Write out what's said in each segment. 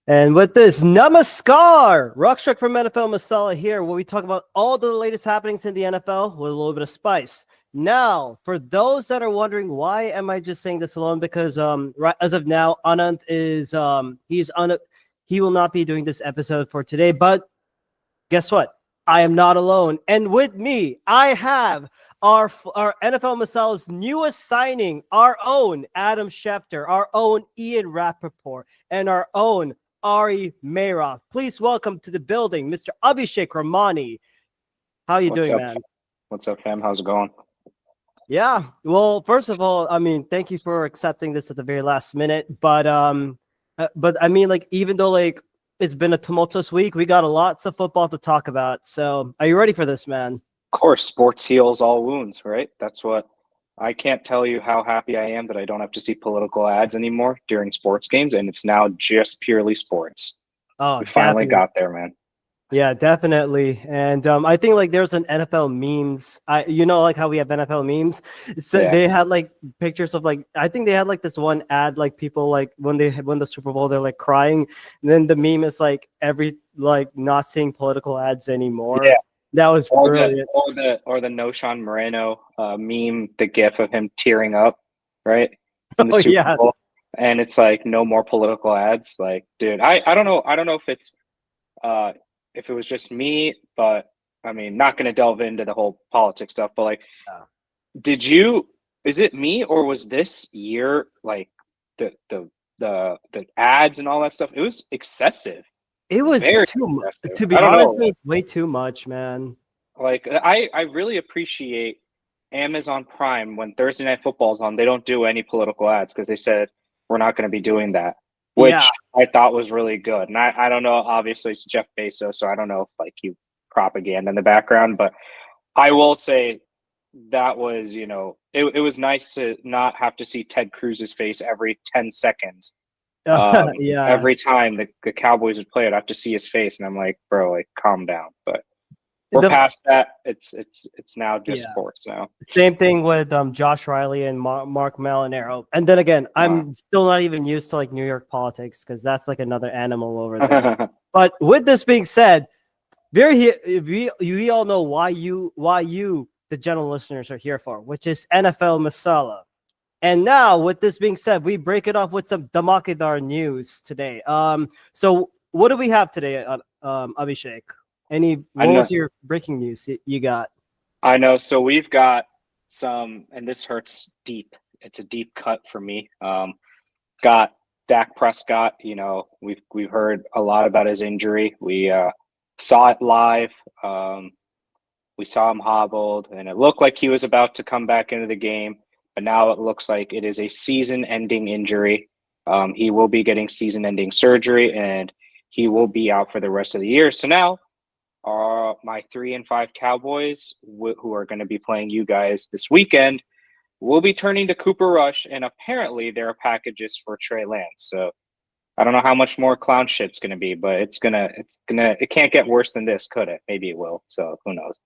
And with this, Namaskar! Rakshak from NFL Masala here, where we talk about all the latest happenings in the NFL with a little bit of spice. Now, for those that are wondering, why am I just saying this alone? Because right as of now, Anand is he will not be doing this episode for today. But guess what? I am not alone, and with me, I have our NFL Masala's newest signing, our own Adam Schefter, our own Ian Rappaport, and our own Ari Mayroff. Please welcome to the building, Mr. Abishek Ramani. How you doing, man? What's up, fam? How's it going? Yeah. Well, first of all, I mean, thank you for accepting this at the very last minute. But I mean, like, even though like it's been a tumultuous week, we got lots of football to talk about. So, are you ready for this, man? Of course, sports heals all wounds, right? That's what I can't tell you how happy I am that I don't have to see political ads anymore during sports games, and it's now just purely sports. Oh, we finally got there, man. Yeah, definitely. And I think like there's an NFL memes. Like how we have NFL memes. So Yeah. They had like pictures of like I think they had like this one ad like people like when they won the Super Bowl they're like crying. And then the meme is like every like not seeing political ads anymore. Yeah. That was brilliant. Or the No Sean Moreno meme, the gif of him tearing up, right? In the Oh, Super yeah. Bowl. And it's like no more political ads. Like, dude, I don't know if it's if it was just me, but I mean, not going to delve into the whole politics stuff, but like, is it me or was this year like the ads and all that stuff? It was excessive. It was too much. To be honest, it was way too much, man. Like, I really appreciate Amazon Prime when Thursday Night Football is on. They don't do any political ads because they said we're not going to be doing that. Which I thought was really good. And I don't know, obviously it's Jeff Bezos, so I don't know if like he propaganda in the background, but I will say that was, it was nice to not have to see Ted Cruz's face every 10 seconds. Every time the Cowboys would play it, I have to see his face, and I'm like, bro, like calm down. But we're past that. It's now just sports now. Same thing with Josh Riley and Mark Malinaro. And then again, I'm still not even used to like New York politics because that's like another animal over there. But with this being said, we all know why you the general listeners are here for, which is NFL Masala. And now with this being said, we break it off with some Damakidar news today. So what do we have today, Abhishek? What was your breaking news you got? I know. So we've got some, and this hurts deep. It's a deep cut for me. Got Dak Prescott. We've heard a lot about his injury. We saw it live. We saw him hobbled, and it looked like he was about to come back into the game. But now it looks like it is a season-ending injury. He will be getting season-ending surgery, and he will be out for the rest of the year. So now, my 3 and 5 Cowboys, who are going to be playing you guys this weekend, will be turning to Cooper Rush, and apparently there are packages for Trey Lance. So I don't know how much more clown shit's going to be, but it can't get worse than this, could it? Maybe it will. So who knows?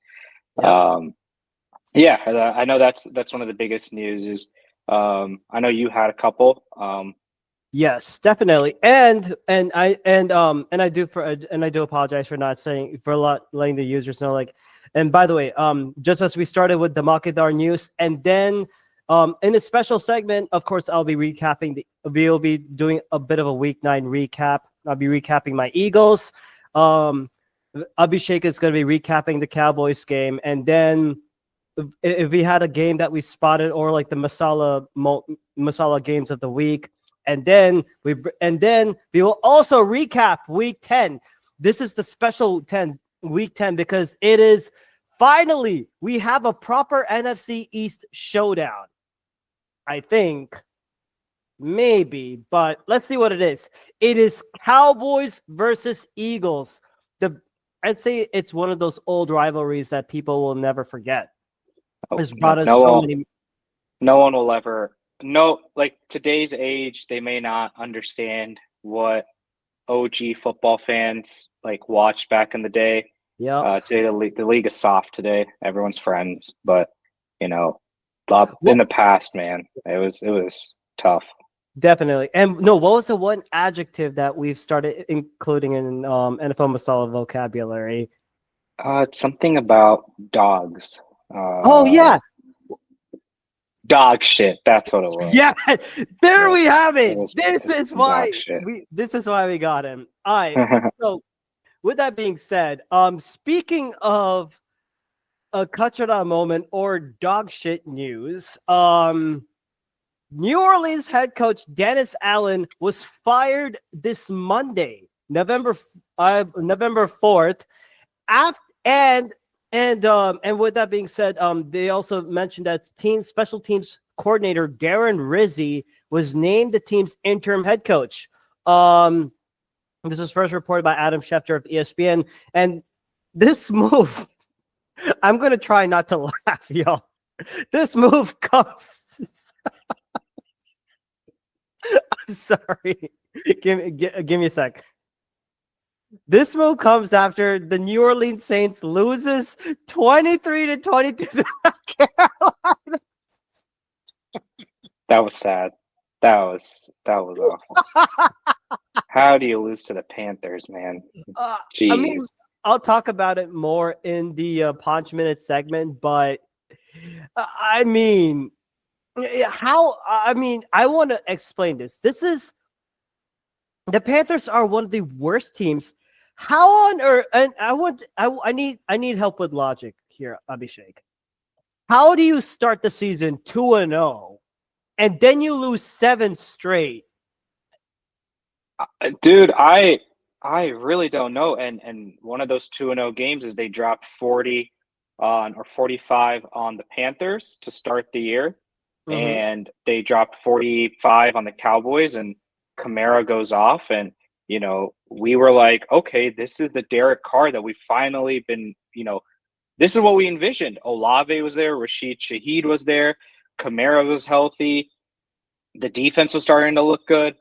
Yeah. I know that's one of the biggest news is I know you had a couple. Yes, definitely, and I do apologize for not saying letting the users know. Like, and by the way, just as we started with the Makidar news, and then in a special segment, of course, I'll be recapping we'll be doing a bit of a Week 9 recap. I'll be recapping my Eagles. Abhishek is going to be recapping the Cowboys game, and then if we had a game that we spotted or like the Masala games of the week. And then we will also recap Week 10. This is the special Week 10 because it is finally we have a proper NFC East showdown. I think maybe, but let's see what it is. It is Cowboys versus Eagles. I'd say it's one of those old rivalries that people will never forget. It's brought us so many. No one will ever. No, like today's age, they may not understand what OG football fans like watched back in the day. Yeah. Today the league is soft today. Everyone's friends, but in the past, man, it was tough. Definitely. And no, what was the one adjective that we've started including in NFL Masala vocabulary? Something about dogs. Oh yeah, Dog shit. That's what it was. yeah. There Yeah, we have it. was This is dog why shit. we got him. All right. So with that being said, speaking of a Kachara moment or dog shit news, New Orleans head coach Dennis Allen was fired this Monday, November 4th. After and with that being said, they also mentioned that special teams coordinator Darren Rizzi was named the team's interim head coach. This was first reported by Adam Schefter of ESPN, and this move, I'm gonna try not to laugh, y'all. This move comes. I'm sorry. Give me a sec. This move comes after the New Orleans Saints loses 23-22 to Carolina. That was sad. That was awful. How do you lose to the Panthers, man? Jeez. I mean, I'll talk about it more in the Punch Minute segment, but I mean, I want to explain this. This is the Panthers are one of the worst teams. How on earth? And I need help with logic here, Abhishek. How do you start the season 2-0 and then you lose 7 straight? Dude, I really don't know. And one of those 2-0 games is they dropped 40 on or 45 on the Panthers to start the year. Mm-hmm. And they dropped 45 on the Cowboys, and Kamara goes off. And, we were like, okay, this is the Derek Carr that we've finally been, this is what we envisioned. Olave was there. Rashid Shaheed was there. Kamara was healthy. The defense was starting to look good.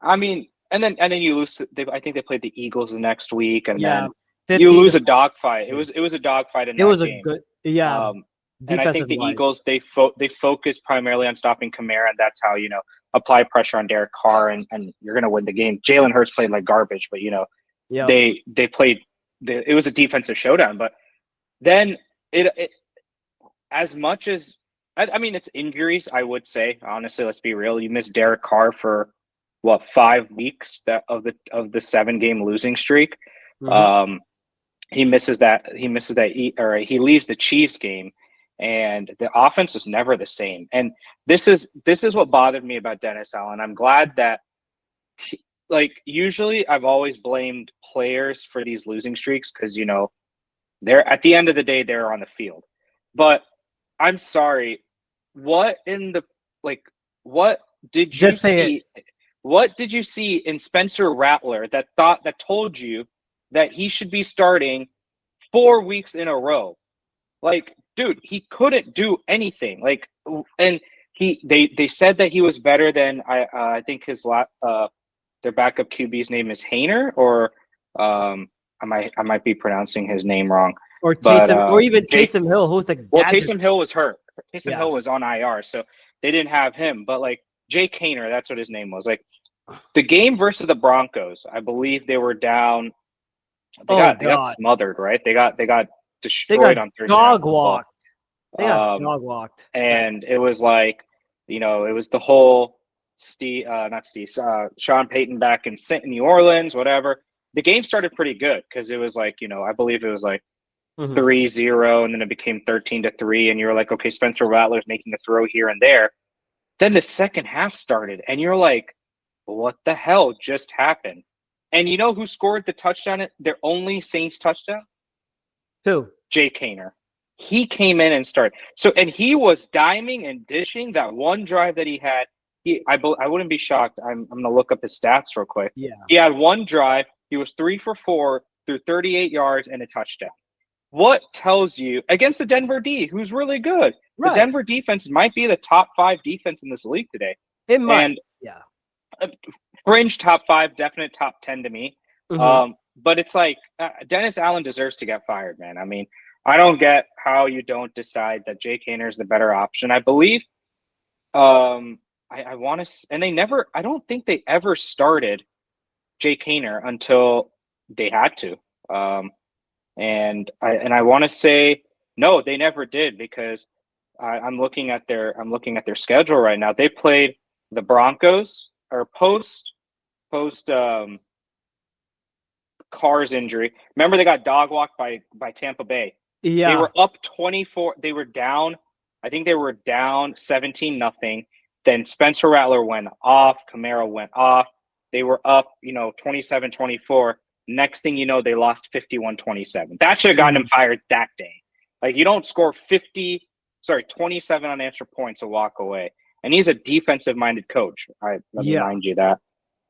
I mean, and then you lose. I think they played the Eagles the next week, and then you lose a dogfight. It was a dogfight in that game. It was a good, and I think the Eagles they focus primarily on stopping Kamara, and that's how apply pressure on Derek Carr, and you're gonna win the game. Jalen Hurts played like garbage, but they played. It was a defensive showdown, but then it as much as I mean it's injuries. I would say honestly, let's be real. You missed Derek Carr for what 5 weeks of the 7-game losing streak. Mm-hmm. He misses that. He leaves the Chiefs game, and the offense was never the same. And this is what bothered me about Dennis Allen. I'm glad that, usually I've always blamed players for these losing streaks because they're at the end of the day they're on the field. But I'm sorry, what did you see? What did you see in Spencer Rattler that told you that he should be starting 4 weeks in a row? Dude, he couldn't do anything. And they said that he was better than I think his their backup QB's name is Hayner, or I might be pronouncing his name wrong. Or Taysom, or even Taysom Hill, who's Taysom Hill was hurt. Taysom Hill was on IR, so they didn't have him. But Jake Hayner, that's what his name was. The game versus the Broncos, I believe they were down. They got smothered, right? They got destroyed on Thursday. Dog walked. They got dog walked. And it was it was the whole Sean Payton back in New Orleans, whatever. The game started pretty good because it was I believe it was 3-0, and then it became 13-3, and you're like, okay, Spencer Rattler's making a throw here and there. Then the second half started, and you're like, what the hell just happened? And you know who scored the touchdown? Their only Saints touchdown? Who? Jake Hayner. He came in and started. And he was diming and dishing that one drive that he had. I wouldn't be shocked. I'm going to look up his stats real quick. Yeah. He had one drive. He was 3 for 4 through 38 yards and a touchdown. What tells you against the Denver D, who's really good? Right. The Denver defense might be the top 5 defense in this league today. It might. Fringe top 5, definite top 10 to me. Mm-hmm. But it's Dennis Allen deserves to get fired, man. I mean, I don't get how you don't decide that Jake Hayner is the better option. I believe I want to, and they never. I don't think they ever started Jake Haener until they had to. And I want to say no, they never did because I'm looking at their schedule right now. They played the Broncos or post Carr's injury. Remember they got dog walked by Tampa Bay. Yeah. They were up 24. They were down. I think they were down 17-0. Then Spencer Rattler went off. Kamara went off. They were up, 27-24. Next thing you know, they lost 51-27. That should have gotten him fired that day. Like, you don't score 27 unanswered points and walk away. And he's a defensive-minded coach. Let me remind you that.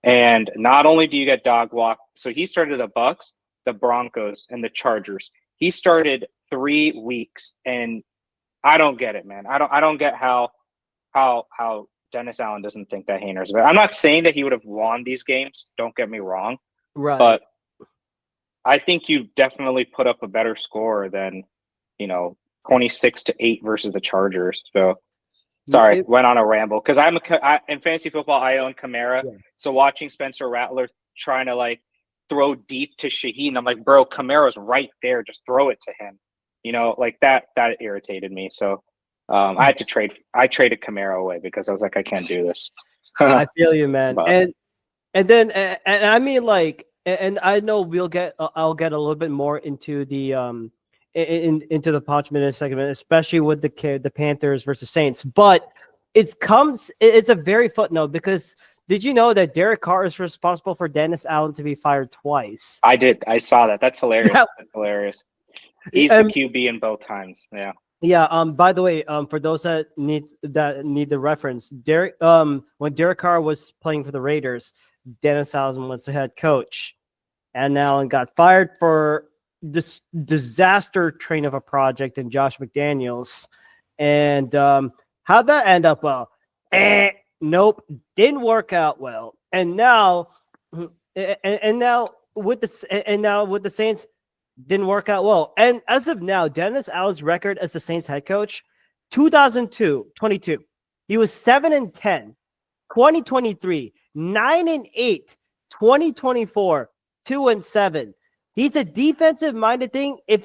And not only do you get dog walk, so he started the Bucks, the Broncos, and the Chargers. He started 3 weeks, and I don't get it, man. I don't get how Dennis Allen doesn't think that Haener's. I'm not saying that he would have won these games. Don't get me wrong, right? But I think you definitely put up a better score than 26-8 versus the Chargers. So. Sorry, went on a ramble because in fantasy football I own Kamara, so watching Spencer Rattler trying to throw deep to Shaheen, I'm like, bro, Kamara's right there, just throw it to him, that irritated me. So I had to trade. I traded Kamara away because I was like, I can't do this. I feel you, man. But, and I mean and I know I'll get a little bit more into the into the Punch Minute segment, especially with the Panthers versus Saints. But it's a very footnote because did you know that Derek Carr is responsible for Dennis Allen to be fired twice? I did. I saw that. That's hilarious. That's hilarious. He's the QB in both times. Yeah. Yeah. By the way, for those that need the reference, when Derek Carr was playing for the Raiders, Dennis Allen was the head coach, and Allen got fired for this disaster train of a project in Josh McDaniels. And how'd that end up? Well, nope, didn't work out well. And now with the Saints, didn't work out well. And as of now, Dennis Allen's record as the Saints head coach, 2022, he was 7-10, 2023, 9-8, 2024, 2-7. He's a defensive-minded thing. I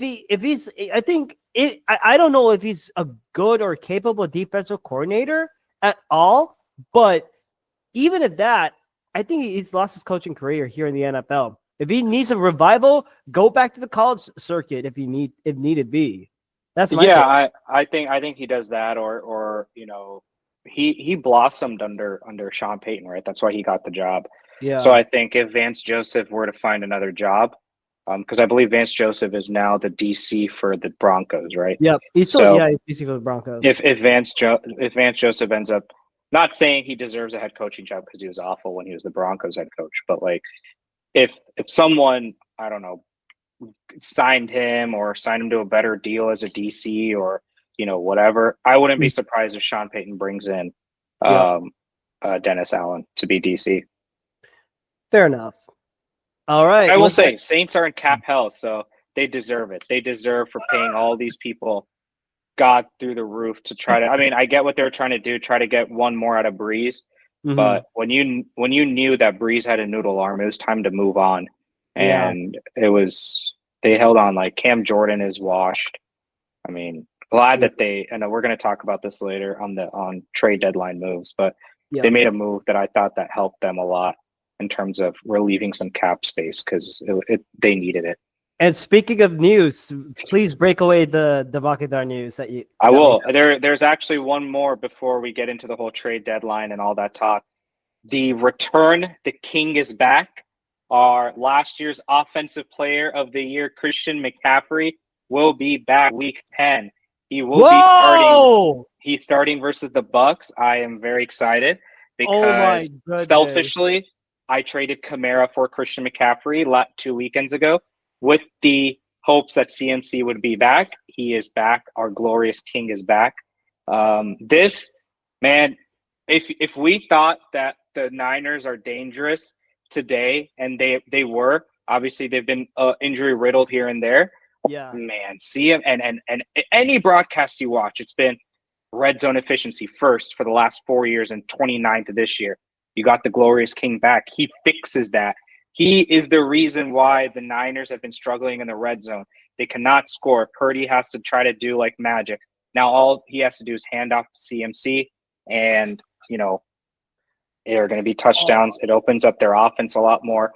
don't know if he's a good or capable defensive coordinator at all. But even at that, I think he's lost his coaching career here in the NFL. If he needs a revival, go back to the college circuit if needed be. That's my take. I think he does that, or he blossomed under Sean Payton, right? That's why he got the job. Yeah. So I think if Vance Joseph were to find another job. Because I believe Vance Joseph is now the DC for the Broncos, right? Yep, he's DC for the Broncos. If Vance Joseph ends up, not saying he deserves a head coaching job because he was awful when he was the Broncos head coach, but if someone, I don't know, signed him to a better deal as a DC or whatever, I wouldn't be surprised if Sean Payton brings in Dennis Allen to be DC. Fair enough. All right. I will say Saints are in cap hell, so they deserve it. They deserve for paying all these people God through the roof to try to. I mean, I get what they're trying to do, try to get one more out of Breeze. Mm-hmm. But when you knew that Breeze had a noodle arm, it was time to move on. And they held on. Like Cam Jordan is washed. I mean, glad that and we're going to talk about this later on trade deadline moves, but they made a move that I thought that helped them a lot in terms of relieving some cap space because they needed it. And speaking of news, please break away the Bakadar news that you. I will. There's actually one more before we get into the whole trade deadline and all that talk. The king is back. Our last year's offensive player of the year, Christian McCaffrey, will be back week 10. He will be starting. He's starting versus the Bucks. I am very excited because selfishly, I traded Kamara for Christian McCaffrey 2 weekends ago with the hopes that CMC would be back. He is back. Our glorious king is back. This, man, if we thought that the Niners are dangerous today, and they were, obviously they've been injury riddled here and there. Yeah, man, see him and any broadcast you watch, it's been red zone efficiency first for the last 4 years and 29th this year. You got the glorious King back. He fixes that. He is the reason why the Niners have been struggling in the red zone. They cannot score. Purdy has to try to do like magic. Now all he has to do is hand off to CMC, and there are going to be touchdowns. It opens up their offense a lot more.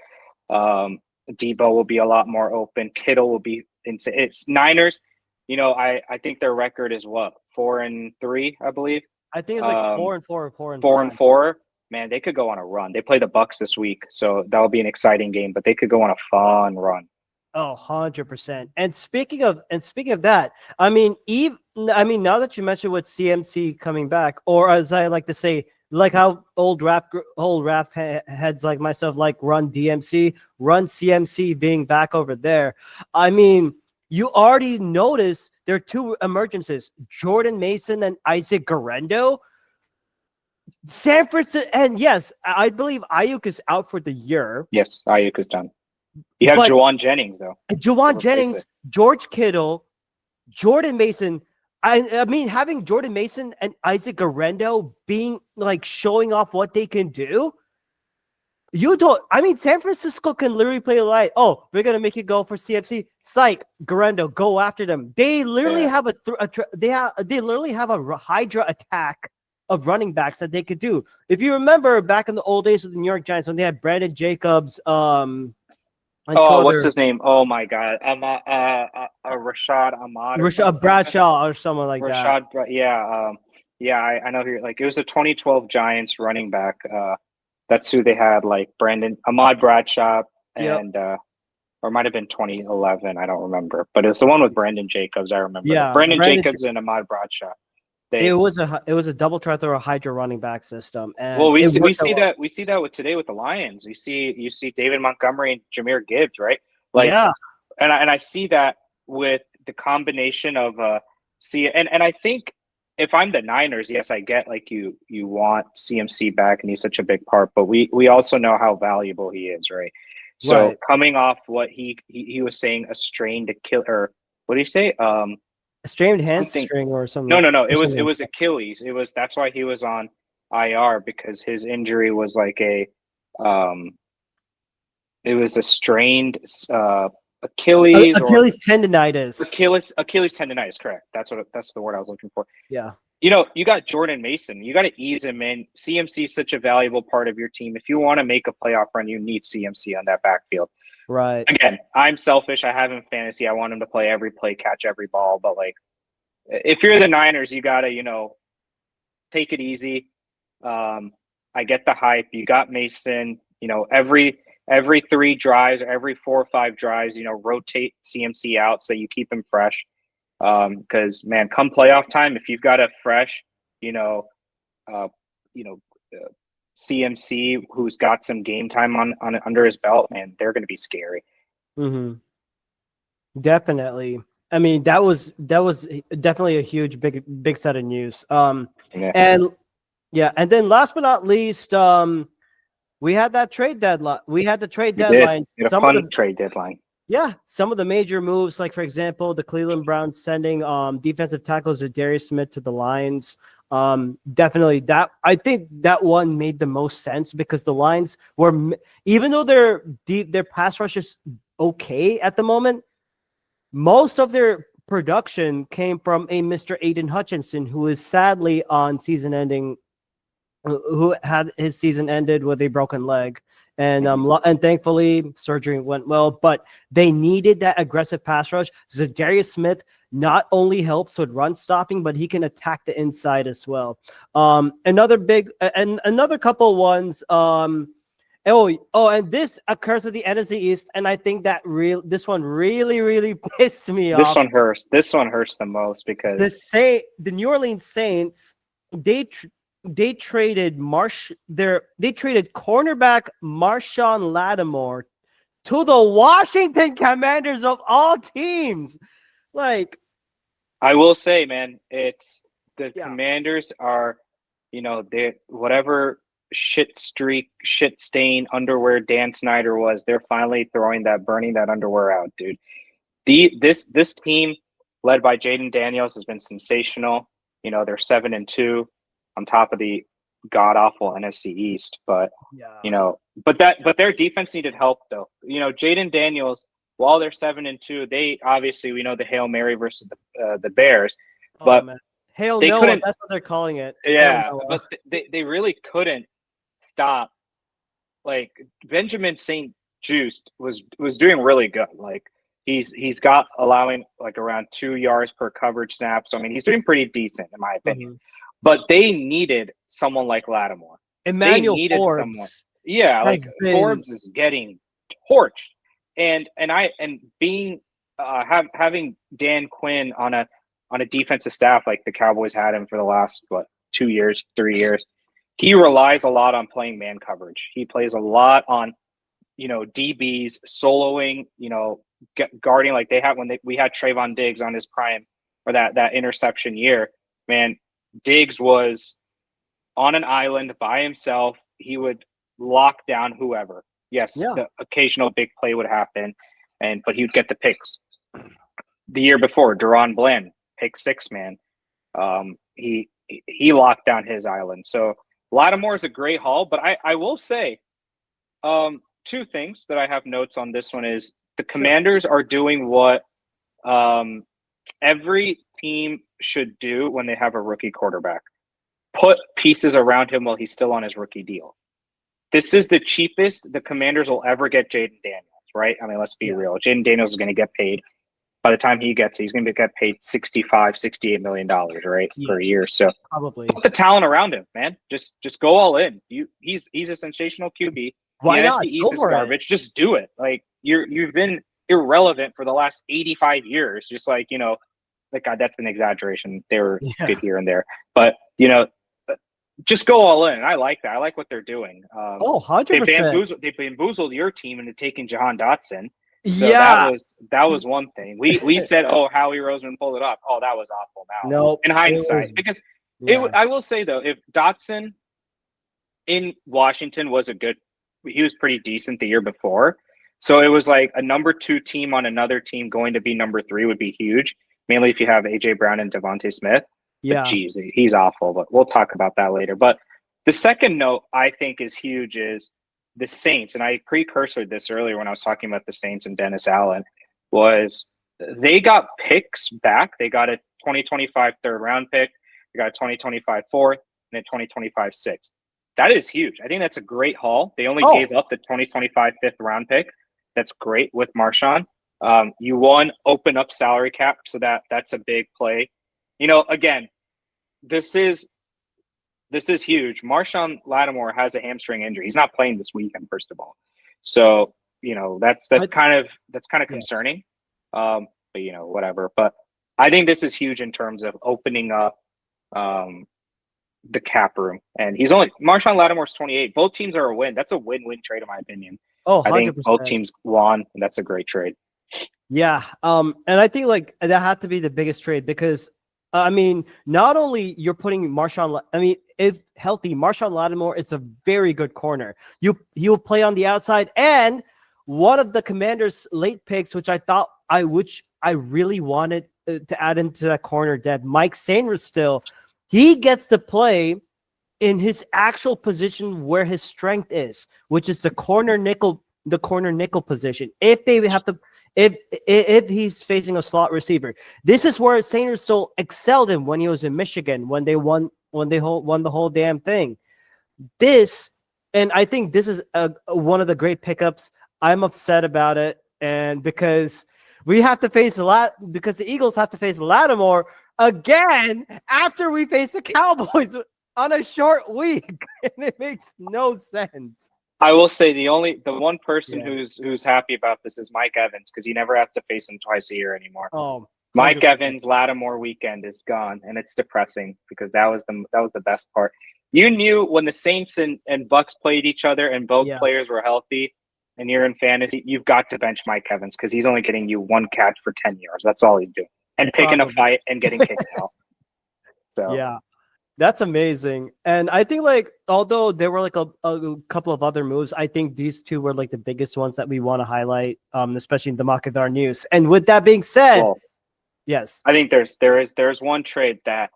Debo will be a lot more open. Kittle will be insane. It's Niners. I think their record is what, 4-3, I believe. I think it's like 4-4 or 4-4. Man, they could go on a run. They play the Bucks this week, so that'll be an exciting game. But they could go on a fun run. Oh, 100%. And speaking of that, I mean, now that you mentioned with CMC coming back, or as I like to say, like how old rap heads like myself like run CMC being back over there. I mean, you already noticed there are two emergencies: Jordan Mason and Isaac Guerrero. San Francisco, and yes, I believe Ayuk is out for the year. Yes, Ayuk is done. You have Juwan Jennings, though. Juwan Jennings, George Kittle, Jordan Mason. I mean, having Jordan Mason and Isaac Guerrero being like showing off what they can do. San Francisco can literally play like, oh, we're gonna make you go for CFC. Psych, Guerrero, go after them. They literally have they literally have a Hydra attack of running backs that they could do. If you remember back in the old days of the New York Giants when they had Brandon Jacobs, what's his name? Oh my God, Rashad Ahmad, Rashad Bradshaw, or someone like that. I know who you're like. It was a 2012 Giants running back. That's who they had, like Ahmad Bradshaw, and or it might have been 2011. I don't remember, but it was the one with Brandon Jacobs. I remember. Yeah, Brandon Jacobs and Ahmad Bradshaw. It was a double threat or a Hydra running back system. And we see that with today with the Lions. You see David Montgomery and Jahmyr Gibbs, right? And I see that with the combination of and I think if I'm the Niners, yes, I get like you want CMC back and he's such a big part, but we also know how valuable he is, right? So coming off what he was saying, a strained Achilles, or what did he say? A strained hamstring or something. No. It was Achilles. That's why he was on IR, because his injury was like it was a strained Achilles tendonitis. Achilles tendonitis, correct. That's the word I was looking for. Yeah. You got Jordan Mason. You got to ease him in. CMC is such a valuable part of your team. If you want to make a playoff run, you need CMC on that backfield. Right. Again, I'm selfish. I have him in fantasy. I want him to play every play, catch every ball. But like, if you're the Niners, you gotta, take it easy. I get the hype. You got Mason. Every 3 drives, or every 4 or 5 drives, rotate CMC out so you keep him fresh. Because man, come playoff time, if you've got a fresh, CMC who's got some game time on under his belt, man, they're going to be scary. Mm-hmm. Definitely. I mean, that was definitely a huge big set of news. And then last but not least, we had that trade deadline. We had the trade deadline. Trade deadline. Yeah, some of the major moves, like for example, the Cleveland Browns sending defensive tackles Darius Smith to the Lions. Definitely that. I think that one made the most sense because the Lions were, even though their pass rush is okay at the moment, most of their production came from a Mr. Aiden Hutchinson, who is sadly on season ending, who had his season ended with a broken leg. And thankfully surgery went well, but they needed that aggressive pass rush. Darius Smith not only helps with run stopping, but he can attack the inside as well. Another couple ones. And this occurs at the NFC East, and I think that this one really pissed me off. This one hurts the most because the New Orleans Saints, they traded cornerback Marshawn Lattimore to the Washington Commanders of all teams. Like, I will say, man, it's the Commanders are, they whatever shit stain underwear Dan Snyder was, they're finally burning that underwear out, dude. This team led by Jaden Daniels has been sensational. You know, they're 7-2 on top of the god awful NFC East. But you know, but their defense needed help though. You know, Jaden Daniels, while they're 7-2, they obviously, we know the Hail Mary versus the Bears, but Hail they Noah, couldn't. that's what they're calling it. Yeah, but they really couldn't stop. Like Benjamin St. Just was doing really good. Like he's got allowing like around 2 yards per coverage snap. So I mean, he's doing pretty decent in my opinion. But they needed someone like Lattimore. Emmanuel they needed Forbes. Someone. Yeah, like Forbes is getting torched, and being having Dan Quinn on a defensive staff like the Cowboys had him for the last 2 years, 3 years. He relies a lot on playing man coverage. He plays a lot on, you know, DBs soloing, you know, guarding like they had when we had Trayvon Diggs on his prime or that interception year. Man, Diggs was on an island by himself. He would lock down whoever. Yes, the occasional big play would happen, but he would get the picks. The year before, Deron Bland, pick 6, man. He locked down his island. So Lattimore is a great haul, but I will say 2 things that I have notes on this one is the Commanders are doing what every team should do when they have a rookie quarterback. Put pieces around him while he's still on his rookie deal. This is the cheapest the Commanders will ever get Jaden Daniels, right? I mean, let's be real. Jaden Daniels is going to get paid. By the time he gets it, he's going to get paid $65, $68 million, right, per year. So probably put the talent around him, man. Just go all in. He's a sensational QB. Why not? The East is garbage. Just do it. Like you've been irrelevant for the last 85 years. Just like, you know, like God, that's an exaggeration. They were good here and there, but you know, just go all in. I like that. I like what they're doing. 100%. They bamboozled your team into taking Jahan Dotson. So yeah, that was one thing. We said, oh, Howie Roseman pulled it off. Oh, that was awful. Now, no, in hindsight, because I will say though, if Dotson in Washington was he was pretty decent the year before. So it was like a number 2 team on another team going to be number 3 would be huge. Mainly if you have AJ Brown and Devontae Smith. Yeah, but geez, he's awful. But we'll talk about that later. But the second note I think is huge is the Saints, and I precursored this earlier when I was talking about the Saints and Dennis Allen, was they got picks back. They got a 2025 third round pick. They got a 2025 fourth and a 2025 sixth. That is huge. I think that's a great haul. They only gave up the 2025 fifth round pick. That's great with Marshawn. You open up salary cap, so that's a big play. You know, again, this is huge. Marshawn Lattimore has a hamstring injury. He's not playing this weekend, first of all. So, you know, that's kind of concerning. But you know, whatever. But I think this is huge in terms of opening up the cap room. And Marshawn Lattimore's 28. Both teams are a win. That's a win-win trade in my opinion. Oh, 100%. I think both teams won, and that's a great trade. Yeah. And I think like that had to be the biggest trade because I mean, not only you're putting if healthy, Marshawn Lattimore is a very good corner. He'll play on the outside, and one of the Commanders' late picks, which I really wanted to add into that corner depth, Mike Sainristil, he gets to play in his actual position where his strength is, which is the corner nickel position. If they have to. If he's facing a slot receiver, this is where Sainristil excelled him when he was in Michigan when they won the whole damn thing. And I think this is one of the great pickups. I'm upset about it, and because because the Eagles have to face Lattimore again after we face the Cowboys on a short week, and it makes no sense. I will say the one person who's happy about this is Mike Evans because he never has to face him twice a year anymore. Oh, Mike Evans Lattimore weekend is gone, and it's depressing because that was the best part. You knew when the Saints and Bucks played each other and both players were healthy, and you're in fantasy, you've got to bench Mike Evans because he's only getting you 1 catch for 10 yards. That's all he's doing, and picking a fight and getting kicked out. So yeah. That's amazing. And I think like, although there were like a couple of other moves, I think these two were like the biggest ones that we want to highlight, especially in the Makadar news. And with that being said, yes, I think there is one trade that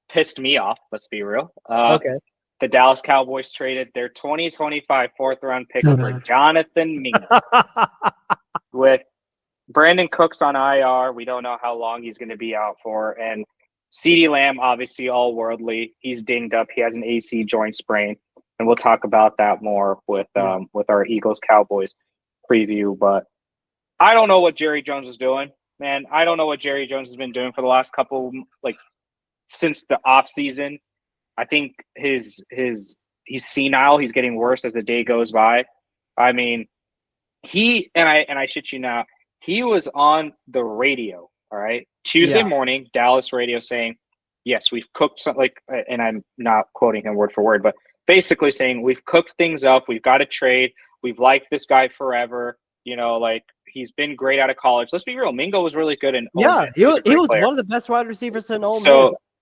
pissed me off. Let's be real. Okay. The Dallas Cowboys traded their 2025 fourth-round pick for Jonathan Mingo. With Brandon Cooks on IR, we don't know how long he's going to be out for. And CeeDee Lamb, obviously all worldly. He's dinged up. He has an AC joint sprain. And we'll talk about that more with our Eagles-Cowboys preview. But I don't know what Jerry Jones is doing, man. I don't know what Jerry Jones has been doing for the last couple, since the offseason. I think he's senile. He's getting worse as the day goes by. I mean, I shit you not, he was on the radio, all right, Tuesday morning, Dallas radio, saying, yes, we've cooked something, and I'm not quoting him word for word, but basically saying we've cooked things up. We've got to trade. We've liked this guy forever. He's been great out of college. Let's be real. Mingo was really good in Ole Miss. He was one of the best wide receivers in Ole Miss.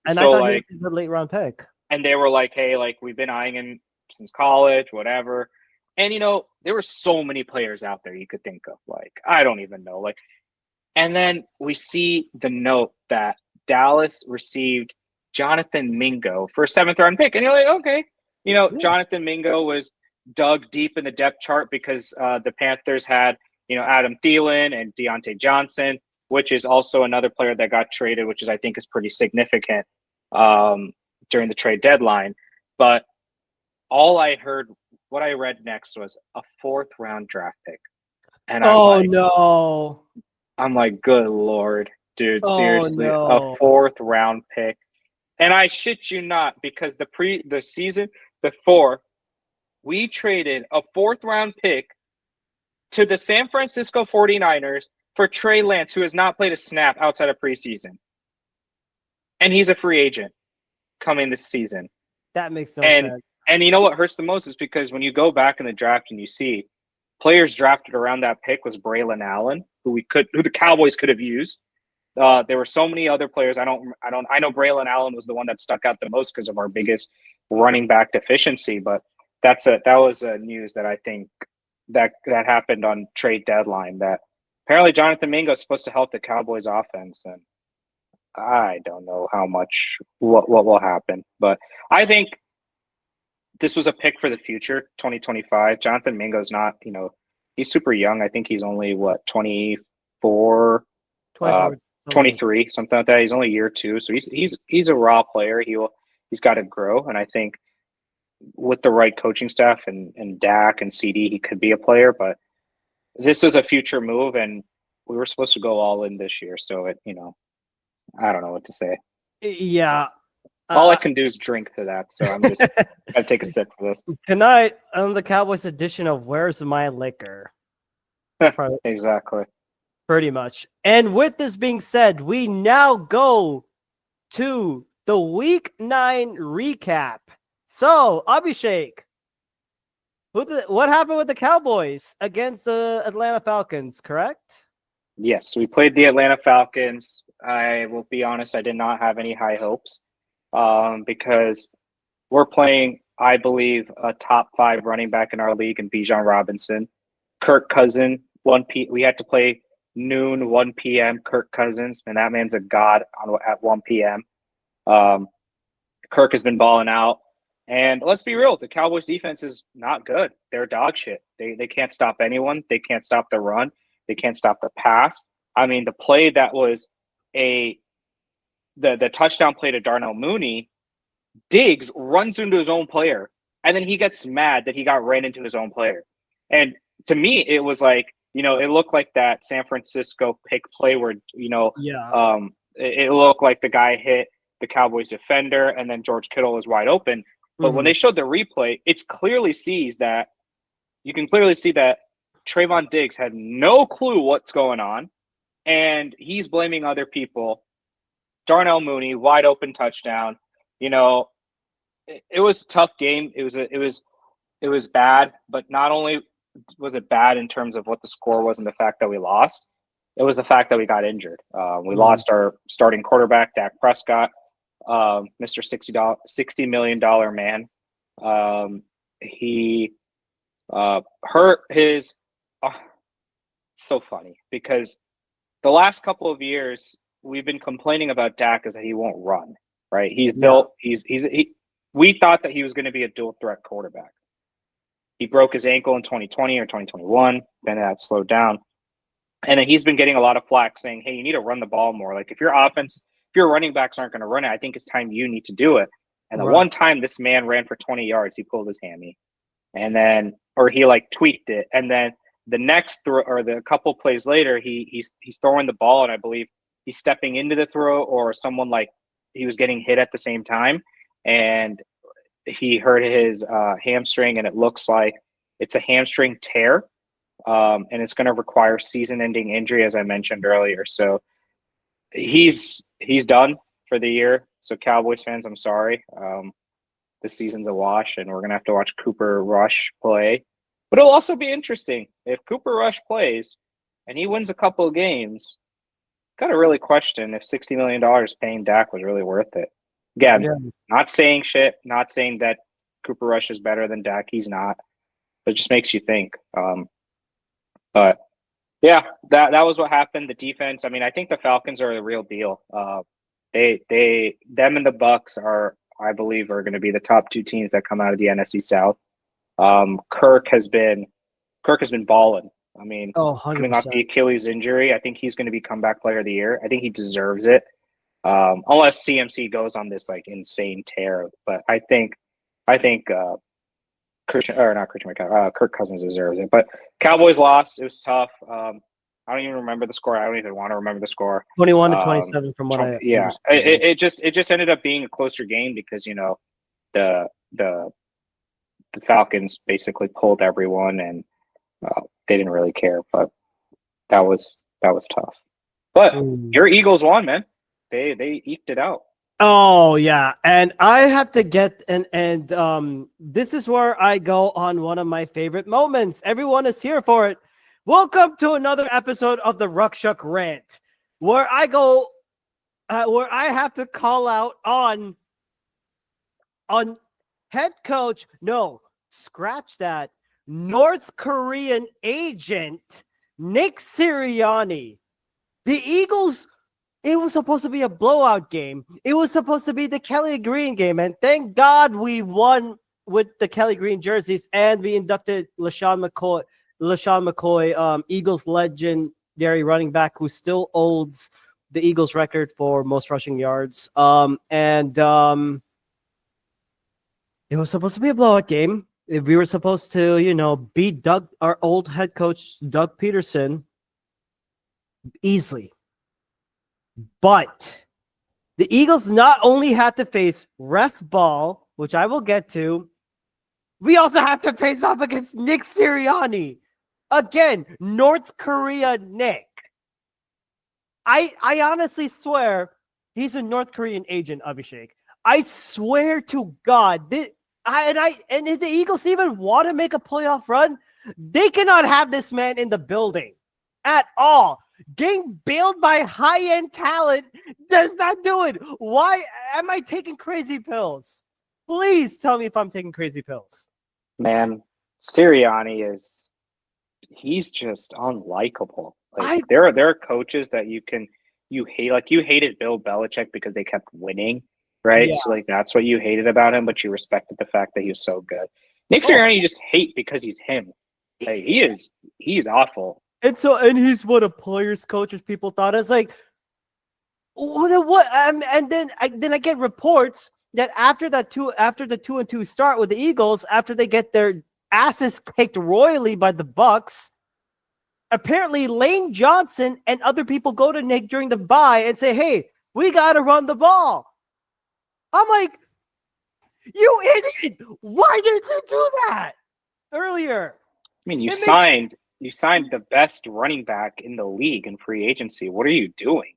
And I thought he was a late round pick. And they were like, hey, we've been eyeing him since college, whatever. And, there were so many players out there you could think of. I don't even know. And then we see the note that Dallas received Jonathan Mingo for a 7th-round pick. And you're like, okay. Jonathan Mingo was dug deep in the depth chart because the Panthers had, Adam Thielen and Deontay Johnson, which is also another player that got traded, which I think is pretty significant during the trade deadline. But what I read next was a 4th-round draft pick. And I'm like, good Lord, dude, seriously, a 4th-round pick. And I shit you not, because the season before, we traded a 4th-round pick to the San Francisco 49ers for Trey Lance, who has not played a snap outside of preseason. And he's a free agent coming this season. That makes no sense. And you know what hurts the most is because when you go back in the draft and you see players drafted around that pick was Braylon Allen, who the Cowboys could have used. There were so many other players. I know Braylon Allen was the one that stuck out the most because of our biggest running back deficiency. But that was news that I think that happened on trade deadline, that apparently Jonathan Mingo is supposed to help the Cowboys offense, and I don't know what will happen. But I think this was a pick for the future, 2025. Jonathan Mingo's not, he's super young. I think he's only 24, 23, something like that. He's only year 2, so he's a raw player. He's got to grow, and I think with the right coaching staff and Dak and CD, he could be a player. But this is a future move, and we were supposed to go all in this year. So I don't know what to say. Yeah. All I can do is drink to that. So I'm just gotta take a sip for this. Tonight on the Cowboys edition of Where's My Liquor? Exactly. Pretty much. And with this being said, we now go to the Week 9 recap. So, Abishek, what happened with the Cowboys against the Atlanta Falcons, correct? Yes, we played the Atlanta Falcons. I will be honest, I did not have any high hopes because we're playing, I believe, a top 5 running back in our league in Bijan Robinson. Kirk Cousins, we had to play noon, 1 p.m. Kirk Cousins, and that man's a god at 1 p.m. Kirk has been balling out. And let's be real, the Cowboys defense is not good. They're dog shit. They can't stop anyone. They can't stop the run. They can't stop the pass. I mean, the play that was the touchdown play to Darnell Mooney, Diggs runs into his own player, and then he gets mad that he got ran into his own player. And to me, it was it looked like that San Francisco pick play where, it looked like the guy hit the Cowboys defender, and then George Kittle is wide open. But when they showed the replay, you can clearly see that Trayvon Diggs had no clue what's going on, and he's blaming other people. Darnell Mooney, wide open touchdown. It was a tough game. It was bad, but not only was it bad in terms of what the score was and the fact that we lost, it was the fact that we got injured. We lost our starting quarterback, Dak Prescott, Mr. $60 million man. He hurt his. So funny because the last couple of years we've been complaining about Dak is that he won't run, right? He's Yeah. built. We thought that he was going to be a dual threat quarterback. He broke his ankle in 2020 or 2021. Then that slowed down, and then he's been getting a lot of flack saying, "Hey, you need to run the ball more. Like if your running backs aren't going to run it, I think it's time you need to do it." And the one time this man ran for 20 yards, he pulled his hammy, and then or he like tweaked it, and then the next throw or the couple plays later, he's throwing the ball, and I believe he's stepping into the throw, or someone like he was getting hit at the same time, and he hurt his hamstring, and it looks like it's a hamstring tear, and it's going to require season-ending injury, as I mentioned earlier. So he's done for the year. So Cowboys fans, I'm sorry. The season's a wash, and we're going to have to watch Cooper Rush play. But it'll also be interesting if Cooper Rush plays and he wins a couple of games. Got to really question if $60 million paying Dak was really worth it. Again, not saying shit, not saying that Cooper Rush is better than Dak. He's not. It just makes you think. But yeah, that was what happened. The defense. I mean, I think the Falcons are the real deal. Them and the Bucks are, I believe, are going to be the top two teams that come out of the NFC South. Kirk has been balling. I mean, coming off the Achilles injury, I think he's going to be comeback player of the year. I think he deserves it. Unless CMC goes on this like insane tear, but I think Kirk Cousins deserves it. But Cowboys lost. It was tough. I don't even remember the score. I don't even want to remember the score. 21-27 from what I understand. It just ended up being a closer game because the Falcons basically pulled everyone and they didn't really care. But that was tough. But your Eagles won, man. They eked it out. Oh yeah, and I have to get and this is where I go on one of my favorite moments. Everyone is here for it. Welcome to another episode of the Ruckshuck Rant, where I go, where I have to call out on head coach. No, scratch that. North Korean agent Nick Sirianni. The Eagles. It was supposed to be a blowout game. It was supposed to be the Kelly Green game. And thank God we won with the Kelly Green jerseys and we inducted LaShawn McCoy, Eagles legendary running back who still holds the Eagles record for most rushing yards. It was supposed to be a blowout game. If we were supposed to, beat our old head coach, Doug Peterson, easily. But the Eagles not only had to face ref ball, which I will get to, we also have to face off against Nick Sirianni. Again, North Korea Nick. I honestly swear he's a North Korean agent, Abishek. I swear to God. And if the Eagles even want to make a playoff run, they cannot have this man in the building at all. Getting bailed by high-end talent does not do it. Why am I taking crazy pills? Please tell me if I'm taking crazy pills. Man, Sirianni he's just unlikable. Like there are coaches that you hate. Like you hated Bill Belichick because they kept winning, right? Yeah. So like that's what you hated about him, but you respected the fact that he was so good. Nick Sirianni you just hate because he's him. Like, he's awful. And he's what a players, coaches, people thought. It's like, what? And then I get reports that after the 2-2 start with the Eagles, after they get their asses kicked royally by the Bucks, apparently Lane Johnson and other people go to Nick during the bye and say, "Hey, we got to run the ball." I'm like, you idiot! Why did you do that earlier? I mean, you signed the best running back in the league in free agency. What are you doing?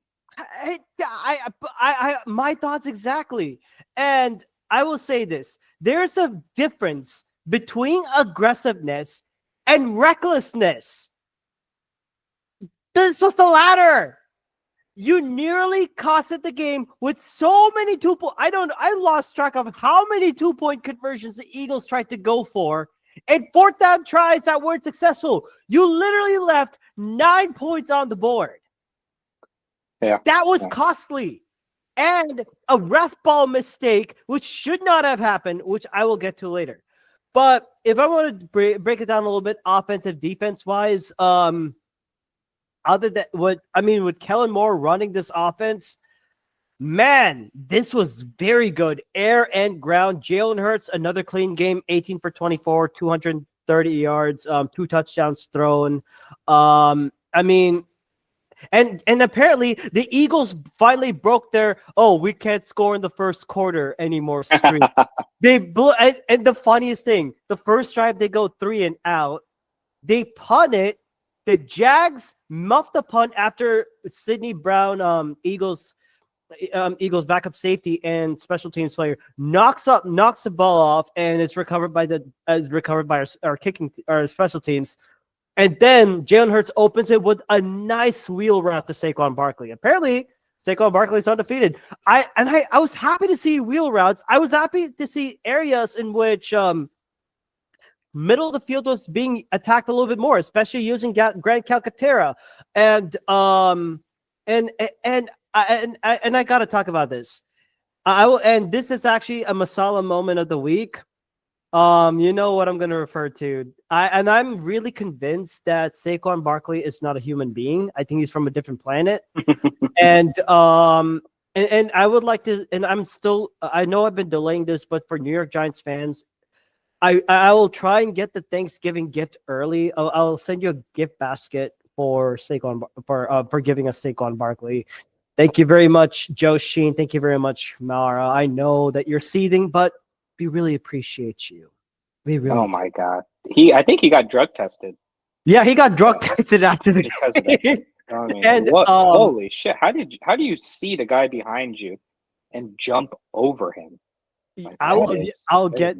My thoughts exactly. And I will say this. There's a difference between aggressiveness and recklessness. This was the latter. You nearly costed the game with so many 2-point. I lost track of how many 2-point conversions the Eagles tried to go for. And fourth down tries that weren't successful. You literally left 9 points on the board. Yeah. That was costly. And a ref ball mistake, which should not have happened, which I will get to later. But if I want to break it down a little bit, offensive, defense wise, other than with Kellen Moore running this offense, man, this was very good. Air and ground. Jalen Hurts, another clean game, 18 for 24, 230 yards, 2 touchdowns thrown. And apparently the Eagles finally broke their we can't score in the first quarter anymore streak. They blew, and the funniest thing, the first drive they go 3 and out. They punt it. The Jags muffed the punt after Sidney Brown, Eagles backup safety and special teams player knocks the ball off, and it's recovered by our kicking our special teams. And then Jalen Hurts opens it with a nice wheel route to Saquon Barkley. Apparently, Saquon Barkley is undefeated. I was happy to see wheel routes. I was happy to see areas in which middle of the field was being attacked a little bit more, especially using Grant Calcaterra. And I got to talk about this. And this is actually a Masala moment of the week. You know what I'm going to refer to. I'm really convinced that Saquon Barkley is not a human being. I think he's from a different planet. and I would like to, and I know I've been delaying this, but for New York Giants fans, I will try and get the Thanksgiving gift early. I'll send you a gift basket for Saquon for giving us Saquon Barkley. Thank you very much, Joe Sheen. Thank you very much, Mara. I know that you're seething, but we really appreciate you. We really. Oh my God! I think he got drug tested. Yeah, he got drug tested after the because of that. I mean, and holy shit! How do you see the guy behind you and jump over him? Like, I'll get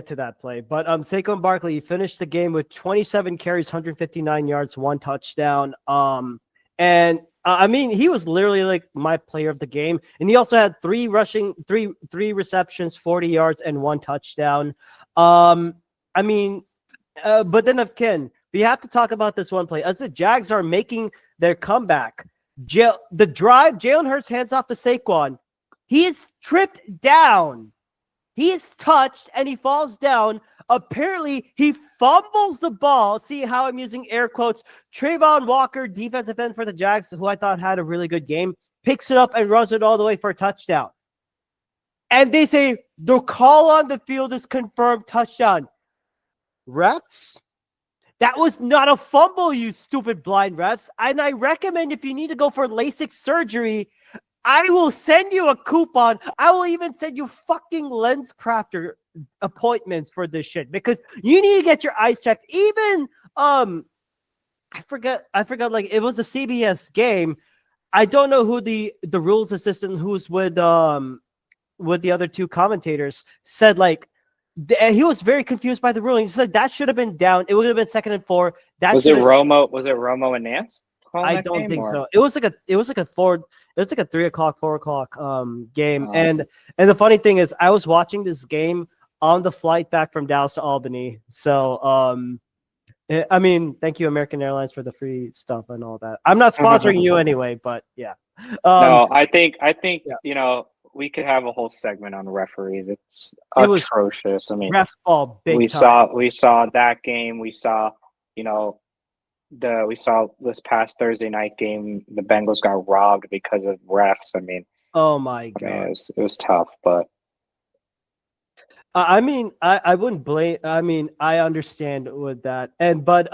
to that play. But Saquon Barkley finished the game with 27 carries, 159 yards, 1 touchdown. He was literally like my player of the game, and he also had 3 receptions, 40 yards, and 1 touchdown. But then we have to talk about this one play as the Jags are making their comeback. The drive, Jalen Hurts hands off to Saquon. He is tripped down. He is touched and he falls down. Apparently, he fumbles the ball. See how I'm using air quotes. Trayvon Walker, defensive end for the Jags, who I thought had a really good game, picks it up and runs it all the way for a touchdown. And they say the call on the field is confirmed touchdown. Refs, that was not a fumble, you stupid blind refs. And I recommend if you need to go for LASIK surgery, I will send you a coupon. I will even send you fucking lens crafter appointments for this shit because you need to get your eyes checked. Even I forgot like it was a CBS game. I don't know who the rules assistant who's with the other 2 commentators said like he was very confused by the ruling. He said that should have been down. It would have been 2nd and 4. Was it Romo and Nance? I don't think so. It was like a 3 o'clock, 4 o'clock game. Oh. And the funny thing is I was watching this game on the flight back from Dallas to Albany. So thank you American Airlines for the free stuff and all that. I'm not sponsoring you anyway, but yeah. No, I think yeah. We could have a whole segment on referees. It's atrocious. I mean, ref ball big we time. we saw that game. We saw, we saw this past Thursday night game. The Bengals got robbed because of refs. I mean, oh my God, it was tough, but I wouldn't blame. I understand with that, but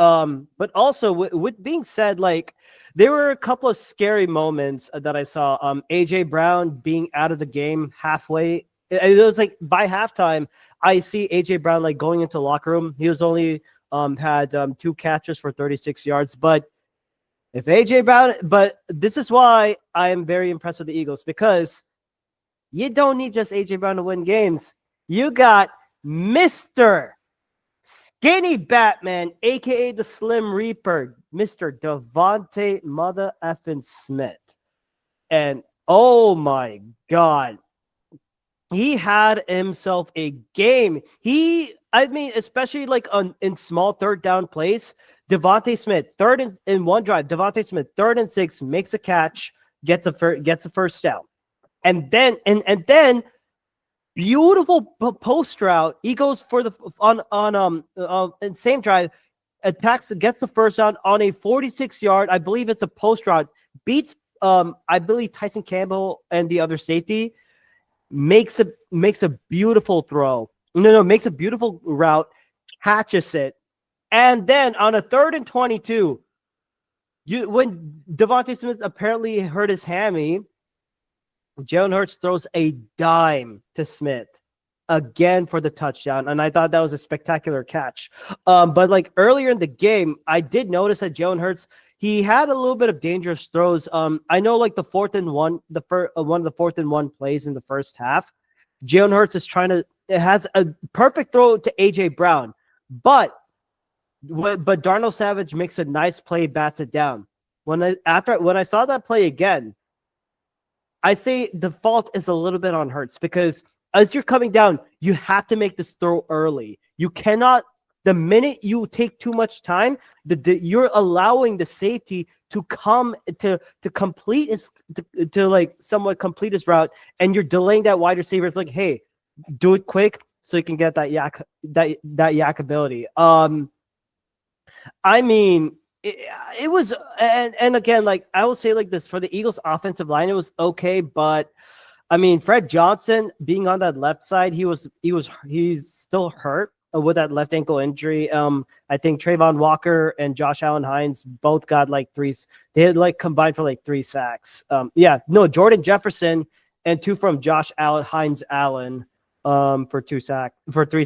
also with being said, like there were a couple of scary moments that I saw. AJ Brown being out of the game halfway. It was like by halftime, I see AJ Brown like going into the locker room. He was only had 2 catches for 36 yards, but this is why I am very impressed with the Eagles because you don't need just AJ Brown to win games. You got Mr. Skinny Batman, aka the Slim Reaper, Mr. Devontae Mother effing Smith. And oh my God, he had himself a game. Especially like in small 3rd down plays, Devontae Smith, third in one drive. Devontae Smith, 3rd and 6, makes a catch, gets a first down, and then beautiful post route. He goes for the in same drive, attacks, gets the first down on a 46-yard. I believe it's a post route. Beats I believe Tyson Campbell and the other safety. Makes a beautiful throw. Makes a beautiful route, catches it, and then on a 3rd and 22, when Devontae Smith apparently hurt his hammy, Jalen Hurts throws a dime to Smith again for the touchdown, and I thought that was a spectacular catch. But like earlier in the game, I did notice that Jalen Hurts, he had a little bit of dangerous throws. I know like the 4th and 1, one of the 4th and 1 plays in the first half, Jalen Hurts is it has a perfect throw to AJ Brown, but Darnell Savage makes a nice play, bats it down. When I saw that play again, I say the fault is a little bit on Hurts, because as you're coming down, you have to make this throw early. You cannot. The minute you take too much time, you're allowing the safety to come to complete to like somewhat complete his route, and you're delaying that wide receiver. It's like, hey, do it quick so you can get that yak ability. I mean, it was, and again, like I will say like this, for the Eagles offensive line, it was okay, but I mean, Fred Johnson being on that left side, he's still hurt with that left ankle injury. I think Trayvon Walker and Josh Allen Hines both got like they had like combined for like 3 sacks. Jordan Jefferson and 2 from Josh Hines Allen for 3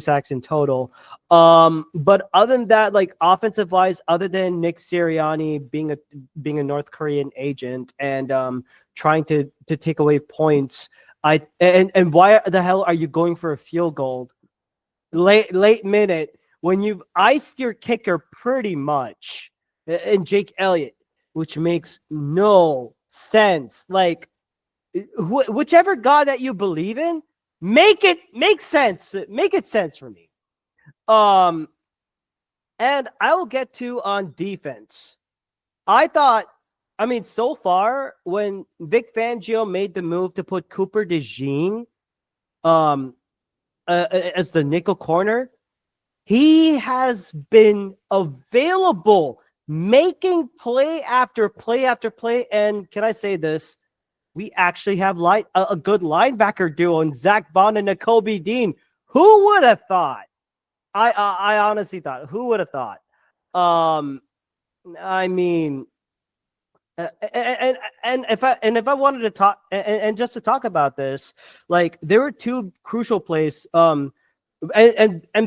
sacks in total. But other than that, like offensive wise, other than Nick Sirianni being a North Korean agent and trying to take away points, and why the hell are you going for a field goal late minute when you've iced your kicker pretty much in Jake Elliott, which makes no sense. Like whichever God that you believe in, make sense. Make it sense for me. And I will get to on defense. So far, when Vic Fangio made the move to put Cooper DeJean as the nickel corner, he has been available, making play after play after play. And can I say this? We actually have a good linebacker duo in Zach Bond and Nakobe Dean. Who would have thought? I honestly thought. Who would have thought? I mean, and if I wanted to talk and just to talk about this, like there were 2 crucial plays. And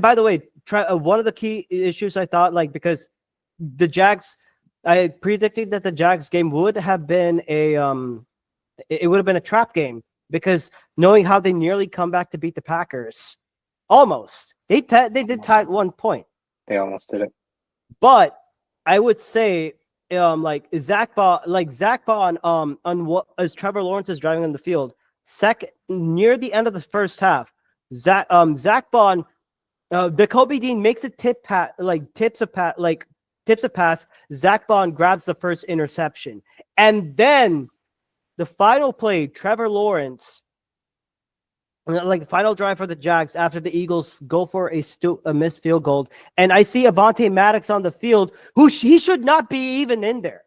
by the way, one of the key issues I thought, like, because the Jags, I predicted that the Jags game would have been it would have been a trap game, because knowing how they nearly come back to beat the Packers, almost they did tie at one point. They almost did it, but I would say. Like Zach Bond, on what as Trevor Lawrence is driving on the field, near the end of the first half, Zach Bond, Nakobe Dean makes a tips a pass. Zach Bond grabs the first interception, and then the final play, Trevor Lawrence, like the final drive for the Jags after the Eagles go for a missed field goal, and I see Avonte Maddox on the field, who he should not be even in there.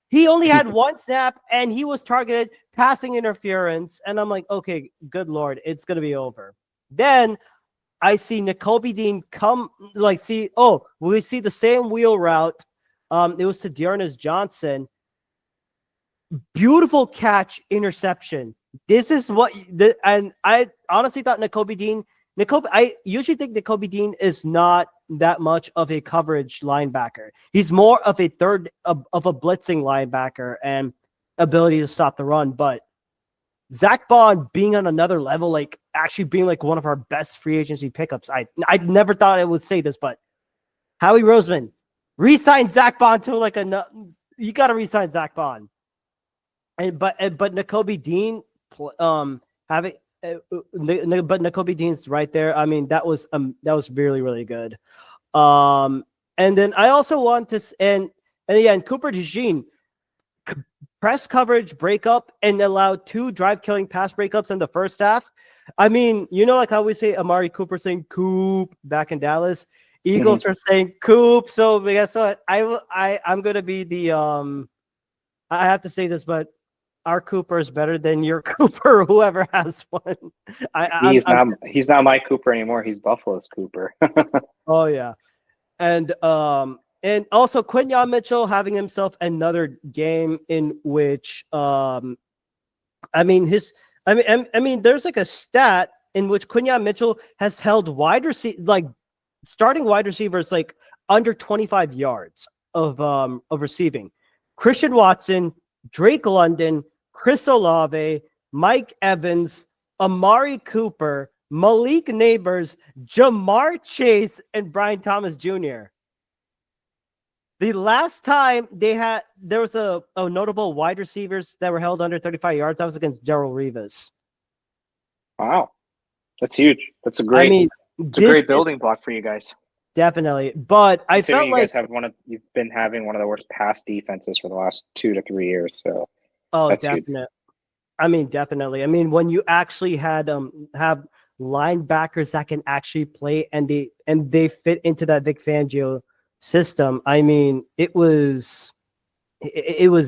He only had 1 snap, and he was targeted, passing interference, and I'm like, okay, good Lord, it's going to be over. Then I see Nakobe Dean we see the same wheel route. It was to Dearness Johnson. Beautiful catch, interception. This is and I honestly thought I usually think Nakobe Dean is not that much of a coverage linebacker. He's more of a third of a blitzing linebacker and ability to stop the run. But Zach Bond being on another level, like actually being like one of our best free agency pickups. I never thought I would say this, but Howie Roseman, re-sign Zach Bond to you got to re-sign Zach Bond. But Nakobe Dean but Nakobe Dean's right there. I mean, that was really, really good. And then I also want to and again, Cooper DeJean press coverage breakup and allowed 2 drive killing pass breakups in the first half. I mean, like how we say Amari Cooper saying "Coop" back in Dallas. Eagles are saying "Coop." So guess what? I'm gonna be the I have to say this, but our Cooper is better than your Cooper, whoever has one. He's not my Cooper anymore. He's Buffalo's Cooper. Oh yeah, and also Quinyon Mitchell having himself another game in which I mean there's like a stat in which Quinyon Mitchell has held starting wide receivers like under 25 yards of receiving. Christian Watson, Drake London, Chris Olave, Mike Evans, Amari Cooper, Malik Neighbors, Jamar Chase, and Brian Thomas Jr. The last time there was a notable wide receivers that were held under 35 yards, that was against Darrelle Revis. Wow. That's huge. That's a great great building block for you guys. Definitely. But I felt like you've been having one of the worst pass defenses for the last 2 to 3 years. So that's definitely. Definitely. When you actually had have linebackers that can actually play and they fit into that Vic Fangio system, it was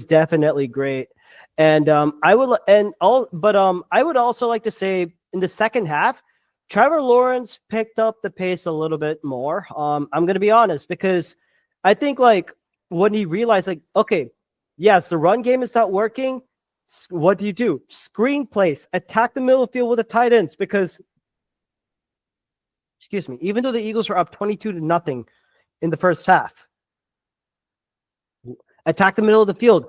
definitely great. And I would also like to say in the second half, Trevor Lawrence picked up the pace a little bit more. I'm going to be honest, because I think when he realized okay, yes, the run game is not working. What do? Screen plays, attack the middle of the field with the tight ends, because, even though the Eagles were up 22-0 in the first half, attack the middle of the field.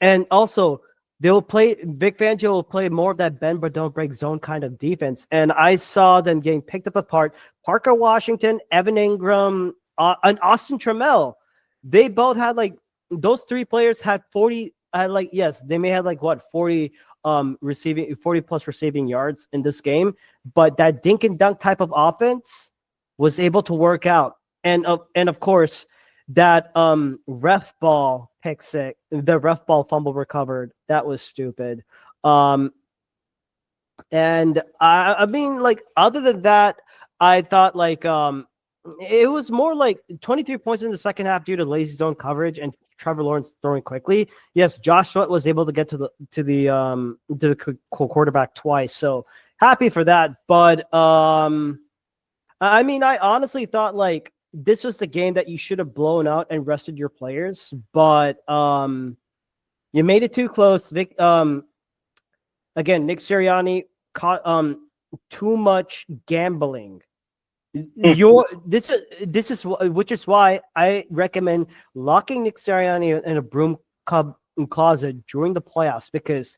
And also, Vic Fangio will play more of that bend but don't break zone kind of defense. And I saw them getting picked up apart. Parker Washington, Evan Ingram, and Austin Trammell. They both had those 3 players had 40. They may have 40 plus receiving yards in this game, but that dink and dunk type of offense was able to work out. And of course, that ref ball pick six, the ref ball fumble recovered, that was stupid. And other than that, I thought it was more 23 points in the second half due to lazy zone coverage and Trevor Lawrence throwing quickly. Yes, Josh Sweat was able to get to the quarterback twice, so happy for that. But I honestly thought this was the game that you should have blown out and rested your players, but you made it too close. Nick Sirianni caught too much gambling. Which is why I recommend locking Nick Sirianni in a broom closet during the playoffs, because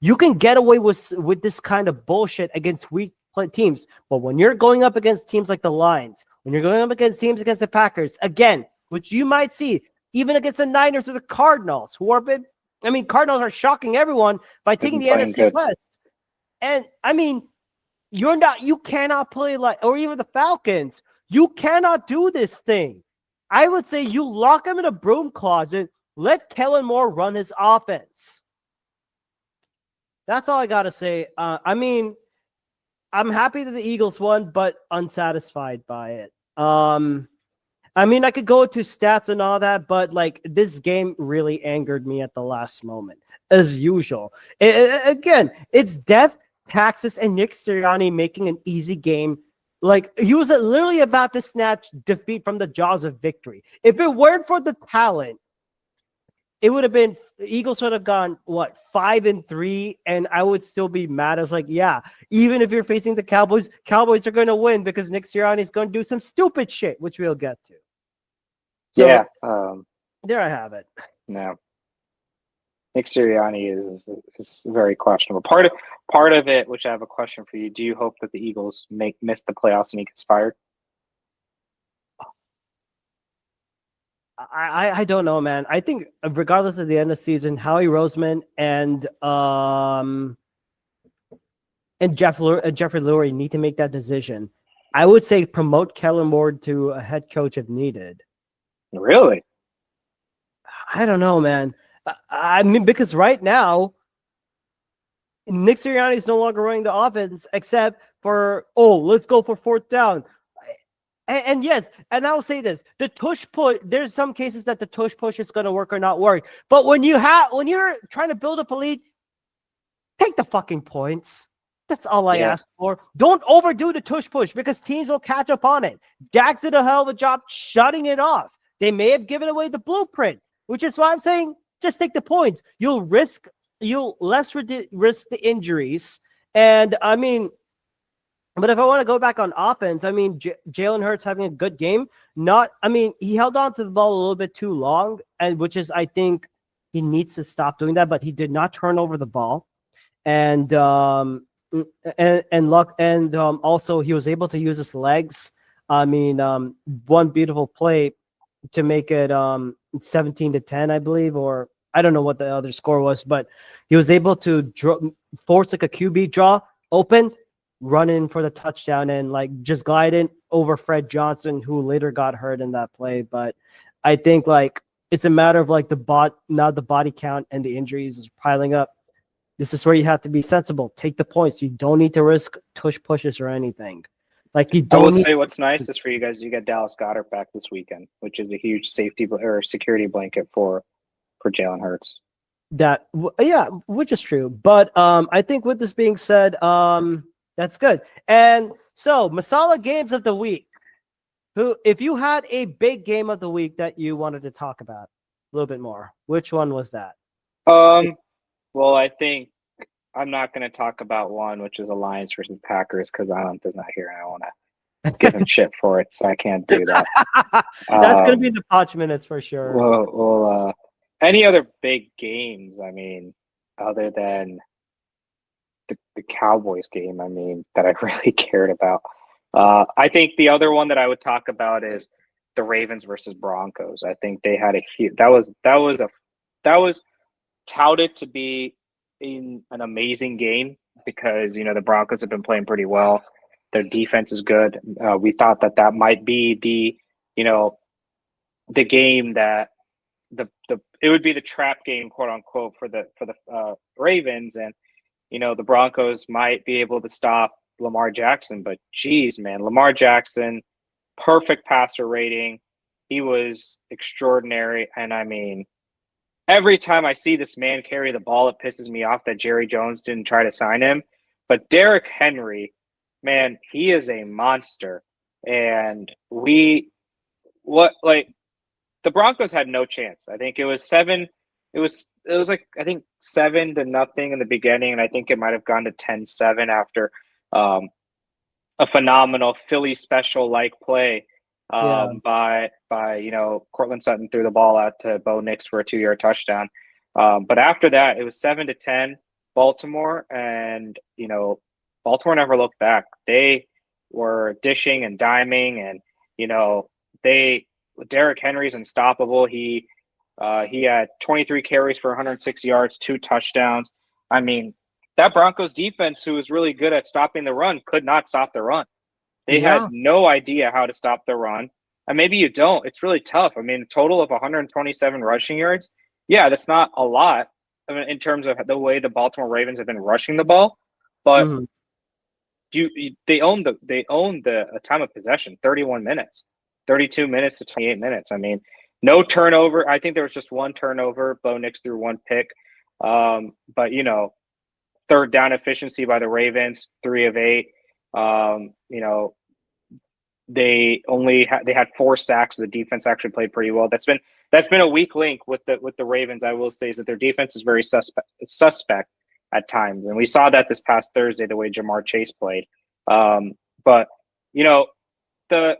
you can get away with this kind of bullshit against weak teams. But when you're going up against teams like the Lions, when you're going up against teams against the Packers, again, which you might see even against the Niners or the Cardinals, Cardinals are shocking everyone by taking the NFC West. And you cannot play or even the Falcons. You cannot do this thing. I would say you lock him in a broom closet, let Kellen Moore run his offense. That's all I got to say. I'm happy that the Eagles won, but unsatisfied by it. I could go to stats and all that, but this game really angered me at the last moment, as usual. Again, it's death, taxes, and Nick Sirianni making an easy game. He was literally about to snatch defeat from the jaws of victory. If it weren't for the talent, it would have been, Eagles would have gone 5-3, and I would still be mad. I was even if you're facing the Cowboys are going to win because Nick Sirianni is going to do some stupid shit, which we'll get to. So, yeah, there I have it. No, Nick Sirianni is very questionable. Part of it, which I have a question for you. Do you hope that the Eagles miss the playoffs and he gets fired? I don't know, man. I think regardless of the end of the season, Howie Roseman and Jeffrey Lurie need to make that decision. I would say promote Kellen Moore to a head coach if needed. Really? I don't know, man. I mean, because right now, Nick Sirianni is no longer running the offense except for, let's go for fourth down. And yes, and I'll say this: the tush push. There's some cases that the tush push is going to work or not work. But when you're trying to build up a lead, take the fucking points. That's all I Yeah. ask for. Don't overdo the tush push because teams will catch up on it. Dax did a hell of a job shutting it off. They may have given away the blueprint, which is why I'm saying just take the points. You'll risk risk the injuries. And I mean, but if I want to go back on offense, I mean, Jalen Hurts having a good game. He held on to the ball a little bit too long, and which is, I think, he needs to stop doing that. But he did not turn over the ball, and also he was able to use his legs. I mean, one beautiful play to make it 17-10, I believe, or I don't know what the other score was, but he was able to force like a QB draw open, run in for the touchdown, and like just glide in over Fred Johnson, who later got hurt in that play. But I think like it's a matter of like the body count and the injuries is piling up. This is where you have to be sensible. Take the points. You don't need to risk tush pushes or anything. Like you I will don't need. say what's nice is for you guys, you get Dallas Goedert back this weekend, which is a huge safety or security blanket for Jalen Hurts. Yeah, which is true. But I think with this being said, that's good. And so Masala games of the week. If you had a big game of the week that you wanted to talk about a little bit more, which one was that? Well, I think I'm not going to talk about one, which is a Lions versus Packers, because Alan's not here and I want to give him shit for it, so I can't do that. That's going to be the Potch minutes for sure. Well, any other big games, I mean, other than the Cowboys game, I mean, that I really cared about. I think the other one that I would talk about is the Ravens versus Broncos. I think they had a huge that was touted to be in an amazing game because the Broncos have been playing pretty well. Their defense is good. We thought that might be the game that it would be the trap game, quote unquote, for the Ravens, and the Broncos might be able to stop Lamar Jackson. But geez, man, Lamar Jackson, perfect passer rating. He was extraordinary, and I mean, every time I see this man carry the ball, it pisses me off that Jerry Jones didn't try to sign him. But Derrick Henry, man, he is a monster. And the Broncos had no chance. I think it was 7. It was like, I think 7-0 in the beginning, and I think it might have gone to 10-7 after a phenomenal Philly special like play by Cortland Sutton threw the ball out to Bo Nix for a 2-yard touchdown. But after that, it was 7-10 Baltimore, and Baltimore never looked back. They were dishing and diming, and Derrick Henry's unstoppable. He had 23 carries for 106 yards, 2 touchdowns. I mean, that Broncos defense, who was really good at stopping the run, could not stop the run. They had no idea how to stop the run. And maybe you don't. It's really tough. I mean, a total of 127 rushing yards. Yeah, that's not a lot in terms of the way the Baltimore Ravens have been rushing the ball. But they own the time of possession, 31 minutes, 32 minutes to 28 minutes. I mean, no turnover. I think there was just one turnover. Bo Nix threw 1 pick. But third down efficiency by the Ravens, 3 of 8. They had 4 sacks. So the defense actually played pretty well. That's been a weak link with the Ravens. I will say is that their defense is very suspect at times, and we saw that this past Thursday the way Jamar Chase played. But the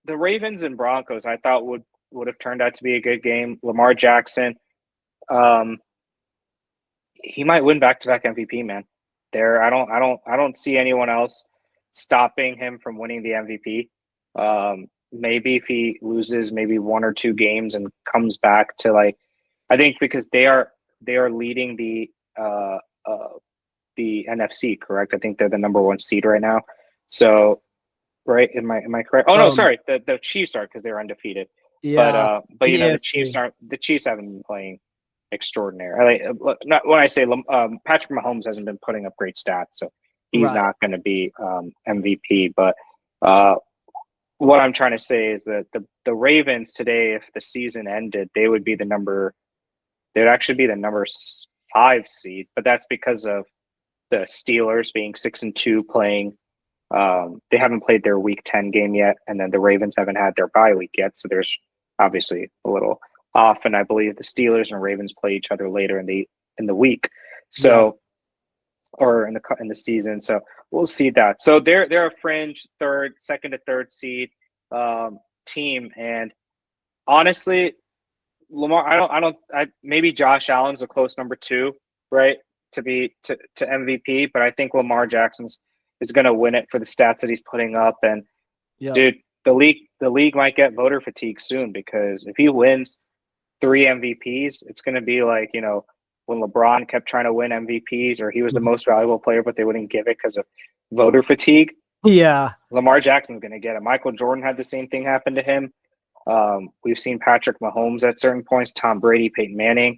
Ravens and Broncos I thought would have turned out to be a good game. Lamar Jackson, he might win back-to-back MVP, man. I don't see anyone else stopping him from winning the MVP. Maybe if he loses maybe 1 or 2 games and comes back to I think because they are leading the NFC, correct? I think they're the number 1 seed right now. So, right? Am I correct? Oh no, sorry. The Chiefs are because they're undefeated. Yeah. But you know, AFC. the Chiefs haven't been playing extraordinary. Not when I say Patrick Mahomes hasn't been putting up great stats, so he's Right. not going to be MVP. But uh, what I'm trying to say is that the Ravens today, if the season ended, they would actually be the number 5 seed. But that's because of the Steelers being 6-2 playing. They haven't played their Week 10 game yet, and then the Ravens haven't had their bye week yet. So there's obviously a little off, and I believe the Steelers and Ravens play each other later in the week. Yeah. So or in the season. So we'll see that. So they're a fringe second to third seed team, and honestly, Lamar, maybe Josh Allen's a close number 2, right? To MVP, but I think Lamar Jackson's is going to win it for the stats that he's putting up. And Yeah. dude, the league might get voter fatigue soon, because if he wins 3 MVPs, it's going to be like, you know, when LeBron kept trying to win MVPs, or he was the most valuable player, but they wouldn't give it because of voter fatigue. Yeah. Lamar Jackson's going to get it. Michael Jordan had the same thing happen to him. We've seen Patrick Mahomes at certain points, Tom Brady, Peyton Manning.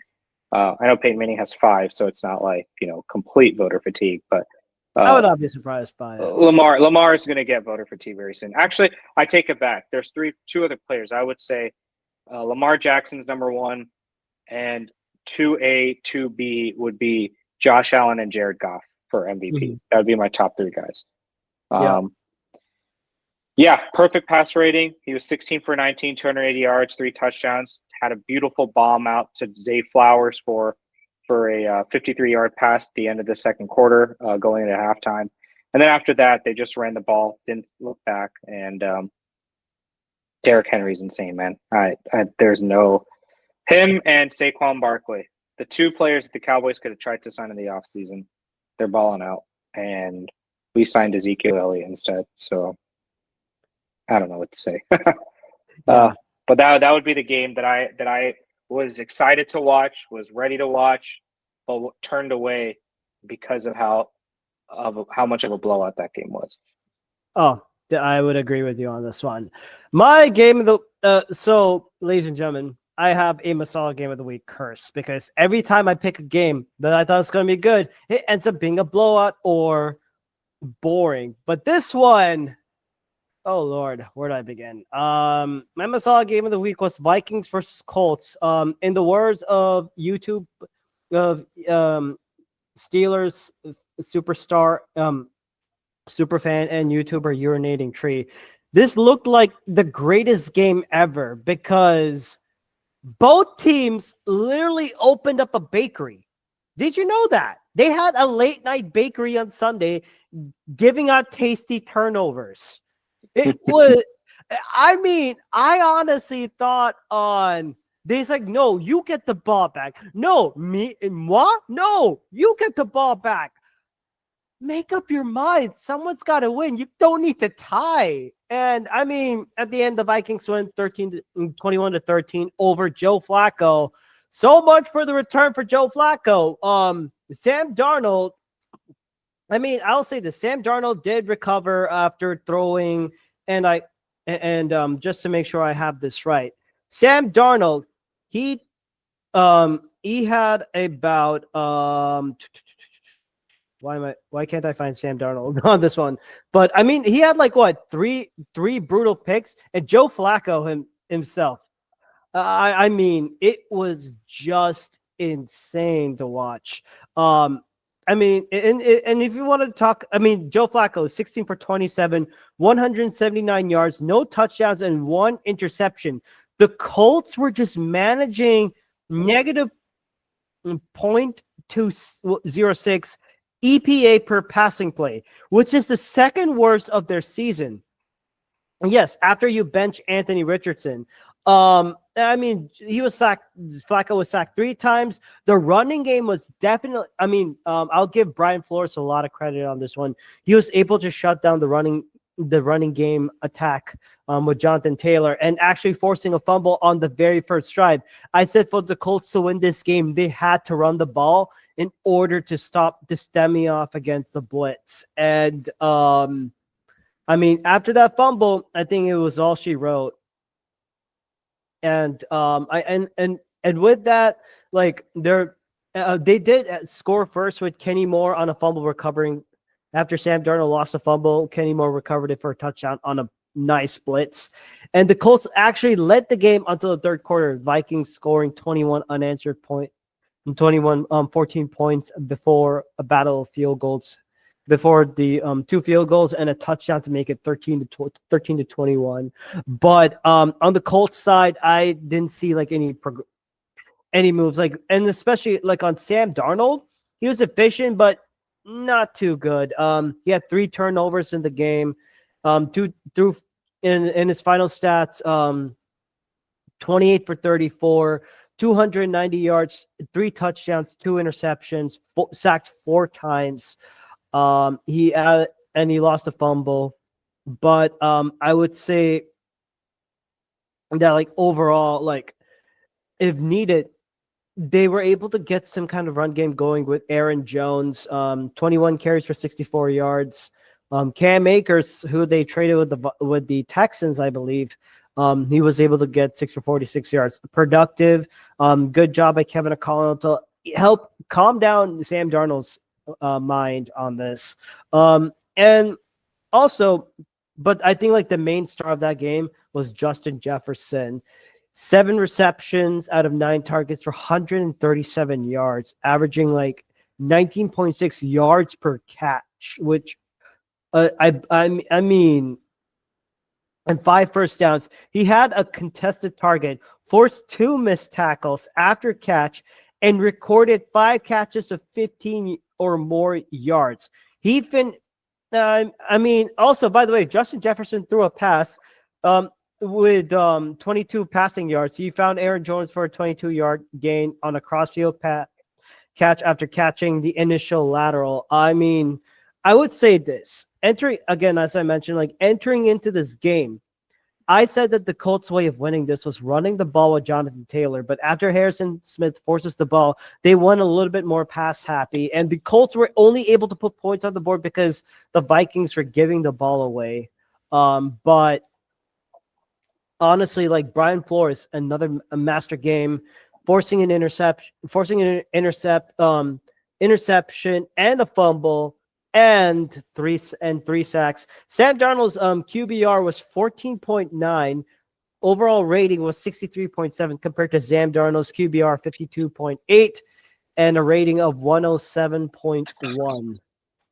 I know Peyton Manning has 5, so it's not like, you know, complete voter fatigue, but I would not be surprised by it. Lamar is going to get voter fatigue very soon. Actually, I take it back. There's two other players. I would say Lamar Jackson's number 1, and 2A, 2B would be Josh Allen and Jared Goff for MVP. Mm-hmm. That would be my top 3 guys. Yeah. Yeah, perfect pass rating. He was 16 for 19, 280 yards, 3 touchdowns. Had a beautiful bomb out to Zay Flowers for a 53-yard pass at the end of the second quarter, going into halftime. And then after that, they just ran the ball, didn't look back. And Derrick Henry's insane, man. There's no him and Saquon Barkley, the 2 players that the Cowboys could have tried to sign in the offseason. They're balling out, and we signed Ezekiel Elliott instead. So I don't know what to say. Yeah. But that would be the game that I was excited to watch, was ready to watch, but turned away because of how much of a blowout that game was. Oh, I would agree with you on this one. My game of the so, ladies and gentlemen, I have a Masala game of the week curse, because every time I pick a game that I thought was going to be good, it ends up being a blowout or boring. But this one, oh Lord, where did I begin? My Masala game of the week was Vikings versus Colts. In the words of YouTube, Steelers superstar, superfan and YouTuber Urinating Tree, this looked like the greatest game ever, because both teams literally opened up a bakery. Did you know that? They had a late night bakery on Sunday giving out tasty turnovers. It was, I mean, I honestly thought on this, like, no, you get the ball back. No, moi? No, you get the ball back. Make up your mind. Someone's got to win. You don't need to tie. And I mean, at the end, the Vikings win 21-13 over Joe Flacco. So much for the return for Joe Flacco. Sam Darnold, I mean, I'll say this. Sam Darnold did recover after throwing, and just to make sure I have this right, Sam Darnold, he had about why can't I find Sam Darnold on this one? But I mean, he had like what, three brutal picks, and Joe Flacco himself. I mean, it was just insane to watch. I mean, and if you want to talk, I mean, Joe Flacco, 16 for 27, 179 yards, no touchdowns, and 1 interception. The Colts were just managing negative .206 EPA per passing play, which is the second worst of their season. And yes, after you bench Anthony Richardson. I mean, Flacco was sacked 3 times. The running game was definitely, I mean, I'll give Brian Flores a lot of credit on this one. He was able to shut down the running game attack with Jonathan Taylor, and actually forcing a fumble on the very first drive. I said for the Colts to win this game, they had to run the ball in order to stop Destemy against the blitz. And I mean, after that fumble, I think it was all she wrote. And and with that, like they did score first with Kenny Moore on a fumble recovering after Sam Darnold lost a fumble. Kenny Moore recovered it for a touchdown on a nice blitz, and the Colts actually led the game until the third quarter. Vikings scoring 21 unanswered point, 14 points before a battle of field goals, before the 2 field goals and a touchdown to make it 13 to 21. But on the Colts side, I didn't see like any moves, like, and especially like on Sam Darnold, he was efficient but not too good. He had 3 turnovers in the game. Two through in his final stats, 28 for 34, 290 yards, 3 touchdowns, 2 interceptions, sacked 4 times. And he lost a fumble, but I would say that like overall, like if needed, they were able to get some kind of run game going with Aaron Jones, 21 carries for 64 yards. Cam Akers, who they traded with the Texans, I believe, he was able to get 6 for 46 yards. Productive. Good job by Kevin O'Connell to help calm down Sam Darnold's mind on this. And also, but I think like the main star of that game was Justin Jefferson. 7 receptions out of 9 targets for 137 yards, averaging like 19.6 yards per catch, which I mean, and 5 first downs. He had a contested target, forced 2 missed tackles after catch, and recorded 5 catches of 15 or more yards. Also, by the way, Justin Jefferson threw a pass with 22 passing yards. He found Aaron Jones for a 22-yard gain on a crossfield catch after catching the initial lateral. I mean, I would say this. Entering, again, as I mentioned, like entering into this game, I said that the Colts' way of winning this was running the ball with Jonathan Taylor, but after Harrison Smith forces the ball, they went a little bit more pass happy, and the Colts were only able to put points on the board because the Vikings were giving the ball away. But honestly, like Brian Flores, another master game, forcing an interception and a fumble and three sacks. Sam Darnold's QBR was 14.9. Overall rating was 63.7 compared to Sam Darnold's QBR 52.8 and a rating of 107.1.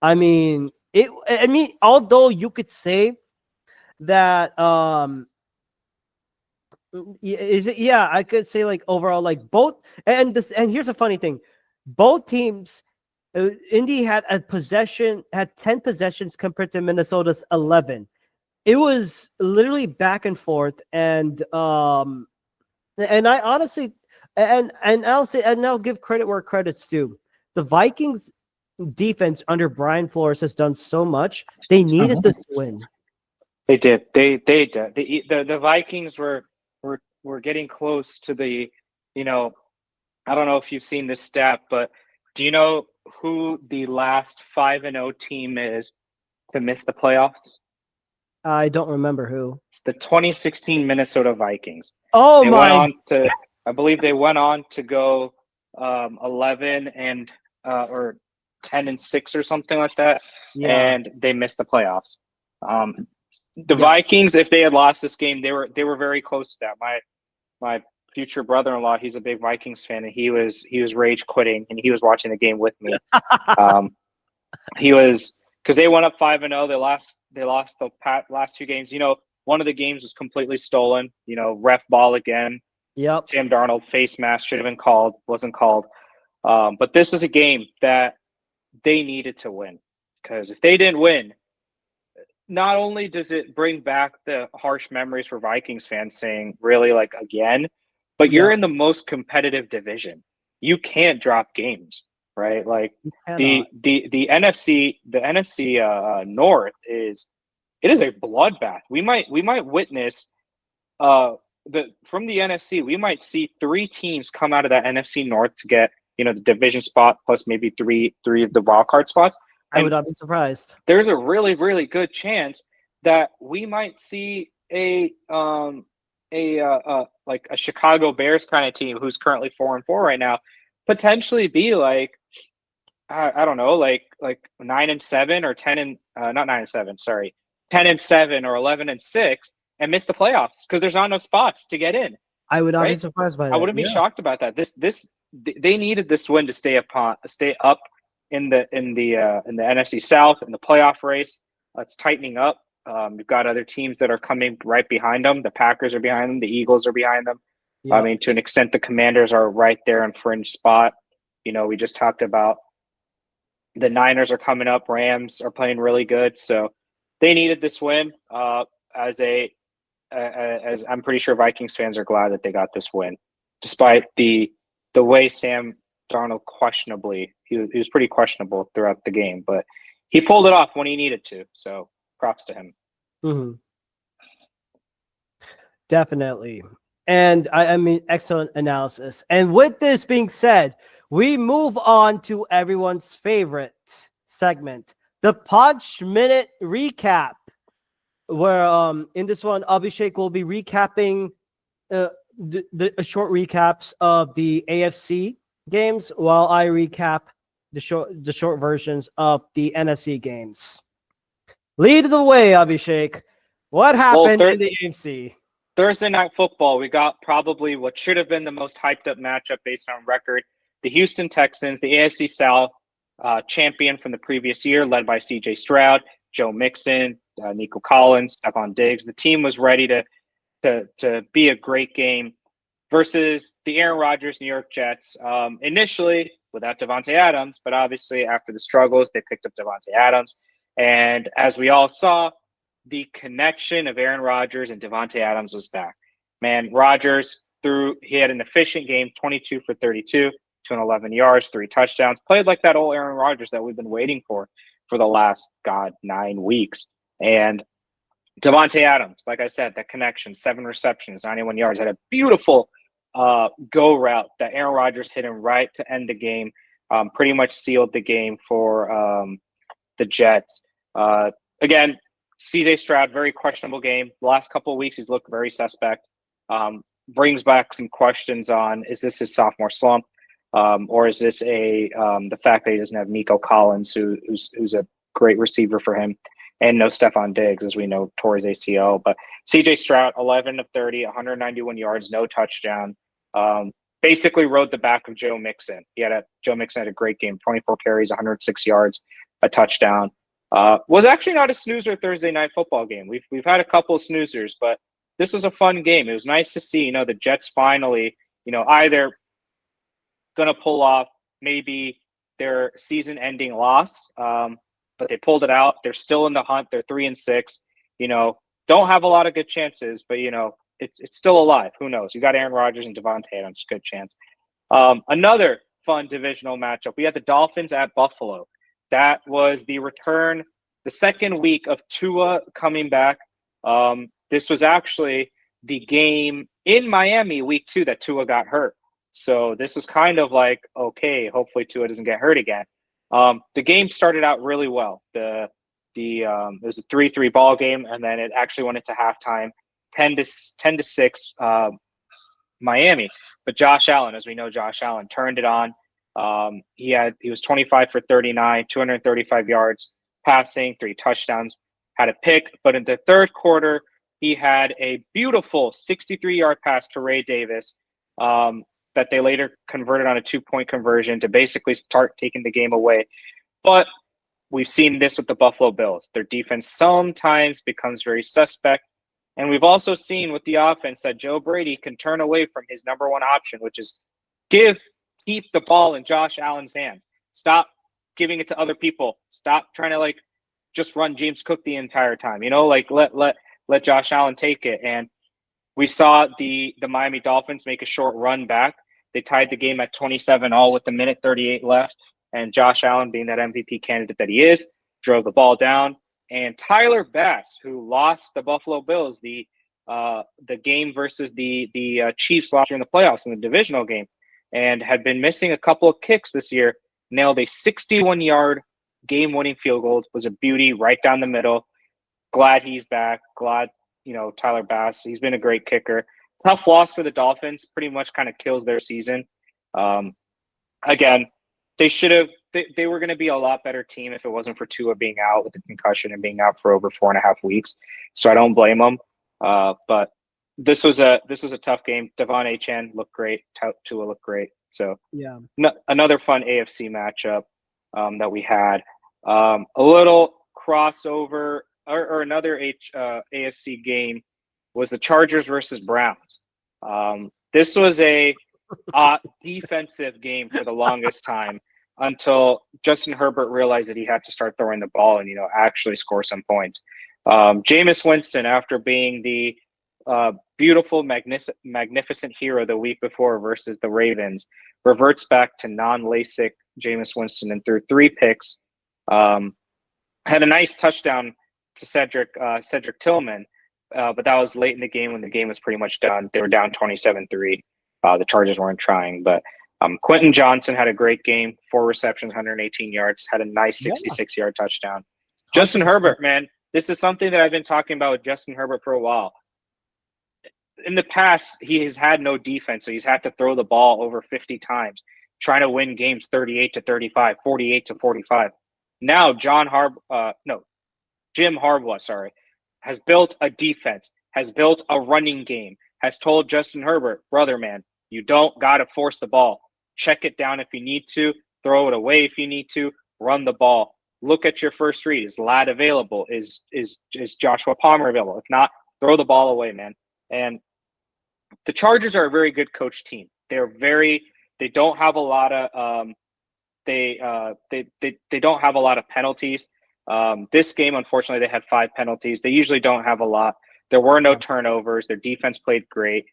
I mean, although you could say that I could say like overall, like both, and here's a funny thing. Both teams, Indy had 10 possessions compared to Minnesota's 11. It was literally back and forth, and I honestly, and I'll say, and I'll give credit where credit's due. The Vikings defense under Brian Flores has done so much. They needed this win. They did. They did. The Vikings were getting close to the, I don't know if you've seen this stat, but do you know who the last 5-0 team is to miss the playoffs? I don't remember who. It's the 2016 Minnesota Vikings. Oh, I believe they went on to go 11 and or 10-6 or something like that, and they missed the playoffs. The Vikings, if they had lost this game, they were very close to that. My future brother-in-law, he's a big Vikings fan, and he was rage quitting, and he was watching the game with me. He was, because they went up 5-0. They lost the last 2 games. One of the games was completely stolen. Ref ball again. Yep. Sam Darnold face mask should have been called, wasn't called. But this is a game that they needed to win, because if they didn't win, not only does it bring back the harsh memories for Vikings fans saying, really, like, again, but you're in the most competitive division. You can't drop games, right? Like the NFC North is a bloodbath. We might witness from the NFC, we might see 3 teams come out of that NFC North to get, the division spot plus maybe three of the wild card spots. I would not be surprised. There's a really, really good chance that we might see a like a Chicago Bears kind of team who's currently 4-4 right now, potentially be like I don't know, like 9-7 or not 9-7, sorry, 10-7 or 11-6, and miss the playoffs because there's not enough spots to get in. I would not be Right? surprised by that. I wouldn't be shocked about that. They needed this win to stay up in the NFC South in the playoff race. It's tightening up. You've got other teams that are coming right behind them. The Packers are behind them. The Eagles are behind them. Yep. I mean, to an extent, the Commanders are right there in fringe spot. You know, we just talked about the Niners are coming up. Rams are playing really good. So they needed this win. As I'm pretty sure Vikings fans are glad that they got this win, despite the way Sam Darnold he was pretty questionable throughout the game, but he pulled it off when he needed to. So props to him. Mm-hmm. Definitely. And I mean, excellent analysis. And with this being said, we move on to everyone's favorite segment, the Punch Minute Recap, where in this one, Abhishek will be recapping the short recaps of the AFC games, while I recap the short versions of the NFC games. Lead the way, Abhishek. What happened in the AFC? Thursday Night Football, we got probably what should have been the most hyped up matchup based on record. The Houston Texans, the AFC South champion from the previous year, led by C.J. Stroud, Joe Mixon, Nico Collins, Stephon Diggs. The team was ready to be a great game versus the Aaron Rodgers New York Jets. Initially without Devontae Adams, but obviously after the struggles, they picked up Devontae Adams. And as we all saw, the connection of Aaron Rodgers and Devontae Adams was back. Man, Rodgers he had an efficient game, 22 for 32, 211 yards, 3 touchdowns. Played like that old Aaron Rodgers that we've been waiting for the last, 9 weeks. And Devontae Adams, like I said, that connection, 7 receptions, 91 yards, had a beautiful go route that Aaron Rodgers hit him right to end the game. Pretty much sealed the game for the Jets. Again, C.J. Stroud, very questionable game. The last couple of weeks, he's looked very suspect. Brings back some questions on, is this his sophomore slump? Or is this the fact that he doesn't have Nico Collins, who's a great receiver for him, and no Stephon Diggs, as we know, tore his ACL. But C.J. Stroud, 11 of 30, 191 yards, no touchdown. Basically rode the back of Joe Mixon. Joe Mixon had a great game, 24 carries, 106 yards, a touchdown. Was actually not a snoozer Thursday Night Football game. We've had a couple of snoozers, but this was a fun game. It was nice to see, the Jets finally, either going to pull off maybe their season-ending loss, but they pulled it out. They're still in the hunt. They're 3-6. Don't have a lot of good chances, but it's still alive. Who knows? You got Aaron Rodgers and Devontae Adams, good chance. Another fun divisional matchup. We had the Dolphins at Buffalo. That was the return, the second week of Tua coming back. This was actually the game in Miami, week 2, that Tua got hurt. So this was kind of like, okay, hopefully Tua doesn't get hurt again. The game started out really well. It was a 3-3 ball game, and then it actually went into halftime, 10-6 Miami. But Josh Allen, as we know, turned it on. He was 25 for 39, 235 yards passing, 3 touchdowns, had a pick. But in the third quarter, he had a beautiful 63-yard pass to Ray Davis that they later converted on a 2-point conversion to basically start taking the game away. But we've seen this with the Buffalo Bills. Their defense sometimes becomes very suspect. And we've also seen with the offense that Joe Brady can turn away from his number one option, which is keep the ball in Josh Allen's hand. Stop giving it to other people. Stop trying to just run James Cook the entire time. Let Josh Allen take it. And we saw the Miami Dolphins make a short run back. They tied the game at 27-all with 1:38 left. And Josh Allen, being that MVP candidate that he is, drove the ball down. And Tyler Bass, who lost the Buffalo Bills the game versus the Chiefs last year in the playoffs in the divisional game, and had been missing a couple of kicks this year, nailed a 61-yard game-winning field goal. It was a beauty right down the middle. Glad he's back. Glad, Tyler Bass. He's been a great kicker. tough loss for the Dolphins. Pretty much kind of kills their season. Again, they should have. They were going to be a lot better team if it wasn't for Tua being out with the concussion and being out for over 4.5 weeks. So I don't blame them. But this was a tough game. Devon Achane looked great. Tua looked great. So Yeah. Another fun AFC matchup that we had. A little crossover or another AFC game was the Chargers versus Browns. This was a defensive game for the longest time until Justin Herbert realized that he had to start throwing the ball and, actually score some points. Jameis Winston, after being the beautiful, magnificent hero the week before versus the Ravens, reverts back to non-LASIK Jameis Winston and threw 3 picks. Had a nice touchdown to Cedric Tillman, but that was late in the game when the game was pretty much done. They were down 27-3. The Chargers weren't trying, but Quentin Johnson had a great game, 4 receptions, 118 yards, had a nice 66-yard touchdown. Justin Herbert, man, this is something that I've been talking about with Justin Herbert for a while. In the past, he has had no defense, so he's had to throw the ball over 50 times, trying to win games 38-35, 48-45. Now, Jim Harbaugh, has built a defense, has built a running game, has told Justin Herbert, brother, man, you don't got to force the ball. Check it down if you need to, throw it away if you need to, run the ball. Look at your first read. Is Ladd available? Is Joshua Palmer available? If not, throw the ball away, man. And the Chargers are a very good coach team. They don't have a lot of they don't have a lot of penalties. This game, unfortunately, they had 5 penalties. They usually don't have a lot. There were no turnovers. Their defense played great.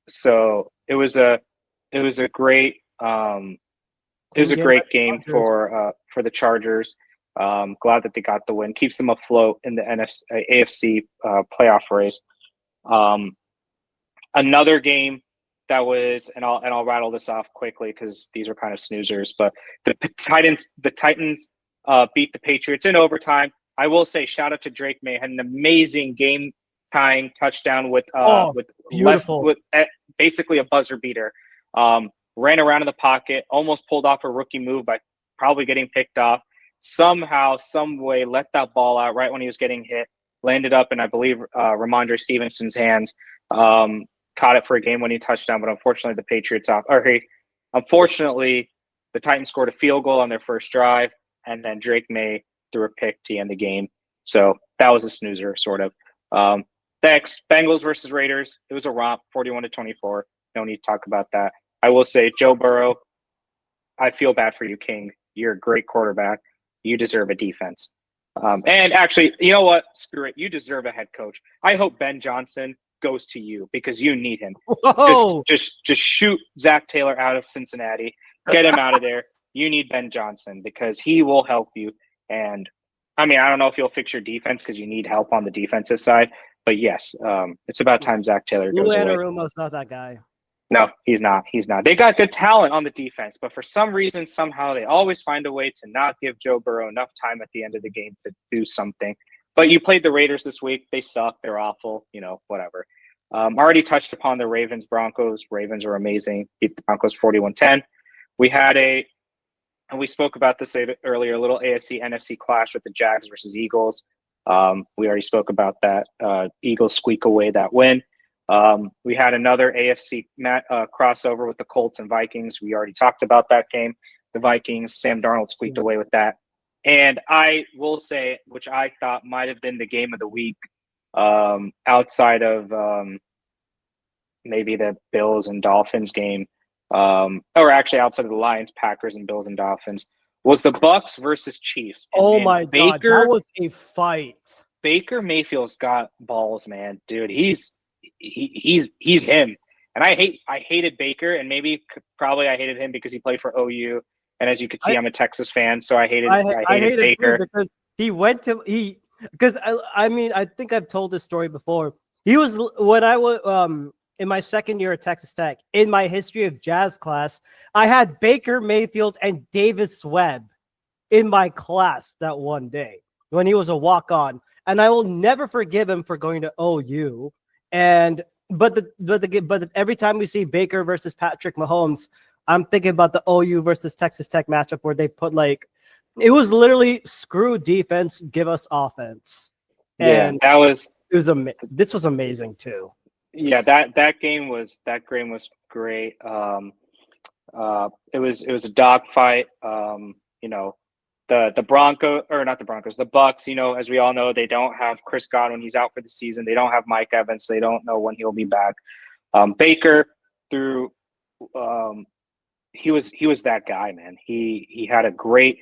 So it was a great game for the Chargers. Glad that they got the win. Keeps them afloat in the AFC playoff race. Another game that was, and I'll rattle this off quickly because these are kind of snoozers. But the Titans beat the Patriots in overtime. I will say, shout out to Drake May, had an amazing game-tying touchdown with basically a buzzer beater. Ran around in the pocket, almost pulled off a rookie move by probably getting picked off. Somehow, some way, let that ball out right when he was getting hit. Landed up in, I believe, Ramondre Stevenson's hands. Caught it for a game-winning touchdown, but unfortunately, the Titans scored a field goal on their first drive, and then Drake May threw a pick to end the game. So that was a snoozer, sort of. Next, Bengals versus Raiders. It was a romp, 41-24. No need to talk about that. I will say, Joe Burrow, I feel bad for you, King. You're a great quarterback. You deserve a defense. And actually, you know what? Screw it. You deserve a head coach. I hope Ben Johnson goes to you because you need him. Just shoot Zach Taylor out of Cincinnati. Get him out of there. You need Ben Johnson because he will help you. And I mean, I don't know if he'll fix your defense because you need help on the defensive side. But yes, it's about time Zach Taylor goes away. Anarumo's not that guy. No, he's not. They got good talent on the defense, but for some reason, somehow they always find a way to not give Joe Burrow enough time at the end of the game to do something. But you played the Raiders this week. They suck. They're awful. Whatever. Already touched upon the Ravens, Broncos. Ravens are amazing. Beat the Broncos 41-10. We had and we spoke about this earlier, a little AFC NFC clash with the Jags versus Eagles. We already spoke about that. Eagles squeak away that win. We had another AFC crossover with the Colts and Vikings. We already talked about that game. The Vikings, Sam Darnold squeaked away with that. And I will say, which I thought might have been the game of the week, outside of maybe the Bills and Dolphins game, or actually outside of the Lions, Packers, and Bills and Dolphins, was the Bucks versus Chiefs. And my God, that was a fight. Baker Mayfield's got balls, man, dude. He's him. And I hated Baker, and probably I hated him because he played for OU. And as you can see, I'm a Texas fan, so I hated Baker because he went to because I think I've told this story before. He was when I was in my second year at Texas Tech. In my history of jazz class, I had Baker Mayfield and Davis Webb in my class that one day when he was a walk-on, and I will never forgive him for going to OU. And every time we see Baker versus Patrick Mahomes, I'm thinking about the OU versus Texas Tech matchup where they put like it was literally screw defense, give us offense. And this was amazing too. Yeah, that game was great. It was a dogfight. The the Bucks, as we all know, they don't have Chris Godwin. He's out for the season. They don't have Mike Evans. They don't know when he'll be back. Baker he was that guy, man. He had a great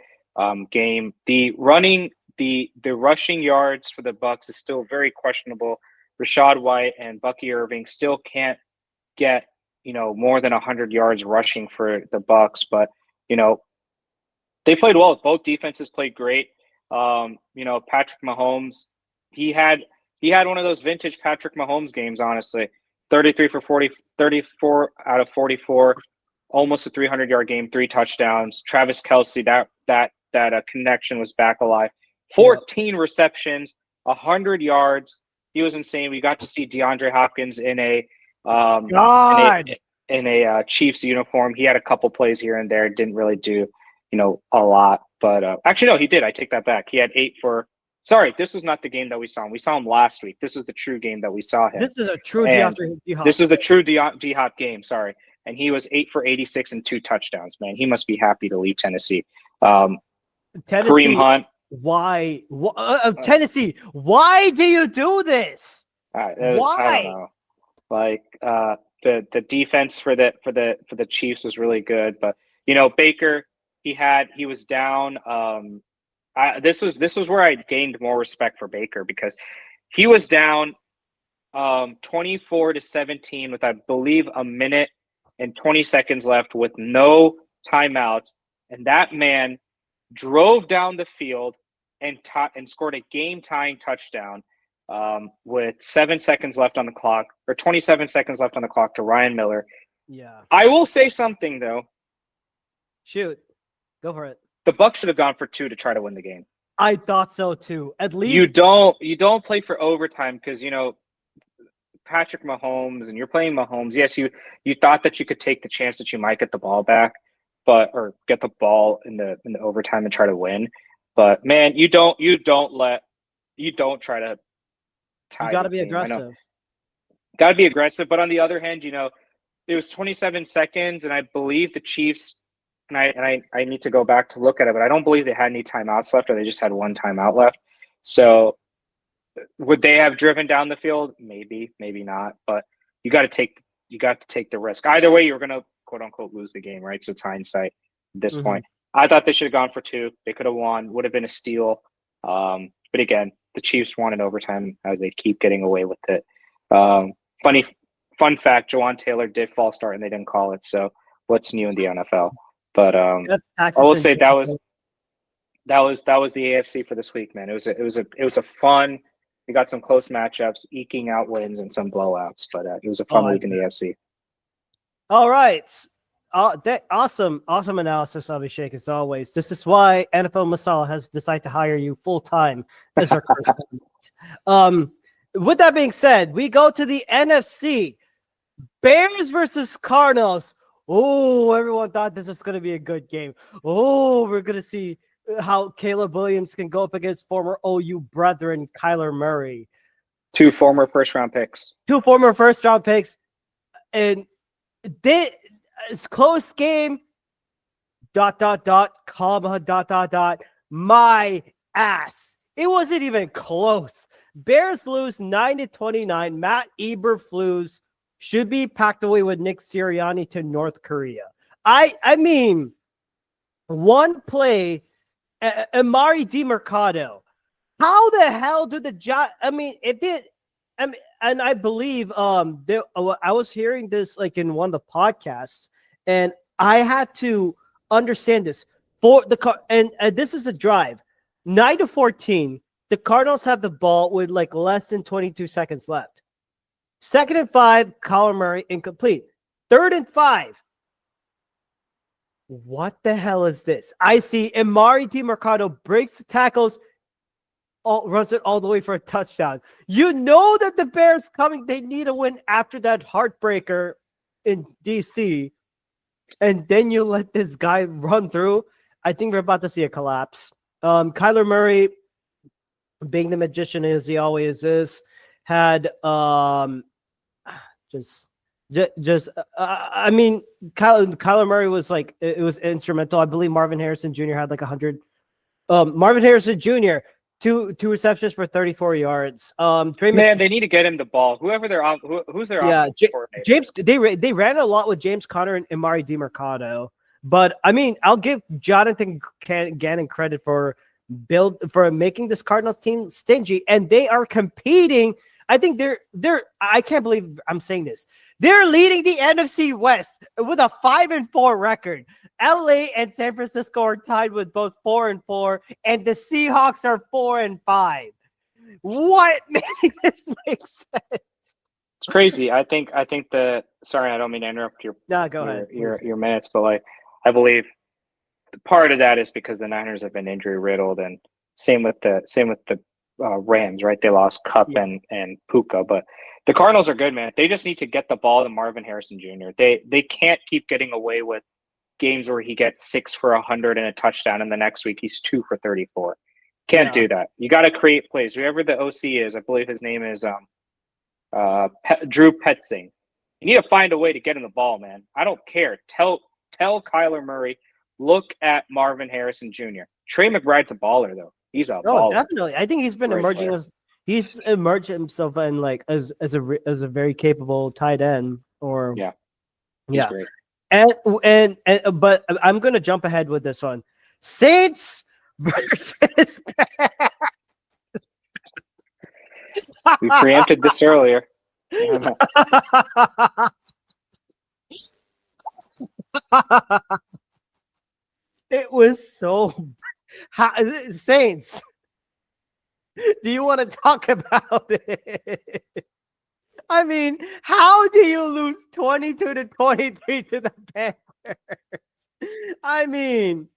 game. The rushing yards for the Bucks is still very questionable. Rashad White and Bucky Irving still can't get more than 100 yards rushing for the Bucks, but they played well. Both defenses played great. Patrick Mahomes, he had one of those vintage Patrick Mahomes games, honestly. 33 for 40, 34 out of 44, almost a 300-yard game, 3 touchdowns. Travis Kelce, that connection was back alive. 14 receptions, 100 yards. He was insane. We got to see DeAndre Hopkins in a Chiefs uniform. He had a couple plays here and there. Didn't really do a lot, but actually no, he did. I take that back. He had 8 for. Sorry, this was not the game that we saw him. We saw him last week. This is the true game that we saw him. This is a true D-Hop. This is the true D-Hop game. Sorry, and he was 8 for 86 and 2 touchdowns. Man, he must be happy to leave Tennessee. Kareem Hunt. Why? Tennessee? Why do you do this? Why? I don't know. Like the defense for the Chiefs was really good, but Baker. He was down. This was where I gained more respect for Baker because he was down 24-17 with, I believe, a minute and 20 seconds left with no timeouts. And that man drove down the field and scored a game-tying touchdown with 7 seconds left on the clock, or 27 seconds left on the clock to Ryan Miller. Yeah. I will say something, though. Shoot. Go for it. The Bucs should have gone for 2 to try to win the game. I thought so too. At least you don't play for overtime because Patrick Mahomes and you're playing Mahomes. Yes, you thought that you could take the chance that you might get the ball back, or get the ball in the overtime and try to win. But man, you don't try to tie. You got to be aggressive. Got to be aggressive. But on the other hand, it was 27 seconds, and I believe the Chiefs. And I need to go back to look at it, but I don't believe they had any timeouts left, or they just had 1 timeout left. So would they have driven down the field? Maybe, maybe not. But you got to take the risk. Either way, you're going to quote unquote lose the game, right? So it's hindsight at this point. I thought they should have gone for 2. They could have won. Would have been a steal. But again, the Chiefs won in overtime as they keep getting away with it. Fun fact: Jawan Taylor did false start and they didn't call it. So what's new in the NFL? But I will say that was the AFC for this week, man. It was a fun. We got some close matchups, eking out wins and some blowouts, but it was a fun week in the AFC. All right, awesome analysis, Abishek, as always. This is why NFL Masala has decided to hire you full time as our correspondent. With that being said, we go to the NFC. Bears versus Cardinals. Oh, everyone thought this was going to be a good game. Oh, we're going to see how Caleb Williams can go up against former OU brethren Kyler Murray. 2 former first-round picks. And it's close game. ... comma ... my ass. It wasn't even close. Bears lose 9-29. Matt Eberflus should be packed away with Nick Sirianni to North Korea. I mean, one play, Amari DiMercado. How the hell did and I believe I was hearing this like in one of the podcasts, and I had to understand this for and this is a drive, 9-14. The Cardinals have the ball with like less than 22 seconds left. 2nd and 5, Kyler Murray incomplete. 3rd and 5. What the hell is this? I see Amari DiMercado breaks the tackles, runs it all the way for a touchdown. You know that the Bears coming. They need a win after that heartbreaker in DC, and then you let this guy run through. I think we're about to see a collapse. Kyler Murray, being the magician as he always is, had I mean, Kyler Murray was like, it was instrumental. I believe Marvin Harrison Jr. had like 100. Marvin Harrison Jr. two receptions for 34 yards. Man, they need to get him the ball. Whoever they're on, who's their James. They ran a lot with James Conner and Amari DiMercado. But I mean, I'll give Jonathan Gannon credit for making this Cardinals team stingy, and they are competing. I think they're. I can't believe I'm saying this. They're leading the NFC West with a 5-4 record. LA and San Francisco are tied with both 4-4, and the Seahawks are 4-5. What makes this make sense? It's crazy. I think sorry, I don't mean to interrupt Go ahead. Your minutes, but like I believe part of that is because the Niners have been injury riddled, and same with the Rams, right? They lost Kupp and Puka, but the Cardinals are good, man. They just need to get the ball to Marvin Harrison Jr. They can't keep getting away with games where he gets 6 for 100 and a touchdown, and the next week he's 2 for 34. Can't do that. You got to create plays. Whoever the OC is, I believe his name is Drew Petzing. You need to find a way to get him the ball, man. I don't care. Tell Kyler Murray, look at Marvin Harrison Jr. Trey McBride's a baller, though. He's a baller. Definitely. I think he's been emerging he's emerged himself in like as a very capable tight end. Great. And but I'm gonna jump ahead with this one. Saints versus we preempted this earlier. It was so Saints. Do you want to talk about it? I mean, how do you lose 22-23 to the Panthers? I mean,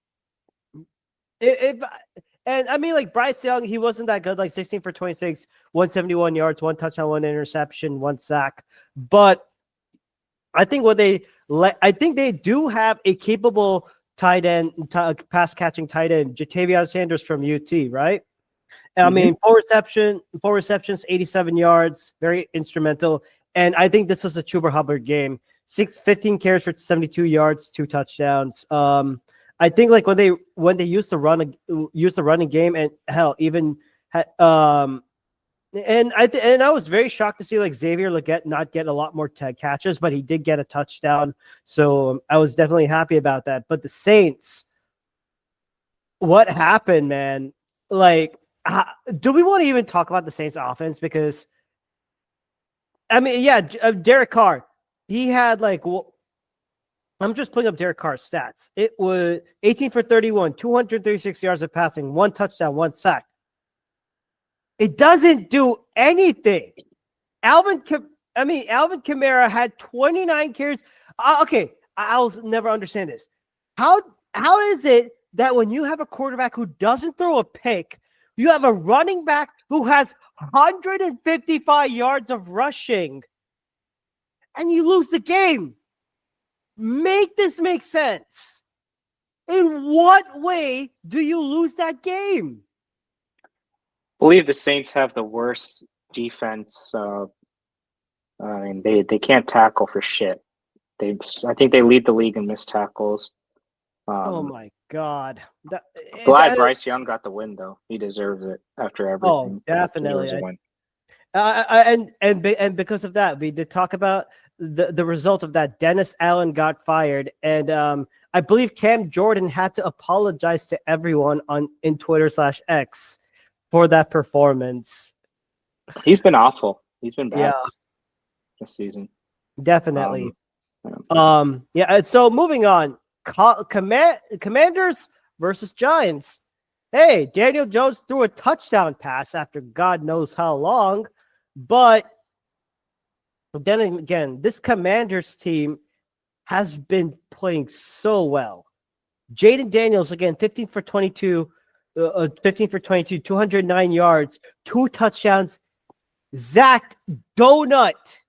like Bryce Young, he wasn't that good, like 16 for 26, 171 yards, 1 touchdown, 1 interception, 1 sack. But I think I think they do have a capable tight end, pass catching tight end, Jatavion Sanders from UT, right? I mean, 4 receptions, 87 yards, very instrumental. And I think this was a Chuba Hubbard game. 15 carries for 72 yards, 2 touchdowns. I think like when they used the running game, and hell, even and I was very shocked to see like Xavier Legette not get a lot more catches, but he did get a touchdown. So I was definitely happy about that. But the Saints, what happened, man? Like, do we want to even talk about the Saints offense? Because I mean, yeah, Derek Carr, he had like, I'm just pulling up Derek Carr's stats. It was 18 for 31, 236 yards of passing, 1 touchdown, 1 sack. It doesn't do anything. Alvin Kamara had 29 carries. Okay, I'll never understand this. How is it that when you have a quarterback who doesn't throw a pick, you have a running back who has 155 yards of rushing, and you lose the game? Make this make sense. In what way do you lose that game? I believe the Saints have the worst defense. I mean, they can't tackle for shit. I think they lead the league in missed tackles. Oh my God! Glad Bryce Young got the win, though. He deserves it after everything. Oh, definitely. And because of that, we did talk about the result of that. Dennis Allen got fired, and I believe Cam Jordan had to apologize to everyone in Twitter/X for that performance. He's been awful. He's been bad this season. Definitely. So moving on. Commanders versus Giants. Hey, Daniel Jones threw a touchdown pass after God knows how long, but then again, this Commanders team has been playing so well. Jaden Daniels, again, 15 for 22, 15 for 22, 209 yards, 2 touchdowns. Zach Donut.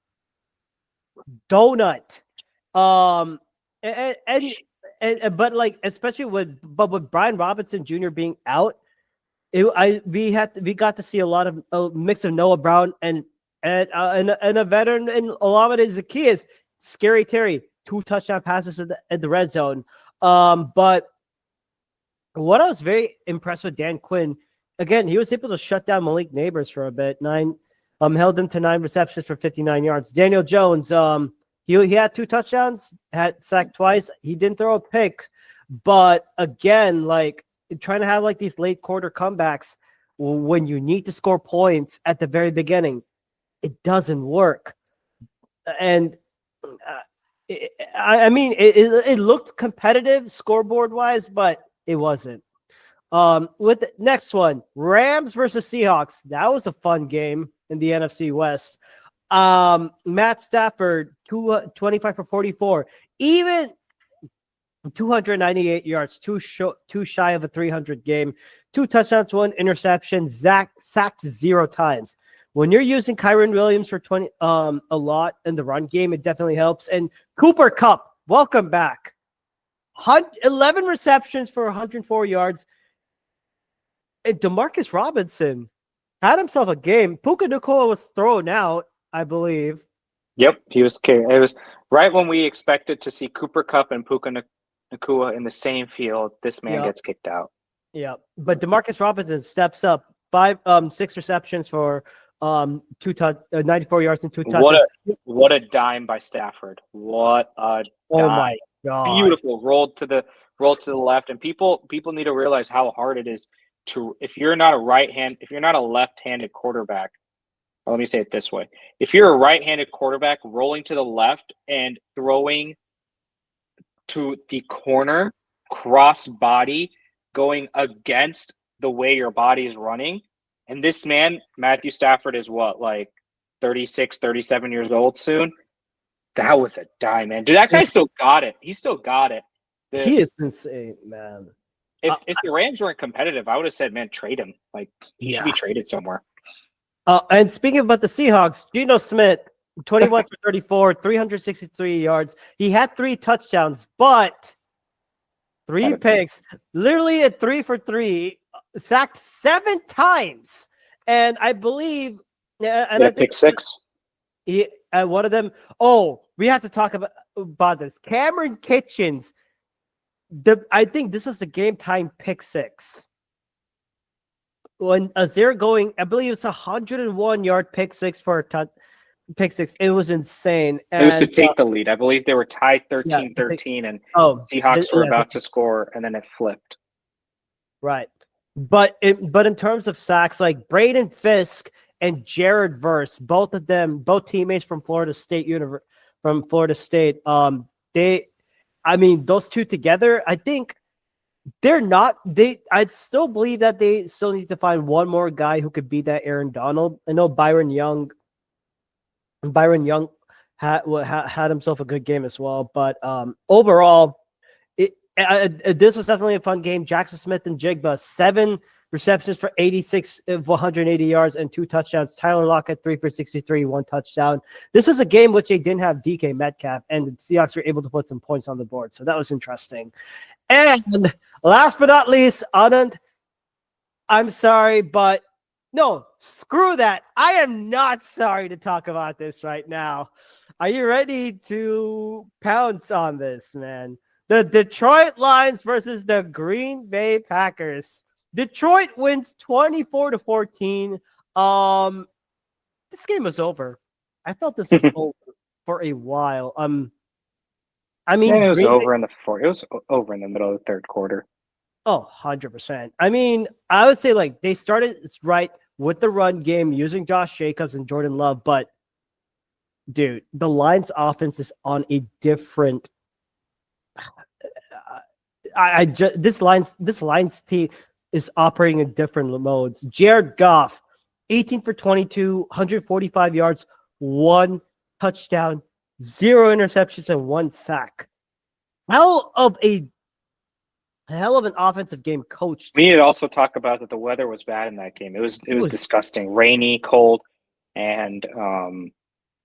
And but like especially with Brian Robinson Jr. being out, we got to see a lot of a mix of Noah Brown and a veteran in Olamide Zaccheaus. Scary Terry, 2 touchdown passes at the red zone. But what I was very impressed with Dan Quinn, again, he was able to shut down Malik Neighbors for a bit. Held him to 9 receptions for 59 yards. Daniel Jones, he had 2 touchdowns, had sacked twice. He didn't throw a pick, but again, like trying to have like these late quarter comebacks when you need to score points at the very beginning, it doesn't work. And it looked competitive scoreboard wise, but it wasn't. With the next one, Rams versus Seahawks. That was a fun game in the NFC West. Matt Stafford, 25 for 44, even 298 yards, too shy of a 300 game, 2 touchdowns, 1 interception. Zach sacked 0 times. When you're using Kyron Williams for 20 a lot in the run game, it definitely helps. And Cooper Kupp, welcome back. 11 receptions for 104 yards. And Demarcus Robinson had himself a game. Puka Nacua was thrown out, I believe. Yep, he was carried. It was right when we expected to see Cooper Kupp and Puka Nacua in the same field. This man gets kicked out. Yeah, but Demarcus Robinson steps up. 6 receptions for 94 yards and 2 touchdowns. What a dime by Stafford! What a dime. Oh my God! Beautiful, rolled to the left, and people need to realize how hard it is if you're not a left-handed quarterback. Well, let me say it this way: if you're a right-handed quarterback rolling to the left and throwing to the corner, cross body, going against the way your body is running. And this man, Matthew Stafford, is what, like 36, 37 years old soon? That was a dime, man. Dude, that guy still got it. He still got it. He is insane, man. If the Rams weren't competitive, I would have said, man, trade him. Like, he should be traded somewhere. And speaking about the Seahawks, Geno Smith, 21 for 34, 363 yards. He had 3 touchdowns, but 3 picks. Literally a 3 for 3. Sacked 7 times, and I believe, I think pick 6. One of them. Oh, we have to talk about this. Cameron Kitchens. I think this was the game time pick 6. When as they're going, I believe it's 101-yard pick 6 for a pick 6. It was insane. And, it was to take the lead. I believe they were tied 13-13, and Seahawks were about to score, and then it flipped. Right. But in terms of sacks, like Braden Fisk and Jared Verse, both teammates from Florida State those two together, I think I'd still believe that they still need to find one more guy who could beat that Aaron Donald. I know Byron Young had himself a good game as well, but overall, this was definitely a fun game. Jackson Smith and Jigba, 7 receptions for 86 of 180 yards and 2 touchdowns. Tyler Lockett, 3 for 63, 1 touchdown. This was a game which they didn't have DK Metcalf, and the Seahawks were able to put some points on the board. So that was interesting. And last but not least, Anand, I'm sorry, but no, screw that. I am not sorry to talk about this right now. Are you ready to pounce on this, man? The Detroit Lions versus the Green Bay Packers. Detroit wins 24-14. This game was over. I felt this was over for a while. It was over in the middle of the third quarter. Oh, 100%. I mean, I would say like they started right with the run game using Josh Jacobs and Jordan Love, but dude, the Lions offense is on a different this Lions team is operating in different modes. Jared Goff, 18 for 22, 145 yards, 1 touchdown, 0 interceptions, and 1 sack. How of a a hell of an offensive game coached. We need to also talk about that the weather was bad in that game. It was disgusting, rainy, cold, and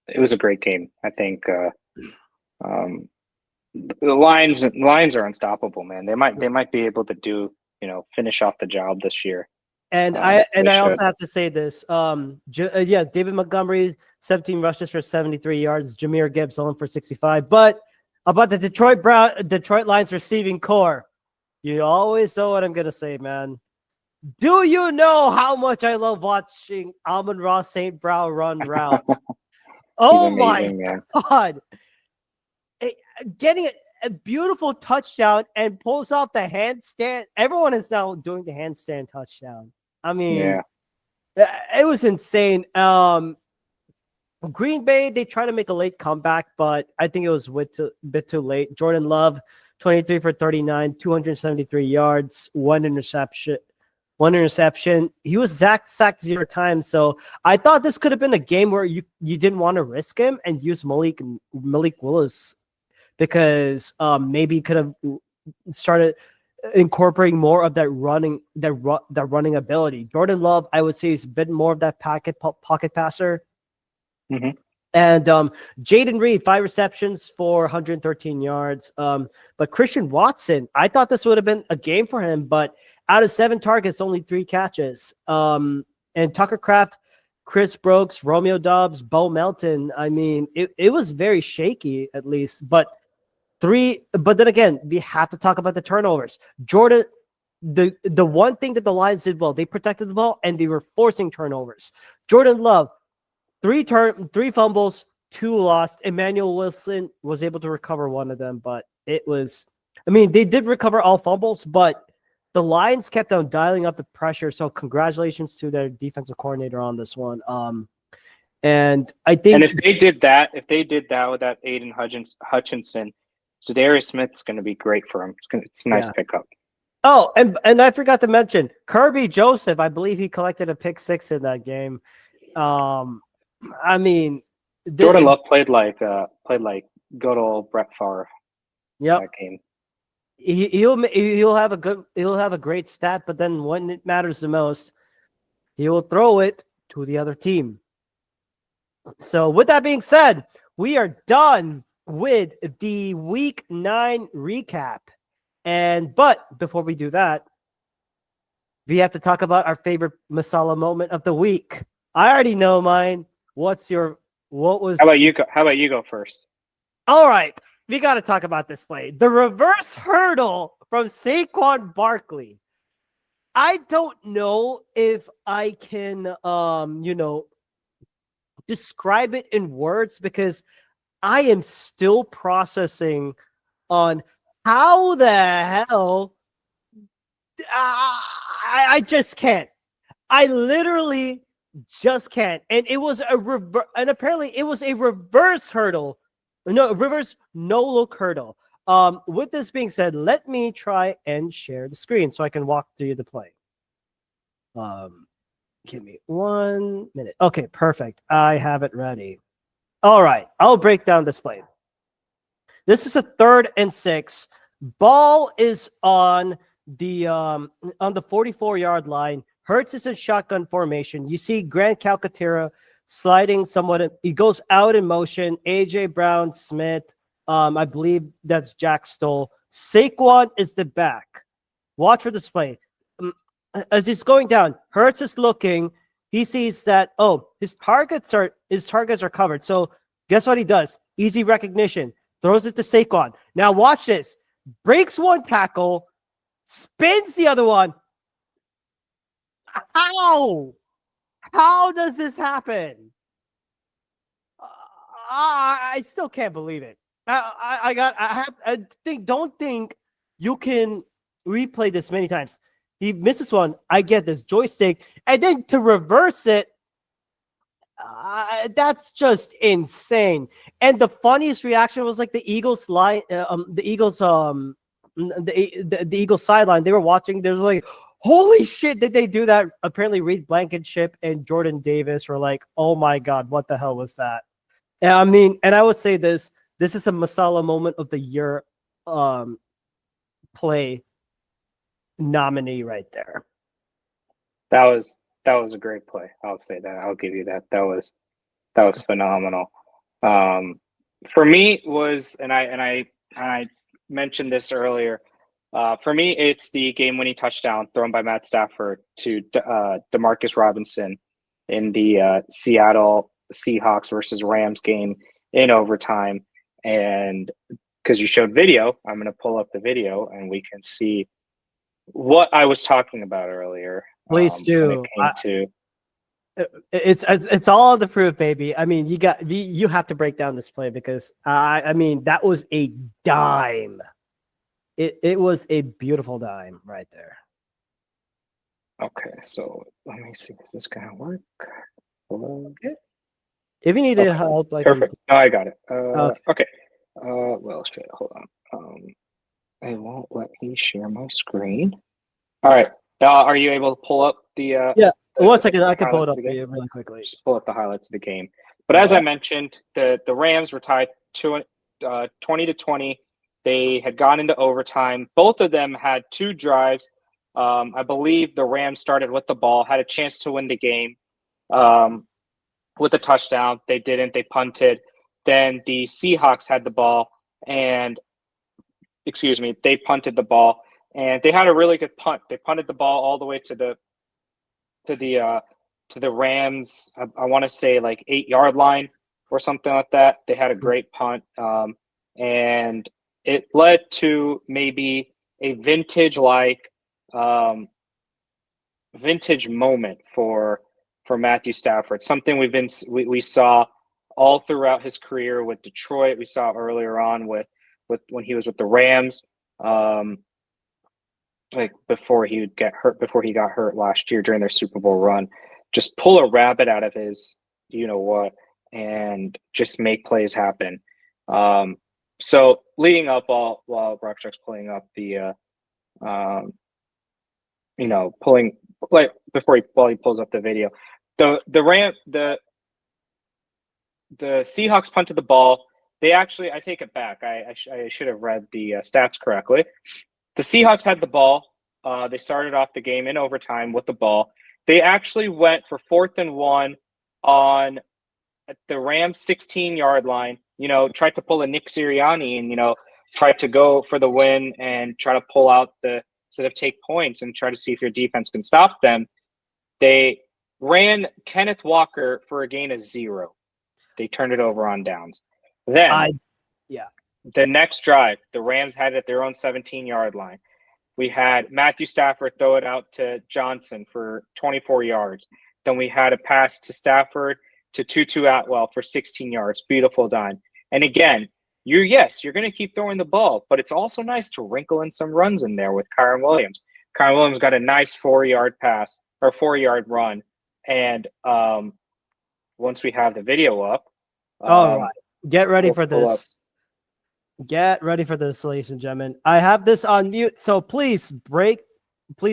it was a great game. I think the Lions are unstoppable, man. They might be able to finish off the job this year. And I also have to say this. Yes, David Montgomery, 17 rushes for 73 yards. Jahmyr Gibbs on for 65. But about the Detroit Lions receiving core, you always know what I'm gonna say, man. Do you know how much I love watching Amon-Ra St. Brown run route? Oh amazing, my man. God. Getting a beautiful touchdown and pulls off the handstand. Everyone is now doing the handstand touchdown. I mean, it was insane. Green Bay, they tried to make a late comeback, but I think it was a bit too late. Jordan Love, 23 for 39, 273 yards, one interception. He was sacked 0 times. So I thought this could have been a game where you didn't want to risk him and use Malik Willis, because maybe he could have started incorporating more of that running ability. Jordan Love, I would say, is a bit more of that pocket passer. Mm-hmm. And Jaden Reed, 5 receptions for 113 yards. But Christian Watson, I thought this would have been a game for him, but out of 7 targets, only 3 catches. And Tucker Kraft, Chris Brooks, Romeo Doubs, Bo Melton. I mean, it was very shaky, at least. But then again, we have to talk about the turnovers. Jordan, the one thing that the Lions did well, they protected the ball and they were forcing turnovers. Jordan Love, 3 fumbles, 2 lost. Emmanuel Wilson was able to recover one of them, but they did recover all fumbles, but the Lions kept on dialing up the pressure. So congratulations to their defensive coordinator on this one. And I think, and if they did that with that Aiden Hutchinson, Zadarius Smith's going to be great for him. It's a nice pickup. Oh, and I forgot to mention Kirby Joseph. I believe he collected a pick 6 in that game. I mean, Jordan Love played like good old Brett Favre. Yep. That game. He'll have a great stat, but then when it matters the most, he will throw it to the other team. So with that being said, we are done with the Week 9 recap. But before we do that, we have to talk about our favorite Masala moment of the week. I already know mine. How about you go first? All right. We got to talk about this play. The reverse hurdle from Saquon Barkley. I don't know if I can describe it in words, because I am still processing on how the hell I just can't. I literally just can't. And it was apparently it was a reverse hurdle. No, reverse no-look hurdle. With this being said, let me try and share the screen so I can walk through the play. Give me 1 minute. Okay, perfect. I have it ready. All right, I'll break down this play. This is a 3rd and 6. Ball is on the 44-yard line. Hurts is in shotgun formation. You see Grant Calcaterra sliding somewhat. He goes out in motion. AJ Brown, Smith. I believe that's Jack Stoll. Saquon is the back. Watch for this play. As he's going down, Hurts is looking. He sees that, his targets are covered. So guess what he does? Easy recognition. Throws it to Saquon. Now watch this. Breaks one tackle. Spins the other one. How? How does this happen? I still can't believe it. Don't think you can replay this many times. He misses one. I get this joystick, and then to reverse it, that's just insane. And the funniest reaction was like the Eagles sideline. They were watching. There's like, holy shit, did they do that? Apparently, Reed Blankenship and Jordan Davis were like, oh my god, what the hell was that? And I mean, and I would say this is a Masala moment of the year play. nominee right there. That was a great play. I'll say that. I'll give you that. That was phenomenal. For me was, and I mentioned this earlier. For me, it's the game-winning touchdown thrown by Matt Stafford to Demarcus Robinson in the Seattle Seahawks versus Rams game in overtime. And because you showed video, I'm going to pull up the video and we can see what I was talking about earlier. Please do. It's all the proof, baby. I mean, you have to break down this play because I mean that was a dime. It was a beautiful dime right there. Okay, so let me see. Is this gonna work? Hello? Okay. If you need help, like perfect. No, I got it. Okay. Well, shit. Hold on. It won't let me share my screen. All right. Are you able to pull up the? Yeah. 1 second. I can pull it up for you really quickly. Just pull up the highlights of the game. But as I mentioned, the Rams were tied 20-20. They had gone into overtime. Both of them had 2 drives. I believe the Rams started with the ball, had a chance to win the game with a touchdown. They didn't. They punted. Then the Seahawks had the ball, and they punted the ball, and they had a really good punt. They punted the ball all the way to the Rams. I want to say like 8-yard line or something like that. They had a great punt, and it led to maybe a vintage moment for Matthew Stafford. Something we saw all throughout his career with Detroit. We saw earlier on with when he was with the Rams. Like before he got hurt last year during their Super Bowl run, just pull a rabbit out of his what and just make plays happen. So leading up while Rockstruck's pulling up the while he pulls up the video, the Seahawks punted the ball. They actually, I take it back. I should have read the stats correctly. The Seahawks had the ball. They started off the game in overtime with the ball. They actually went for 4th and 1 on the Rams 16-yard line. Tried to pull a Nick Sirianni and tried to go for the win and try to pull out instead of take points and try to see if your defense can stop them. They ran Kenneth Walker for a gain of 0. They turned it over on downs. Then the next drive, the Rams had it at their own 17-yard line. We had Matthew Stafford throw it out to Johnson for 24 yards. Then we had a pass to Stafford to Tutu Atwell for 16 yards. Beautiful dime. And again, you're going to keep throwing the ball, but it's also nice to wrinkle in some runs in there with Kyren Williams. Kyren Williams got a nice 4-yard pass or 4-yard run. And once we have the video up. All right. Get ready for this. Get ready for this, ladies and gentlemen. I have this on mute, so please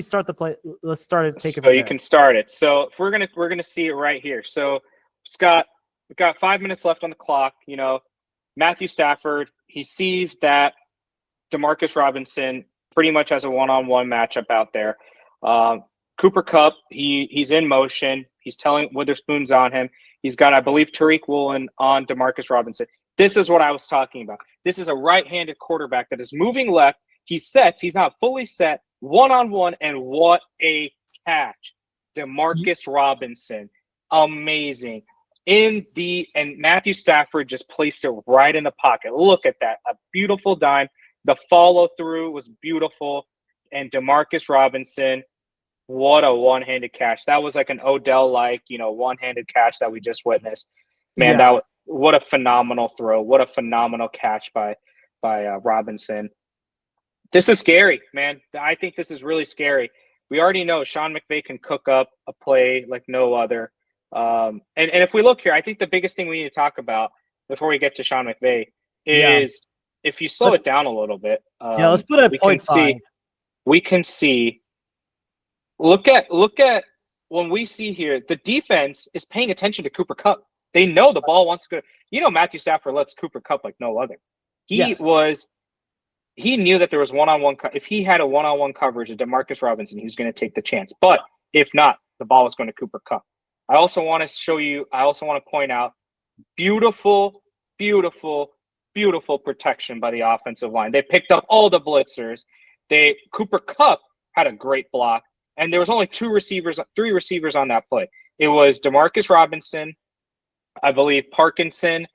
start the play. Let's start it. So you can start it. So we're gonna see it right here. So Scott, we've got 5 minutes left on the clock. Matthew Stafford, he sees that Demarcus Robinson pretty much has a one-on-one matchup out there. Cooper Kupp, he's in motion. He's telling Witherspoon's on him. He's got, I believe, Tariq Woolen on Demarcus Robinson. This is what I was talking about. This is a right-handed quarterback that is moving left. He sets. He's not fully set. One-on-one, and what a catch. Demarcus Robinson. Amazing. And Matthew Stafford just placed it right in the pocket. Look at that. A beautiful dime. The follow-through was beautiful. And Demarcus Robinson, what a one-handed catch. That was like an Odell-like, one-handed catch that we just witnessed. Man, what a phenomenal throw. What a phenomenal catch by Robinson. This is scary, man. I think this is really scary. We already know Sean McVay can cook up a play like no other. And if we look here, I think the biggest thing we need to talk about before we get to Sean McVay is if you slow it down a little bit. Let's put it at 0.5. We can see. Look at when we see here, the defense is paying attention to Cooper Kupp. They know the ball wants to go. Matthew Stafford lets Cooper Kupp like no other. He he knew that there was one-on-one. If he had a one-on-one coverage of Demarcus Robinson, he was going to take the chance. But if not, the ball was going to Cooper Kupp. I also want to point out beautiful, beautiful, beautiful protection by the offensive line. They picked up all the blitzers. Cooper Kupp had a great block, and there was only three receivers on that play. It was Demarcus Robinson, I believe Parkinson,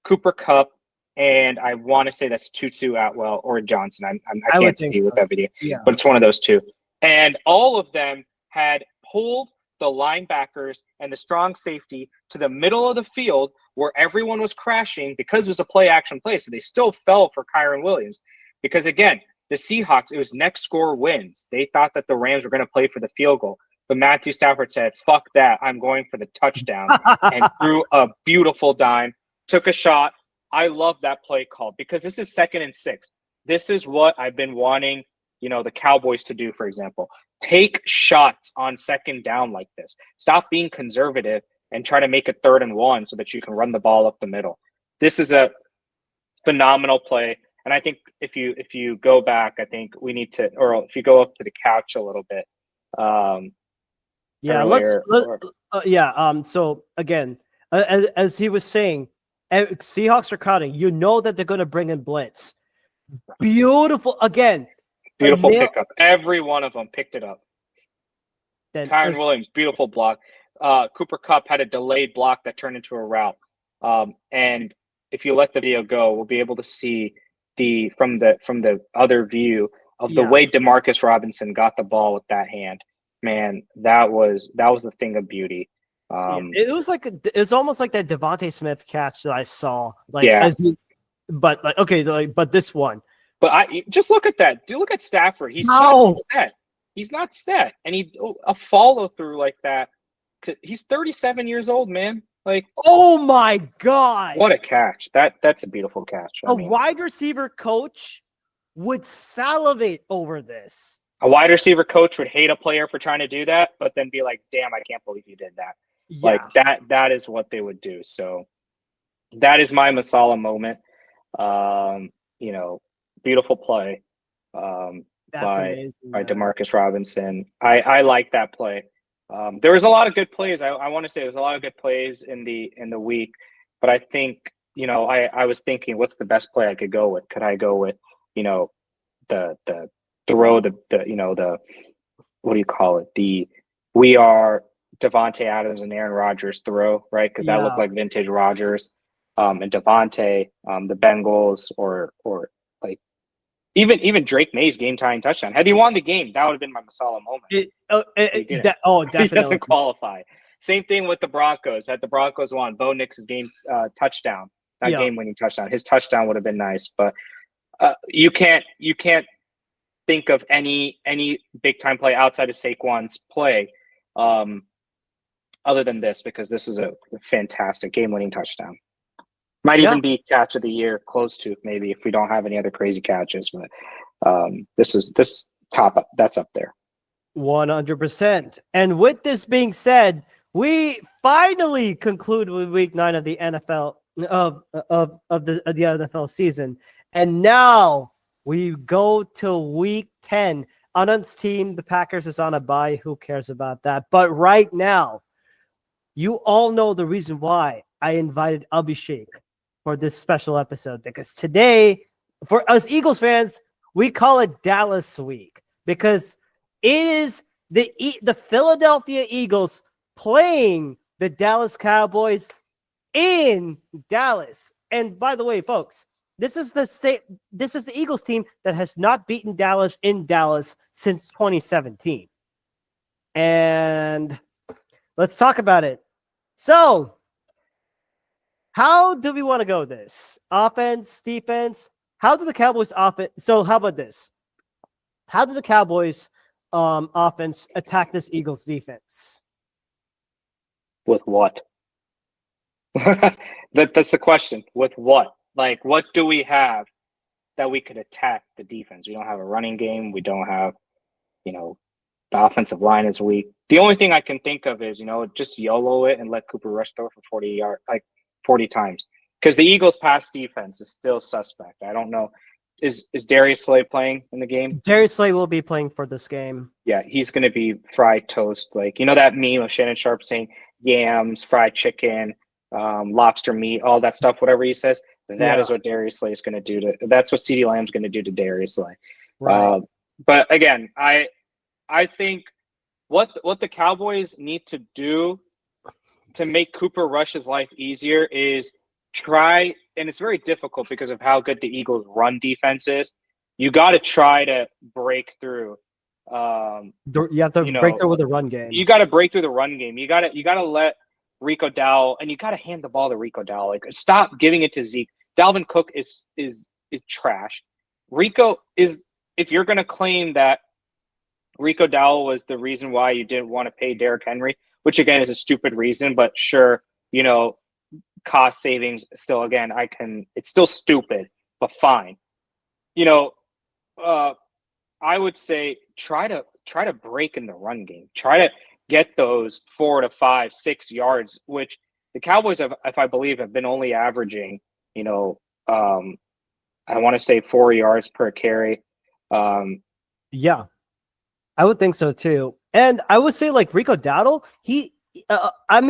Cooper Kupp, and I want to say that's Tutu Atwell or Johnson. I can't see with that video, but it's one of those two. And all of them had pulled the linebackers and the strong safety to the middle of the field where everyone was crashing because it was a play-action play. So they still fell for Kyron Williams because, again, the Seahawks, it was next score wins. They thought that the Rams were going to play for the field goal. But Matthew Stafford said, fuck that. I'm going for the touchdown and threw a beautiful dime, took a shot. I love that play call because this is 2nd and 6. This is what I've been wanting, the Cowboys to do, for example. Take shots on 2nd down like this. Stop being conservative and try to make it 3rd and 1 so that you can run the ball up the middle. This is a phenomenal play. And I think if you go back, I think we need to, or if you go up to the couch a little bit. So again, as he was saying, Seahawks are crowding. You know that they're going to bring in blitz. Beautiful pickup. Every one of them picked it up. Kyron Williams, beautiful block. Cooper Kupp had a delayed block that turned into a route. And if you let the video go, we'll be able to see from the other view of the way Demarcus Robinson got the ball with that hand. Man, that was a thing of beauty. It's almost like that Devontae Smith catch that I saw. But this one. But I just look at that. Look at Stafford. He's not set. He's not set, and a follow through like that. He's 37 years old, man. Like, oh my God! What a catch! That's a beautiful catch. Wide receiver coach would salivate over this. A wide receiver coach would hate a player for trying to do that, but then be like, "Damn, I can't believe you did that." Yeah. Like that is what they would do. So that is my Masala moment. Beautiful play by Demarcus Robinson. I like that play. There was a lot of good plays. I want to say there was a lot of good plays in the week, but I think I was thinking, what's the best play I could go with? Could I go with the throw, the what do you call it? We are Devontae Adams and Aaron Rodgers throw, right? Because that looked like vintage Rodgers. And Devontae, the Bengals, or like even Drake May's game-tying touchdown. Had he won the game, that would have been my Masala moment. Definitely. He doesn't qualify. Same thing with the Broncos. Had the Broncos won, Bo Nix's game touchdown, game-winning touchdown. His touchdown would have been nice, but you can't think of any big-time play outside of Saquon's play. Other than this, because this is a fantastic game-winning touchdown. Might even be catch of the year, close to maybe if we don't have any other crazy catches. But that's up there. 100%. And with this being said, we finally conclude with Week 9 of the NFL of the NFL season, and now we go to Week 10. Anand's team, the Packers, is on a bye. Who cares about that? But right now, you all know the reason why I invited Abishek for this special episode, because today, for us Eagles fans, we call it Dallas Week because it is the Philadelphia Eagles playing the Dallas Cowboys in Dallas. And by the way, folks, this is the Eagles team that has not beaten Dallas in Dallas since 2017. And let's talk about it. So, how do we want to go this? Offense, defense? How do the Cowboys offense? So how about this? How do the Cowboys offense attack this Eagles defense? With what? That's the question. With what? Like, what do we have that we could attack the defense? We don't have a running game. We don't have, the offensive line is weak. The only thing I can think of is, just YOLO it and let Cooper Rush throw for 40 yards, like 40 times. Because the Eagles' pass defense is still suspect. I don't know. is Darius Slay playing in the game? Darius Slay will be playing for this game. Yeah, he's going to be fried toast. Like, you know that meme of Shannon Sharp saying yams, fried chicken, lobster meat, all that stuff, whatever he says. That is what Darius Slay is going to do that's what CeeDee Lamb's going to do to Darius Slay. Right. But again, I think what the Cowboys need to do to make Cooper Rush's life easier is try, and it's very difficult because of how good the Eagles' run defense is. You got to try to break through. You have to break through with the run game. You got to break through the run game. You got to let Rico Dowell, and you got to hand the ball to Rico Dowell. Like, stop giving it to Zeke. Dalvin Cook is trash. Rico is, if you're going to claim that Rico Dowell was the reason why you didn't want to pay Derrick Henry, which again is a stupid reason, but sure, cost savings still, again, it's still stupid, but fine. I would say try to break in the run game. Try to get those 4 to 5, 6 yards, which the Cowboys have, if I believe, have been only averaging, I want to say 4 yards per carry. Yeah, I would think so too. And I would say like Rico Dowdle, I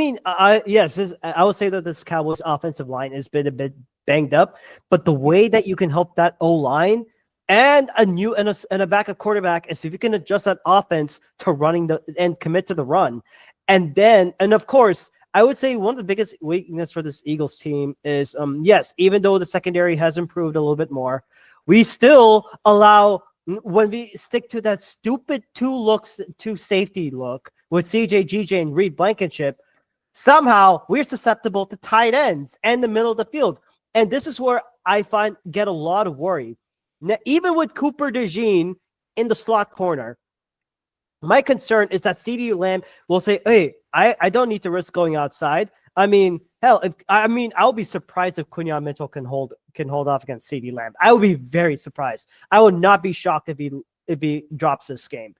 would say that this Cowboys offensive line has been a bit banged up, but the way that you can help that O-line and a backup quarterback is if you can adjust that offense to running and commit to the run. And of course, I would say one of the biggest weakness for this Eagles team is, yes, even though the secondary has improved a little bit more, we still allow, when we stick to that stupid two safety look with CJ, GJ, and Reed Blankenship, somehow we're susceptible to tight ends and the middle of the field. And this is where I get a lot of worry. Now, even with Cooper DeJean in the slot corner, my concern is that CeeDee Lamb will say, hey, I don't need to risk going outside. I mean, hell, I'll be surprised if Quinyon Mitchell can hold off against CeeDee Lamb. I would be very surprised. I would not be shocked if he drops this game.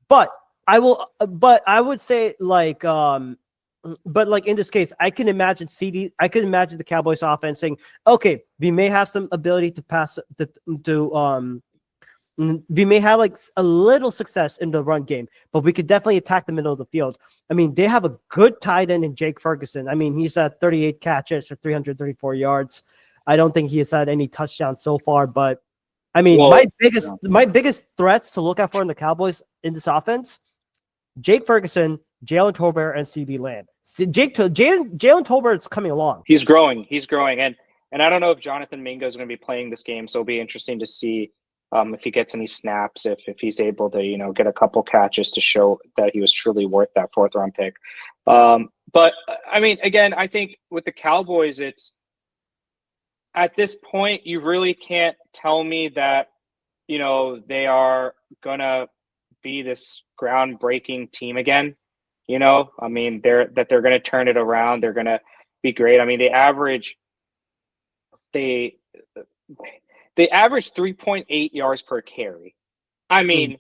But I would say in this case, I can imagine the Cowboys offense saying, okay, we may have some ability to pass we may have like a little success in the run game, but we could definitely attack the middle of the field. I mean, they have a good tight end in Jake Ferguson. I mean, he's at 38 catches for 334 yards. I don't think he has had any touchdowns so far, but I mean, my biggest threats to look out for in the Cowboys in this offense, Jake Ferguson, Jalen Tolbert, and CeeDee Lamb. Jalen Tolbert is coming along. He's growing. And I don't know if Jonathan Mingo is going to be playing this game, so it'll be interesting to see if he gets any snaps, if he's able to, get a couple catches to show that he was truly worth that 4th round pick. But I mean, again, I think with the Cowboys, it's at this point, you really can't tell me that, they are going to be this groundbreaking team again. I mean, they're going to turn it around. They're going to be great. I mean, they average 3.8 yards per carry. I mean,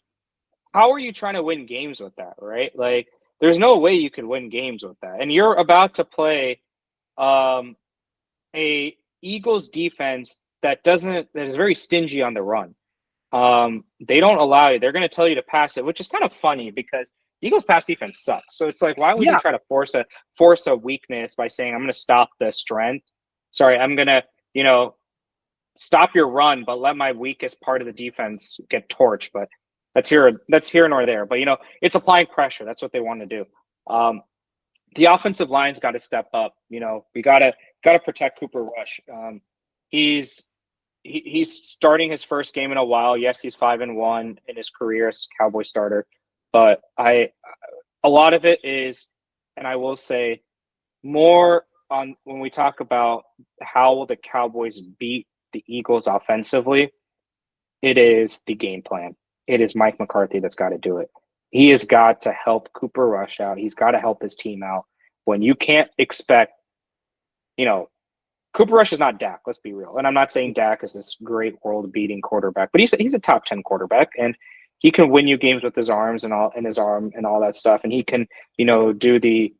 how are you trying to win games with that, right? Like, there's no way you could win games with that. And you're about to play a Eagles defense that is very stingy on the run. They don't allow you. They're going to tell you to pass it, which is kind of funny because the Eagles pass defense sucks. So it's like, why would you try to force a weakness by saying, I'm going to stop the strength? Sorry, I'm going to, stop your run, but let my weakest part of the defense get torched. But that's here nor there. But it's applying pressure. That's what they want to do. The offensive line's got to step up. We gotta protect Cooper Rush. He's starting his first game in a while. Yes, he's 5-1 in his career as Cowboy starter. But a lot of it is, and I will say more on when we talk about how will the Cowboys beat the Eagles offensively, it is the game plan. It is Mike McCarthy that's got to do it. He has got to help Cooper Rush out. He's got to help his team out. When you can't expect, Cooper Rush is not Dak, let's be real. And I'm not saying Dak is this great world-beating quarterback, but he's a top 10 quarterback, and he can win you games with his arms and all that stuff. And he can, do the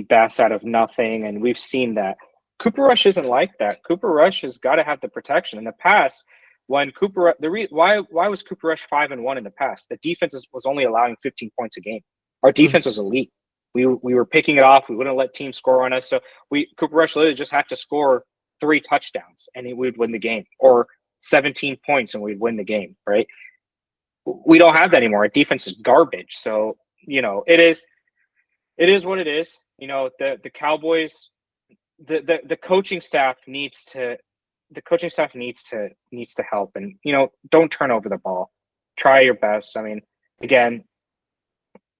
best out of nothing. And we've seen that. Cooper Rush isn't like that. Cooper Rush has got to have the protection. In the past, when why was Cooper Rush 5-1 in the past? The defense was only allowing 15 points a game. Our defense was elite. We were picking it off. We wouldn't let teams score on us. So Cooper Rush literally just had to score 3 touchdowns and we would win the game, or 17 points and we'd win the game. Right? We don't have that anymore. Our defense is garbage. So it is what it is. The Cowboys. The coaching staff needs to help, and don't turn over the ball. Try your best. I mean, again,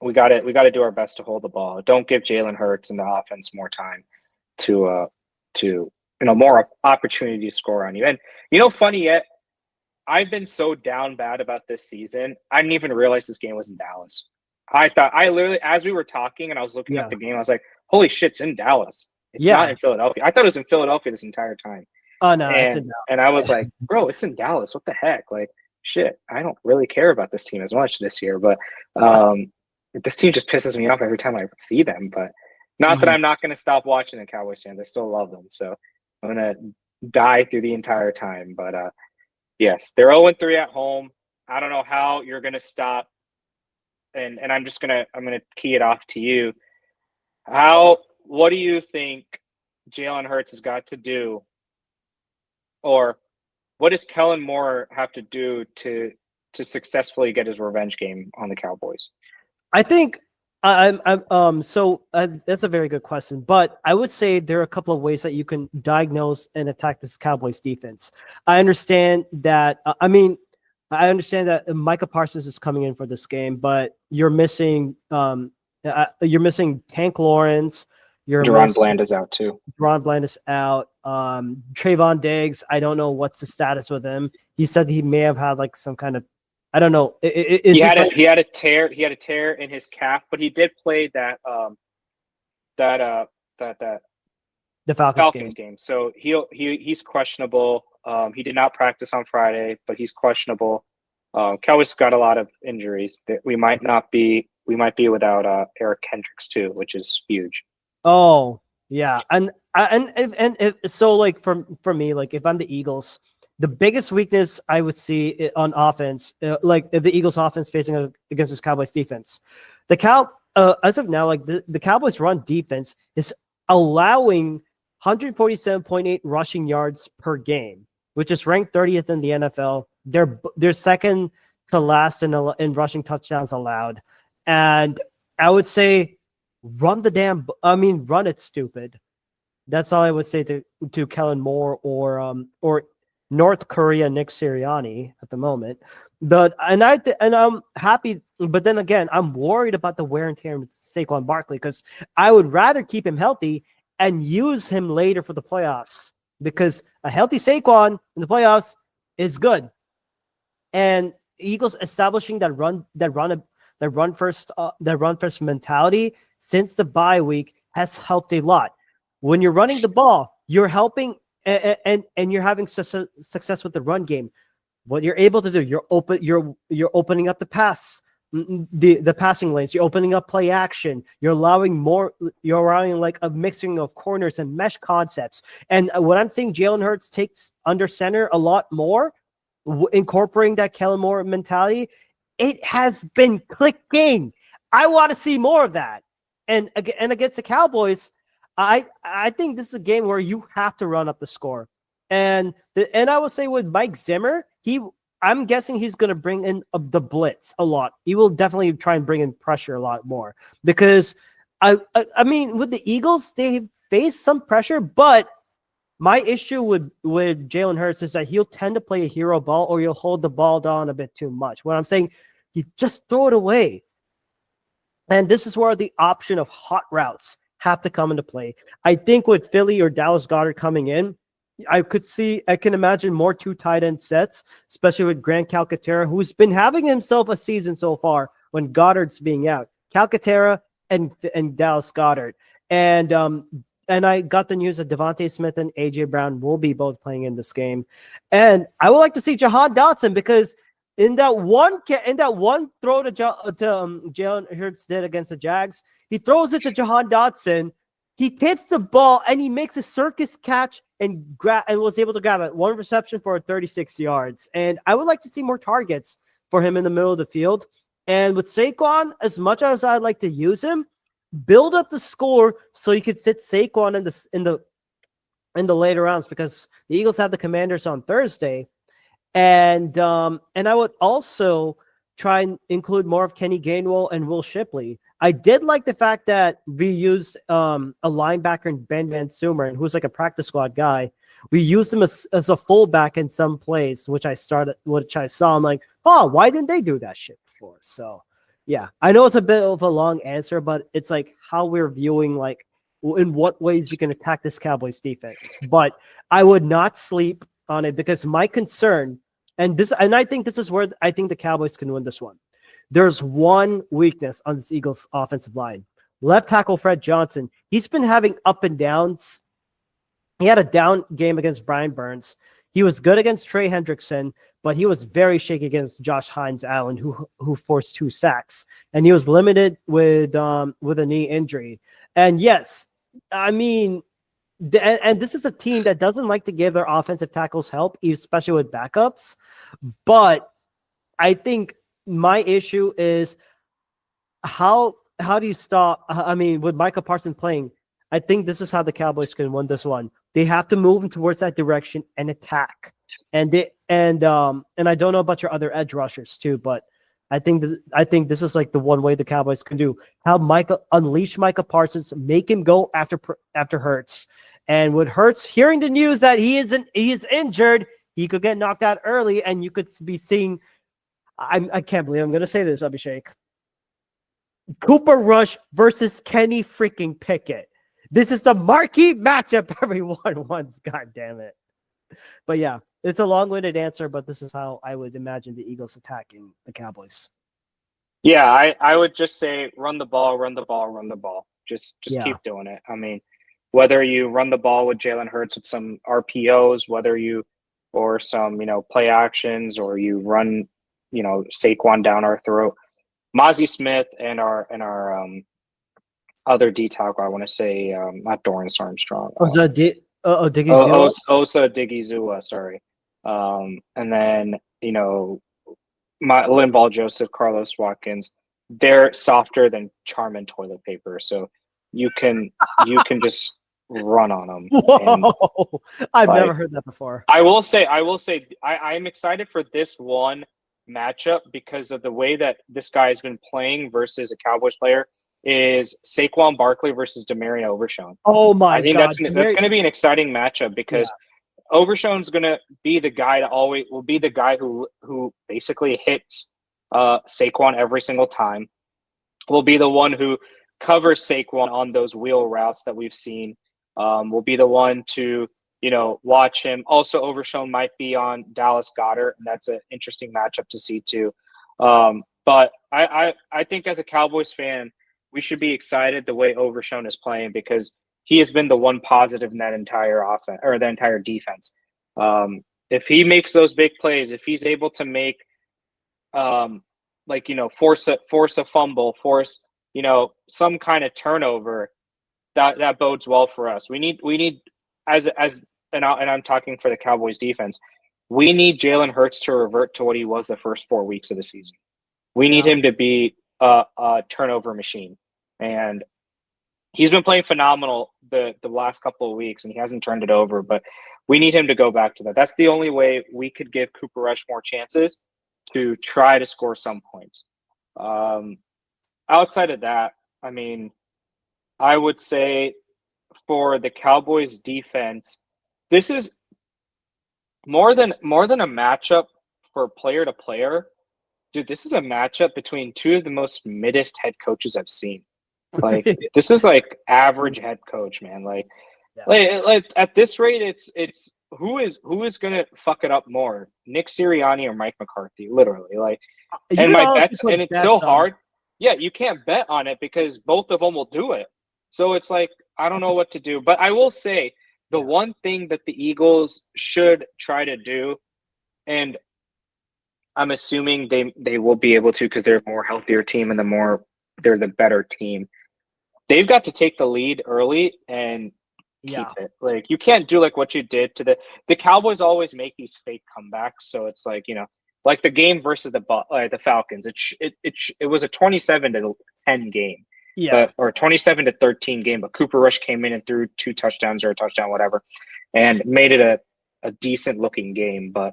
we got to do our best to hold the ball. Don't give Jalen Hurts and the offense more time to more opportunity to score on you. And funny yet, I've been so down bad about this season. I didn't even realize this game was in Dallas. I literally, as we were talking and I was looking at the game, I was like, holy shit, it's in Dallas. It's not in Philadelphia. I thought it was in Philadelphia this entire time. Oh no, it's in Dallas. And I was like, bro, it's in Dallas. What the heck? Like, shit, I don't really care about this team as much this year. But this team just pisses me off every time I see them. But not that I'm not going to stop watching the Cowboys fans. I still love them. So I'm going to die through the entire time. But yes, they're 0-3 at home. I don't know how you're going to stop. And I'm going to key it off to you. What do you think Jalen Hurts has got to do, or what does Kellen Moore have to do to successfully get his revenge game on the Cowboys? I think that's a very good question, but I would say there are a couple of ways that you can diagnose and attack this Cowboys defense. I understand that. I understand that Micah Parsons is coming in for this game, but you're missing Tank Lawrence. Deron Bland is out too. Deron Bland is out. Trayvon Diggs, I don't know what's the status with him. He said he may have had like some kind of, I don't know. He had a tear. He had a tear in his calf, but he did play the Falcons game. So he's questionable. He did not practice on Friday, but he's questionable. Cowboys got a lot of injuries that we might be without Eric Kendricks too, which is huge. Oh yeah, and so like for me, like if I'm the Eagles, the biggest weakness I would see on offense, like if the Eagles' offense facing against this Cowboys defense, as of now, like the Cowboys' run defense is allowing 147.8 rushing yards per game, which is ranked 30th in the NFL. They're second to last in rushing touchdowns allowed, and I would say run it, stupid. That's all I would say to Kellen Moore or North Korea Nick Sirianni at the moment. But I'm happy, but then again, I'm worried about the wear and tear of Saquon Barkley, because I would rather keep him healthy and use him later for the playoffs, because a healthy Saquon in the playoffs is good. And Eagles establishing that run first mentality since the bye week has helped a lot. When you're running the ball, you're helping and you're having success with the run game. What you're able to do, you're opening up the passing lanes, you're opening up play action, you're allowing like a mixing of corners and mesh concepts. And what I'm seeing Jalen Hurts takes under center a lot more, incorporating that Kellen Moore mentality, it has been clicking. I want to see more of that. And against the Cowboys, I think this is a game where you have to run up the score. And I would say with Mike Zimmer, I'm guessing he's going to bring in the blitz a lot. He will definitely try and bring in pressure a lot more, because I mean, with the Eagles, they face some pressure, but my issue with Jalen Hurts is that he'll tend to play a hero ball, or he'll hold the ball down a bit too much. What I'm saying, you just throw it away. And this is where the option of hot routes have to come into play. I think with Philly or Dallas Goedert coming in, I can imagine more 2 tight end sets, especially with Grant Calcaterra, who's been having himself a season so far when Goddard's being out. Calcaterra and Dallas Goedert. And I got the news that Devontae Smith and AJ Brown will be both playing in this game. And I would like to see Jahan Dotson, because in that one throw to Jalen Hurts did against the Jags, he throws it to Jahan Dotson, He tips the ball and he makes a circus catch and was able to grab it. One reception for 36 yards. And I would like to see more targets for him in the middle of the field. And with Saquon, as much as I'd like to use him, build up the score so you could sit Saquon in the later rounds, because the Eagles have the Commanders on Thursday. And I would also try and include more of Kenny Gainwell and Will Shipley. I did like the fact that we used a linebacker in Ben Van Sumeren, who's like a practice squad guy. We used him as a fullback in some plays, which I saw. I'm like, oh, why didn't they do that shit before? So, yeah, I know it's a bit of a long answer, but it's like how we're viewing, like, in what ways you can attack this Cowboys defense. But I would not sleep on it, because my concern, and I think this is where I think the Cowboys can win this one. There's one weakness on this Eagles offensive line. Left tackle Fred Johnson, he's been having up and downs. He had a down game against Brian Burns. He was good against Trey Hendrickson, but he was very shaky against Josh Hines-Allen, who forced 2 sacks. And he was limited with a knee injury. And yes, I mean, and this is a team that doesn't like to give their offensive tackles help, especially with backups. But I think my issue is how do you stop? I mean, with Micah Parsons playing, I think this is how the Cowboys can win this one. They have to move towards that direction and attack. And I don't know about your other edge rushers too, but I think this is like the one way the Cowboys can do. Unleash Micah Parsons, make him go after Hurts. And with Hurts hearing the news that he is injured, he could get knocked out early, and you could be seeing. I can't believe I'm going to say this, Abishek. Cooper Rush versus Kenny freaking Pickett. This is the marquee matchup everyone wants. God damn it. But yeah, it's a long-winded answer, but this is how I would imagine the Eagles attacking the Cowboys. Yeah, I would just say run the ball, run the ball, run the ball. Just keep doing it. I mean, whether you run the ball with Jalen Hurts with some RPOs, or some, play actions, or you run, Saquon down our throat. Mozzie Smith and our other D tackle, I want to say, not Dorrance Armstrong. Osa Digizua, sorry. And then, Linval Joseph, Carlos Watkins, they're softer than Charmin toilet paper. So you can just run on them. Whoa! I've never heard that before. I will say I'm excited for this one matchup because of the way that this guy has been playing versus a Cowboys player. Is Saquon Barkley versus Demarion Overshown. Oh my God! I think that's going to be an exciting matchup because Overshown's going to be the guy will be the guy who basically hits Saquon every single time. Will be the one who covers Saquon on those wheel routes that we've seen. Will be the one to watch him. Also, Overshown might be on Dallas Goedert, and that's an interesting matchup to see too. But I think as a Cowboys fan, we should be excited the way Overshown is playing because he has been the one positive in that entire offense or the entire defense. If he makes those big plays, if he's able to make, force a fumble, force some kind of turnover, that bodes well for us. We need and I'm talking for the Cowboys defense. We need Jalen Hurts to revert to what he was the first 4 weeks of the season. We need him to be a turnover machine. And he's been playing phenomenal the last couple of weeks, and he hasn't turned it over. But we need him to go back to that. That's the only way we could give Cooper Rush more chances to try to score some points. Outside of that, I mean, I would say for the Cowboys defense, this is more than a matchup for player to player. Dude, this is a matchup between two of the most middest head coaches I've seen. Like this is like average head coach, man. Like at this rate, it's who is gonna fuck it up more, Nick Sirianni or Mike McCarthy? Literally, like, and my bets, and it's so hard. Yeah, you can't bet on it because both of them will do it. So it's like I don't know what to do. But I will say the one thing that the Eagles should try to do, and I'm assuming they will be able to because they're a more healthier team and they're the better team. they've got to take the lead early and keep it. Like, you can't do like what you did to the Cowboys always make these fake comebacks. So it's like, like the game versus the Falcons. It was a 27-10 game. Or 27-13 game, but Cooper Rush came in and threw 2 touchdowns or a touchdown, whatever, and made it a decent looking game. But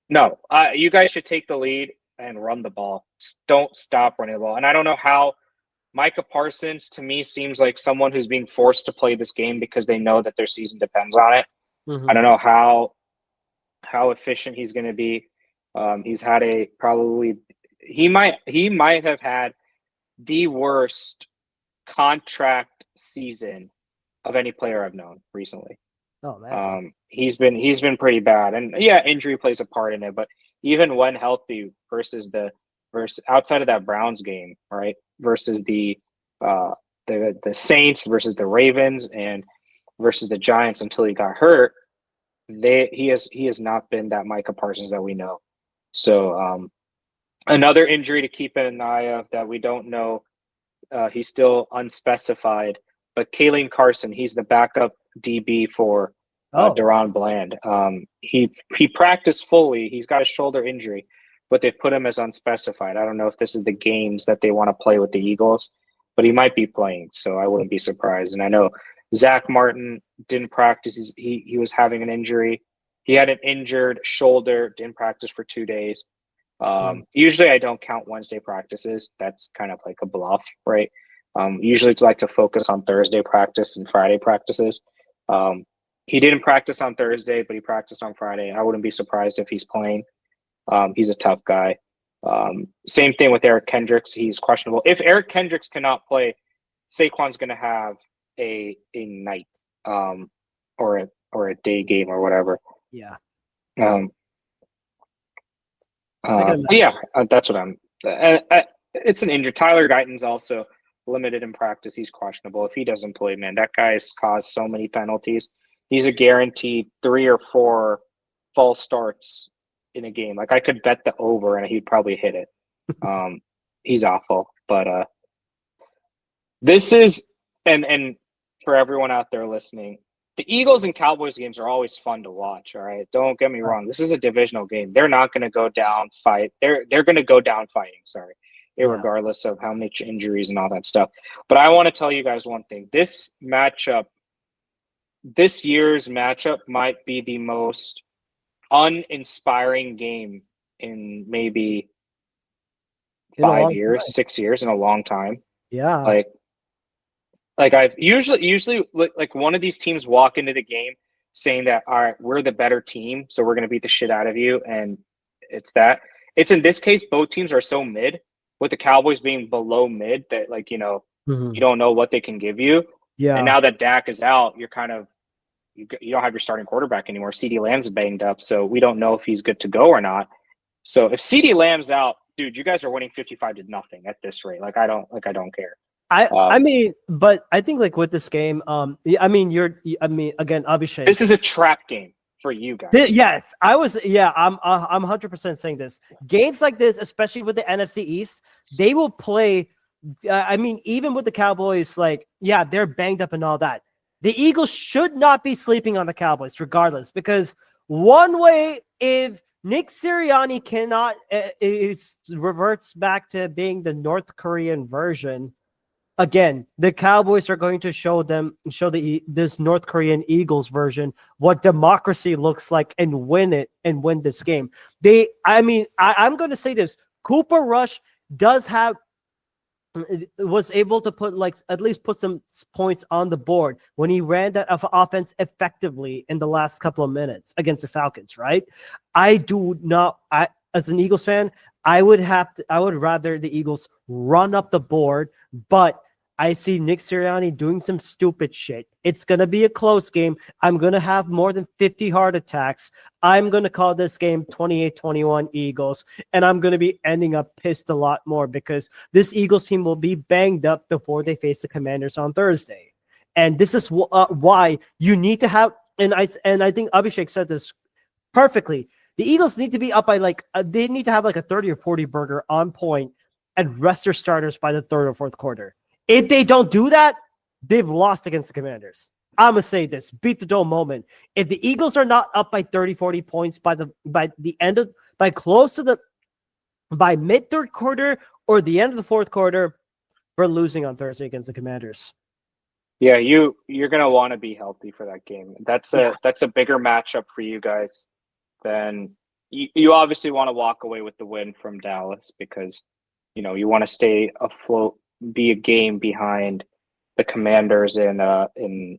no, you guys should take the lead and run the ball. Don't stop running the ball. And I don't know how Micah Parsons, to me, seems like someone who's being forced to play this game because they know that their season depends on it. I don't know how efficient he's going to be. He's had he might have had the worst contract season of any player I've known recently. Oh man. He's been pretty bad. And yeah, injury plays a part in it, but even when healthy versus outside of that Browns game, right? Versus the Saints versus the Ravens and versus the Giants until he got hurt, he has not been that Micah Parsons that we know. So another injury to keep an eye of that we don't know. He's still unspecified, but Kalen Carson, he's the backup DB for Deron Bland. He practiced fully. He's got a shoulder injury, but they've put him as unspecified. I don't know if this is the games that they want to play with the Eagles, but he might be playing, so I wouldn't be surprised. And I know Zach Martin didn't practice. He was having an injury. He had an injured shoulder, didn't practice for 2 days. Usually I don't count Wednesday practices. That's kind of like a bluff, right? Usually it's like to focus on Thursday practice and Friday practices. He didn't practice on Thursday, but he practiced on Friday. I wouldn't be surprised if he's playing. He's a tough guy. Same thing with Eric Kendricks. He's questionable. If Eric Kendricks cannot play, Saquon's going to have a night or a day game or whatever. Yeah. That's what I'm. It's an injury. Tyler Guyton's also limited in practice. He's questionable. If he doesn't play, man, that guy's caused so many penalties. He's a guaranteed 3 or 4 false starts in a game. Like, I could bet the over and he'd probably hit it. He's awful. But this is and for everyone out there listening, the Eagles and Cowboys games are always fun to watch. All right, don't get me wrong. This is a divisional game. They're not going to go down fight. They're going to go down fighting. Sorry, regardless of how many injuries and all that stuff. But I want to tell you guys one thing. This year's matchup might be the most uninspiring game in maybe 5 years, 6 years, in a long time. Yeah. Like I've usually like one of these teams walk into the game saying that, all right, we're the better team, so we're going to beat the shit out of you. And it's in this case, both teams are so mid, with the Cowboys being below mid that you don't know what they can give you. Yeah. And now that Dak is out, you're kind of, you don't have your starting quarterback anymore. CeeDee Lamb's banged up, so we don't know if he's good to go or not. So if CeeDee Lamb's out, dude, you guys are winning 55-0 at this rate. I don't care. I mean, but I think with this game, again, Abishek, this is a trap game for you guys. Yes, I'm 100% saying this. Games like this, especially with the NFC East, they will play. Even with the Cowboys, they're banged up and all that. The Eagles should not be sleeping on the Cowboys, regardless, because one way, if Nick Sirianni reverts back to being the North Korean version. Again, the Cowboys are going to show this North Korean Eagles version what democracy looks like and win this game. I'm going to say this: Cooper Rush was able to put some points on the board when he ran that offense effectively in the last couple of minutes against the Falcons. Right? As an Eagles fan, I would rather the Eagles run up the board, but I see Nick Sirianni doing some stupid shit. It's going to be a close game. I'm going to have more than 50 heart attacks. I'm going to call this game 28-21 Eagles, and I'm going to be ending up pissed a lot more because this Eagles team will be banged up before they face the Commanders on Thursday. And this is why you need to have, and I think Abishek said this perfectly, the Eagles need to be up by they need to have a 30 or 40 burger on point and rest their starters by the third or fourth quarter. If they don't do that, they've lost against the Commanders. I'm going to say this, beat the dome moment. If the Eagles are not up by 30, 40 points by mid third quarter or the end of the fourth quarter, we're losing on Thursday against the Commanders. Yeah, you're gonna want to be healthy for that game. That's a bigger matchup for you guys than you obviously want to walk away with the win from Dallas because you want to stay afloat, be a game behind the Commanders in the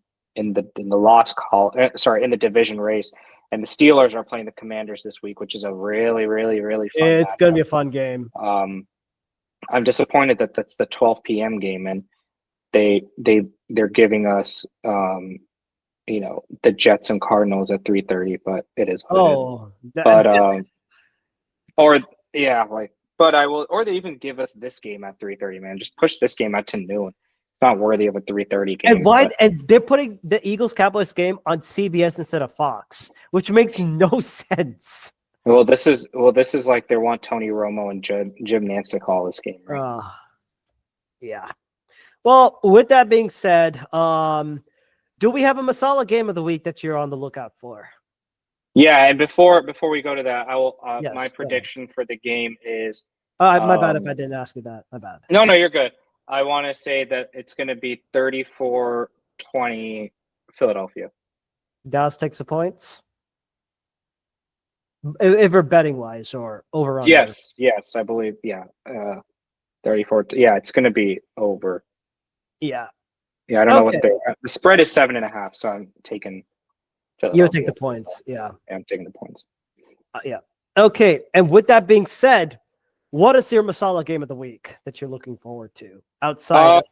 division race. And the Steelers are playing the Commanders this week, which is a really, really, really fun It's matchup. going to be a fun game. I'm disappointed that that's the 12 p.m. game, and they're giving us the Jets and Cardinals at 3:30, but it is what it is. But or they even give us this game at 3:30, man. Just push this game out to noon. It's not worthy of a 3:30 game. And why? And they're putting the Eagles-Cowboys game on CBS instead of Fox, which makes no sense. Well, this is like they want Tony Romo and Jim Nantz to call this game, right? Yeah. Well, with that being said, do we have a Masala game of the week that you're on the lookout for? Yeah, and before we go to that, I will. Yes, my prediction for the game is. My bad if I didn't ask you that. My bad. No, you're good. I want to say that it's going to be 34-20 Philadelphia. Dallas takes the points. If we're betting wise or over on. Yes, I believe. Yeah, 34. Yeah, it's going to be over. Yeah. Yeah, I don't know what the spread is 7.5, so I'm taking. You'll take the points. Yeah, I'm taking the points. Yeah. Okay, and with that being said, what is your Masala game of the week that you're looking forward to outside of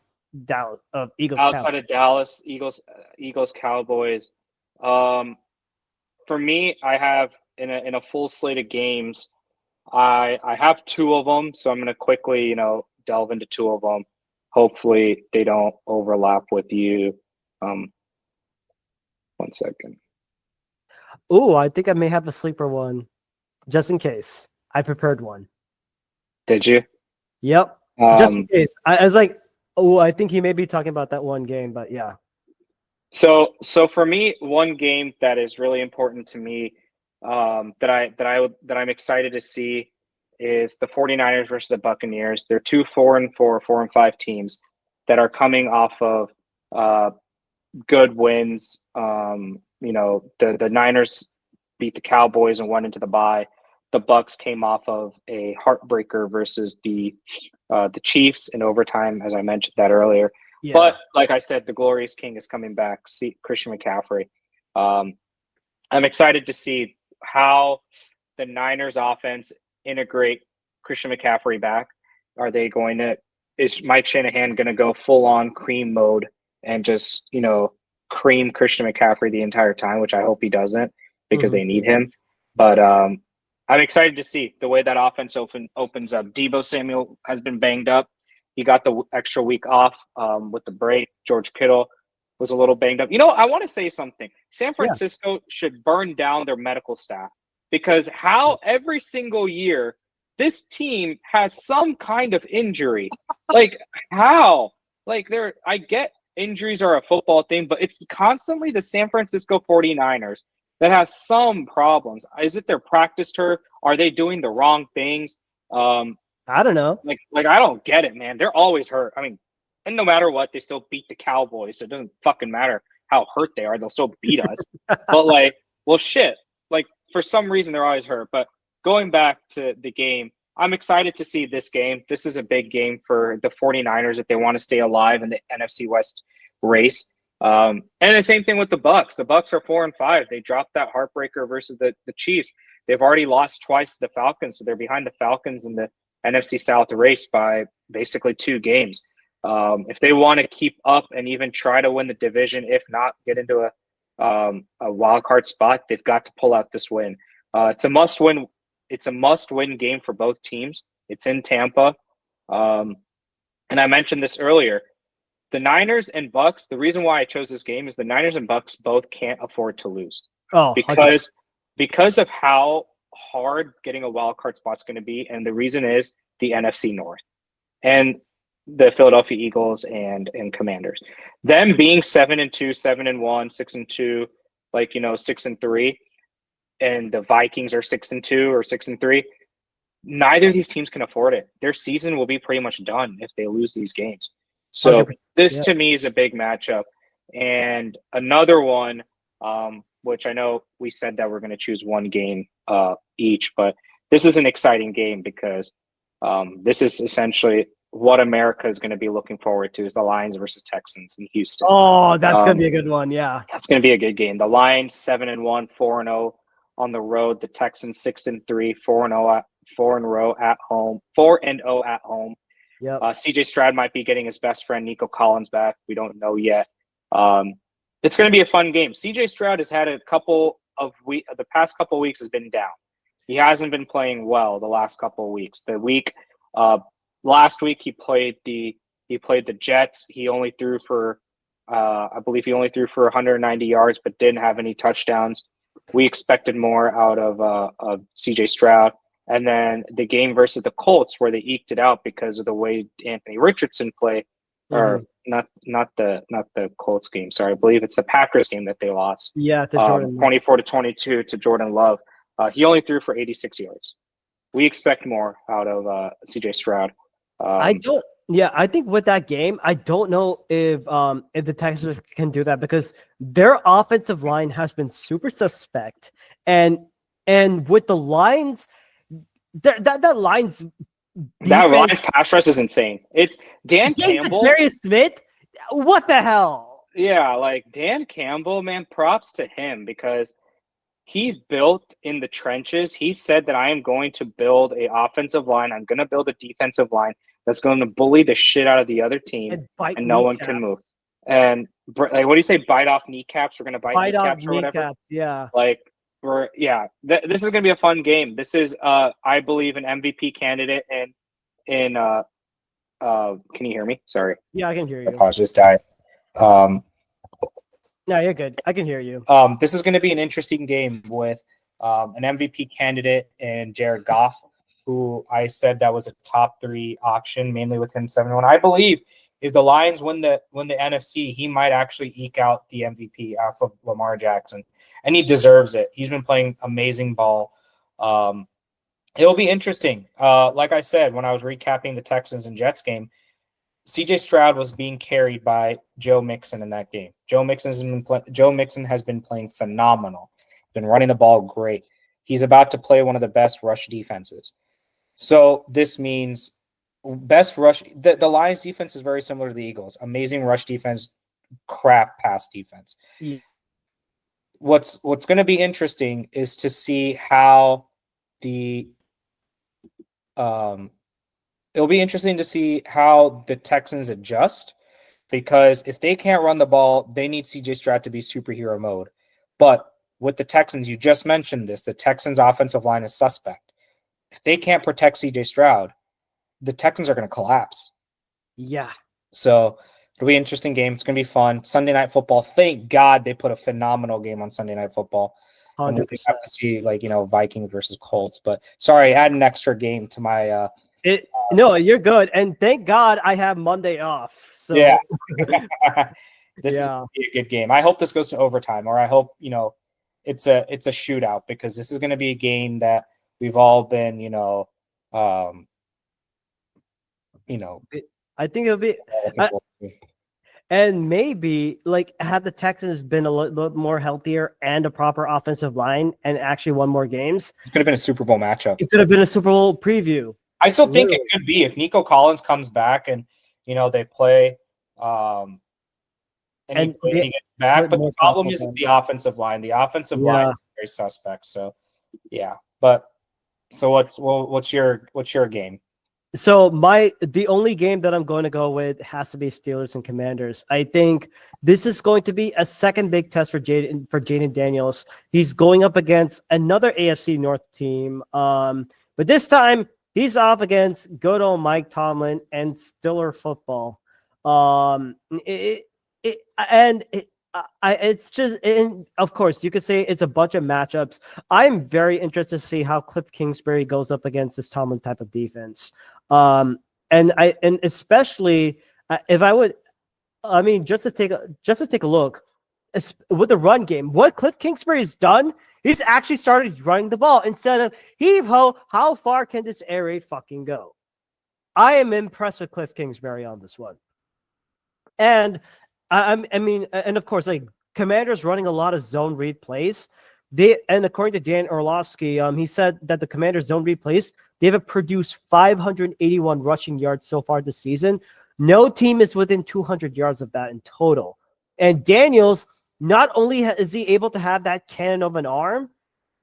Dallas of Eagles? Outside of Dallas, Eagles, Cowboys. For me, I have in a full slate of games, I have two of them, so I'm going to quickly delve into two of them. Hopefully, they don't overlap with you. 1 second. Oh, I think I may have a sleeper one, just in case. I prepared one. Did you? Yep. Just in case. I was like, I think he may be talking about that one game, but yeah. So for me, one game that is really important to me, that I'm excited to see is the 49ers versus the Buccaneers. They're 2 4-4, 4-5 teams that are coming off of good wins. The Niners beat the Cowboys and went into the bye. The Bucs came off of a heartbreaker versus the Chiefs in overtime, as I mentioned that earlier. Yeah. But like I said, the glorious king is coming back. See Christian McCaffrey. I'm excited to see how the Niners offense integrate Christian McCaffrey back. Are they going to? Is Mike Shanahan going to go full on cream mode and just cream Christian McCaffrey the entire time? Which I hope he doesn't, because they need him. But I'm excited to see the way that offense opens up. Deebo Samuel has been banged up. He got the extra week off with the break. George Kittle was a little banged up. I want to say something. San Francisco should burn down their medical staff, because how every single year this team has some kind of injury. Like how? Like I get injuries are a football thing, but it's constantly the San Francisco 49ers that have some problems. Is it their practice turf? Are they doing the wrong things? I don't know. Like I don't get it, man. They're always hurt. I mean, and no matter what, they still beat the Cowboys. So it doesn't fucking matter how hurt they are. They'll still beat us. But shit. Like for some reason they're always hurt. But going back to the game, I'm excited to see this game. This is a big game for the 49ers if they want to stay alive in the NFC West race. And the same thing with the Bucs. The Bucs are 4-5. They dropped that heartbreaker versus the Chiefs. They've already lost twice to the Falcons, so they're behind the Falcons in the NFC South race by basically 2 games. If they want to keep up and even try to win the division, if not get into a wild card spot, they've got to pull out this win. It's a must-win. It's a must-win game for both teams. It's in Tampa, and I mentioned this earlier. The Niners and Bucs. The reason why I chose this game is the Niners and Bucs both can't afford to lose. Because of how hard getting a wild card spot is going to be, and the reason is the NFC North. And the Philadelphia Eagles and Commanders. Them being 7-2, 7-1, 6-2, 6-3, and the Vikings are 6-2 or 6-3. Neither of these teams can afford it. Their season will be pretty much done if they lose these games. So this to me is a big matchup. And another one, which I know we said that we're going to choose one game each, but this is an exciting game because this is essentially what America is going to be looking forward to, is the Lions versus Texans in Houston. Oh, that's going to be a good one. Yeah. That's going to be a good game. The Lions 7-1, 4-0 on the road. The Texans 6-3, 4-0 at home. Yep. CJ Stroud might be getting his best friend Nico Collins back. We don't know yet. It's going to be a fun game. CJ Stroud has had the past couple of weeks has been down. He hasn't been playing well the last couple of weeks. Last week he played the Jets. He only threw for I believe he only threw for 190 yards, but didn't have any touchdowns. We expected more out of CJ Stroud. And then the game versus the Colts, where they eked it out because of the way Anthony Richardson played, or not the Colts game. Sorry, I believe it's the Packers game that they lost. Yeah, to Jordan. 24-22 to Jordan Love. He only threw for 86 yards. We expect more out of CJ Stroud. I think with that game, I don't know if the Texans can do that because their offensive line has been super suspect, and with the Lions, that Lions pass rush is insane. It's Dan Campbell, Darius Smith. What the hell? Yeah, Dan Campbell, man, props to him because he built in the trenches. He said that I am going to build an offensive line. I'm going to build a defensive line that's going to bully the shit out of the other team, and no one can move. And what do you say? Bite off kneecaps? We're going to bite kneecaps or whatever. Yeah. This is going to be a fun game. This is, I believe, an MVP candidate. And can you hear me? Sorry. Yeah, I can hear you. My pause just died. No, you're good. I can hear you. This is going to be an interesting game with an MVP candidate and Jared Goff, who I said that was a top 3 option, mainly with him 7-1. I believe if the Lions win the NFC, he might actually eke out the MVP off of Lamar Jackson, and he deserves it. He's been playing amazing ball. It'll be interesting. Like I said, when I was recapping the Texans and Jets game, CJ Stroud was being carried by Joe Mixon in that game. Joe Mixon has been playing phenomenal. Been running the ball great. He's about to play one of the best rush defenses. So this means best rush. The Lions defense is very similar to the Eagles. Amazing rush defense, crap pass defense. Yeah. What's going to be interesting is to see how it'll be interesting to see how the Texans adjust, because if they can't run the ball, they need CJ Stroud to be superhero mode. But with the Texans, you just mentioned this, the Texans offensive line is suspect. If they can't protect CJ Stroud, the Texans are going to collapse. Yeah. So it'll be an interesting game. It's going to be fun. Sunday Night Football. Thank God they put a phenomenal game on Sunday Night Football. 100%. We have to see Vikings versus Colts. But sorry, add an extra game to my no, you're good. And thank God I have Monday off. So yeah. This is going to be a good game. I hope this goes to overtime, or I hope, it's a shootout, because this is going to be a game that we've all been, I think it'll be and maybe had the Texans been a little bit more healthier and a proper offensive line and actually won more games, it could have been a Super Bowl matchup. It could have been a Super Bowl preview. I still think it could be if Nico Collins comes back and they play and he gets back. But the problem is the offensive line. The offensive line is very suspect. So yeah. But so what's your game? So the only game that I'm going to go with has to be Steelers and Commanders. I think this is going to be a second big test for Jaden Daniels. He's going up against another AFC North team, but this time he's off against good old Mike Tomlin and Steeler football. It's just, and of course, you could say it's a bunch of matchups. I'm very interested to see how Cliff Kingsbury goes up against this Tomlin type of defense. and especially if I would, I mean, just to take a look with the run game, what Cliff Kingsbury has done, he's actually started running the ball instead of heave ho. How far can this air raid fucking go? I am impressed with Cliff Kingsbury on this one, and I mean, and of course, like Commanders running a lot of zone read plays. And according to Dan Orlovsky, he said that the Commanders zone read plays, they have produced 581 rushing yards so far this season. No team is within 200 yards of that in total. And Daniels, not only is he able to have that cannon of an arm,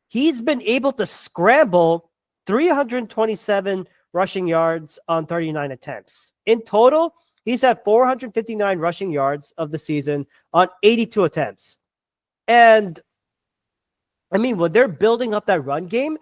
he's been able to scramble 327 rushing yards on 39 attempts. In total, he's had 459 rushing yards of the season on 82 attempts. And I mean, when they're building up that run game,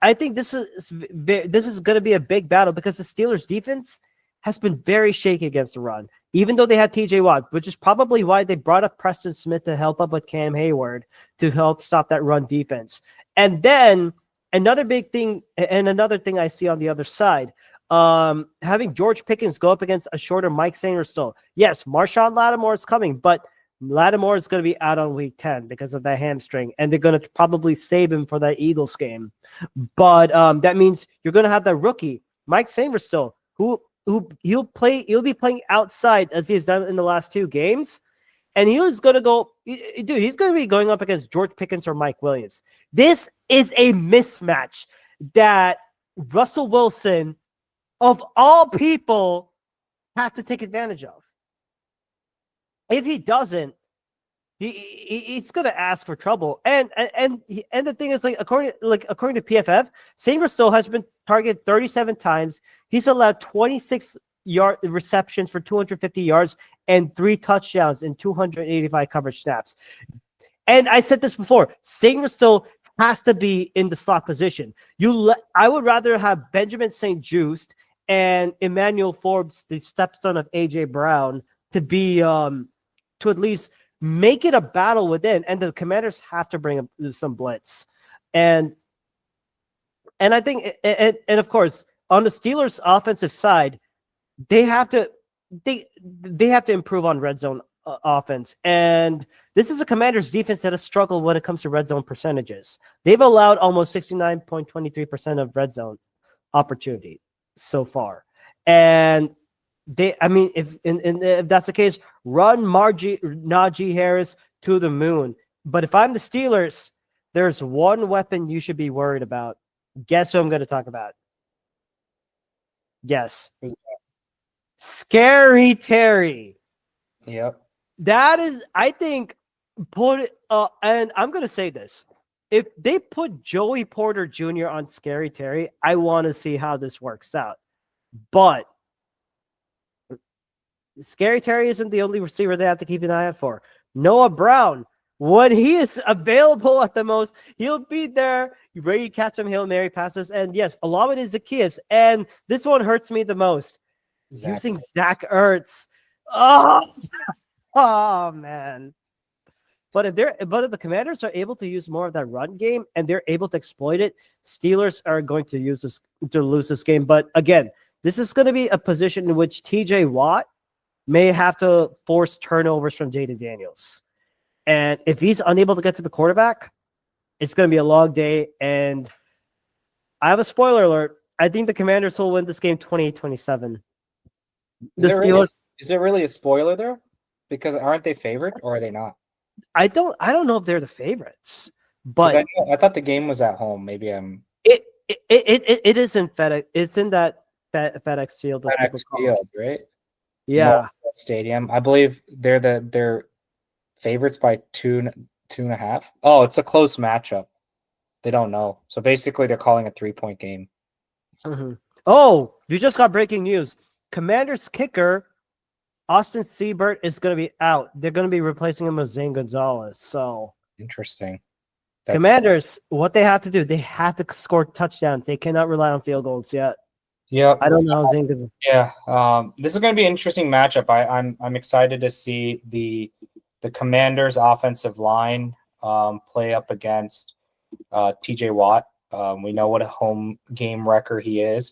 I think this is going to be a big battle because the Steelers' defense has been very shaky against the run, even though they had TJ Watt, which is probably why they brought up Preston Smith to help up with Cam Hayward to help stop that run defense. And then another big thing, and another thing I see on the other side, having George Pickens go up against a shorter Mike Sainristil. Yes, Marshawn Lattimore is coming, but Lattimore is going to be out on week 10 because of that hamstring, and they're going to probably save him for that Eagles game. But that means you're going to have that rookie, Mike Sainristil, who he'll be playing outside as he has done in the last 2 games. And he's going to he's going to be going up against George Pickens or Mike Williams. This is a mismatch that Russell Wilson, of all people, has to take advantage of. If he doesn't, he's going to ask for trouble. And the thing is, according to PFF, Sainristil has been targeted 37 times. He's allowed 26 receptions for 250 yards and 3 touchdowns in 285 coverage snaps. And I said this before, Sainristil has to be in the slot position. I would rather have Benjamin St-Juste and Emmanuel Forbes, the stepson of AJ Brown, to be to at least make it a battle within, and the Commanders have to bring some blitz. And I think, and of course, on the Steelers' offensive side, they have to improve on red zone offense. And this is a Commanders defense that has struggled when it comes to red zone percentages. They've allowed almost 69.23% of red zone opportunity so far. And if that's the case, run Najee Harris to the moon. But if I'm the Steelers, there's one weapon you should be worried about. Guess who I'm going to talk about? Yes. Scary Terry. Yep. That is, I think, and I'm going to say this. If they put Joey Porter Jr. on Scary Terry, I want to see how this works out. But Scary Terry isn't the only receiver they have to keep an eye out for. Noah Brown, when he is available at the most, he'll be there. You're ready to catch some Hail Mary passes. And yes, a lot of it is Zacchaeus. And this one hurts me the most. Using Zach Ertz. Oh man. But if the Commanders are able to use more of that run game and they're able to exploit it, Steelers are going to lose this game. But again, this is going to be a position in which TJ Watt may have to force turnovers from Jaden Daniels. And if he's unable to get to the quarterback, it's going to be a long day. And I have a spoiler alert. I think the Commanders will win this game 28-27. Is there really a spoiler there? Because aren't they favored or are they not? I don't know if they're the favorites, but I thought the game was at home. Maybe it is in FedEx. It's in that FedEx Field. FedEx Field, right? Yeah. Stadium. I believe they're favorites by 2.5. Oh, it's a close matchup. They don't know. So basically they're calling a 3-point game. Mm-hmm. Oh, you just got breaking news. Commanders kicker Austin Seibert is going to be out. They're going to be replacing him with Zane Gonzalez. So interesting. Commanders, what they have to do, they have to score touchdowns. They cannot rely on field goals yet. Yeah, I don't know. Zane Gonzalez. Yeah, this is going to be an interesting matchup. I'm excited to see the Commanders' offensive line play up against TJ Watt. We know what a home game wrecker he is.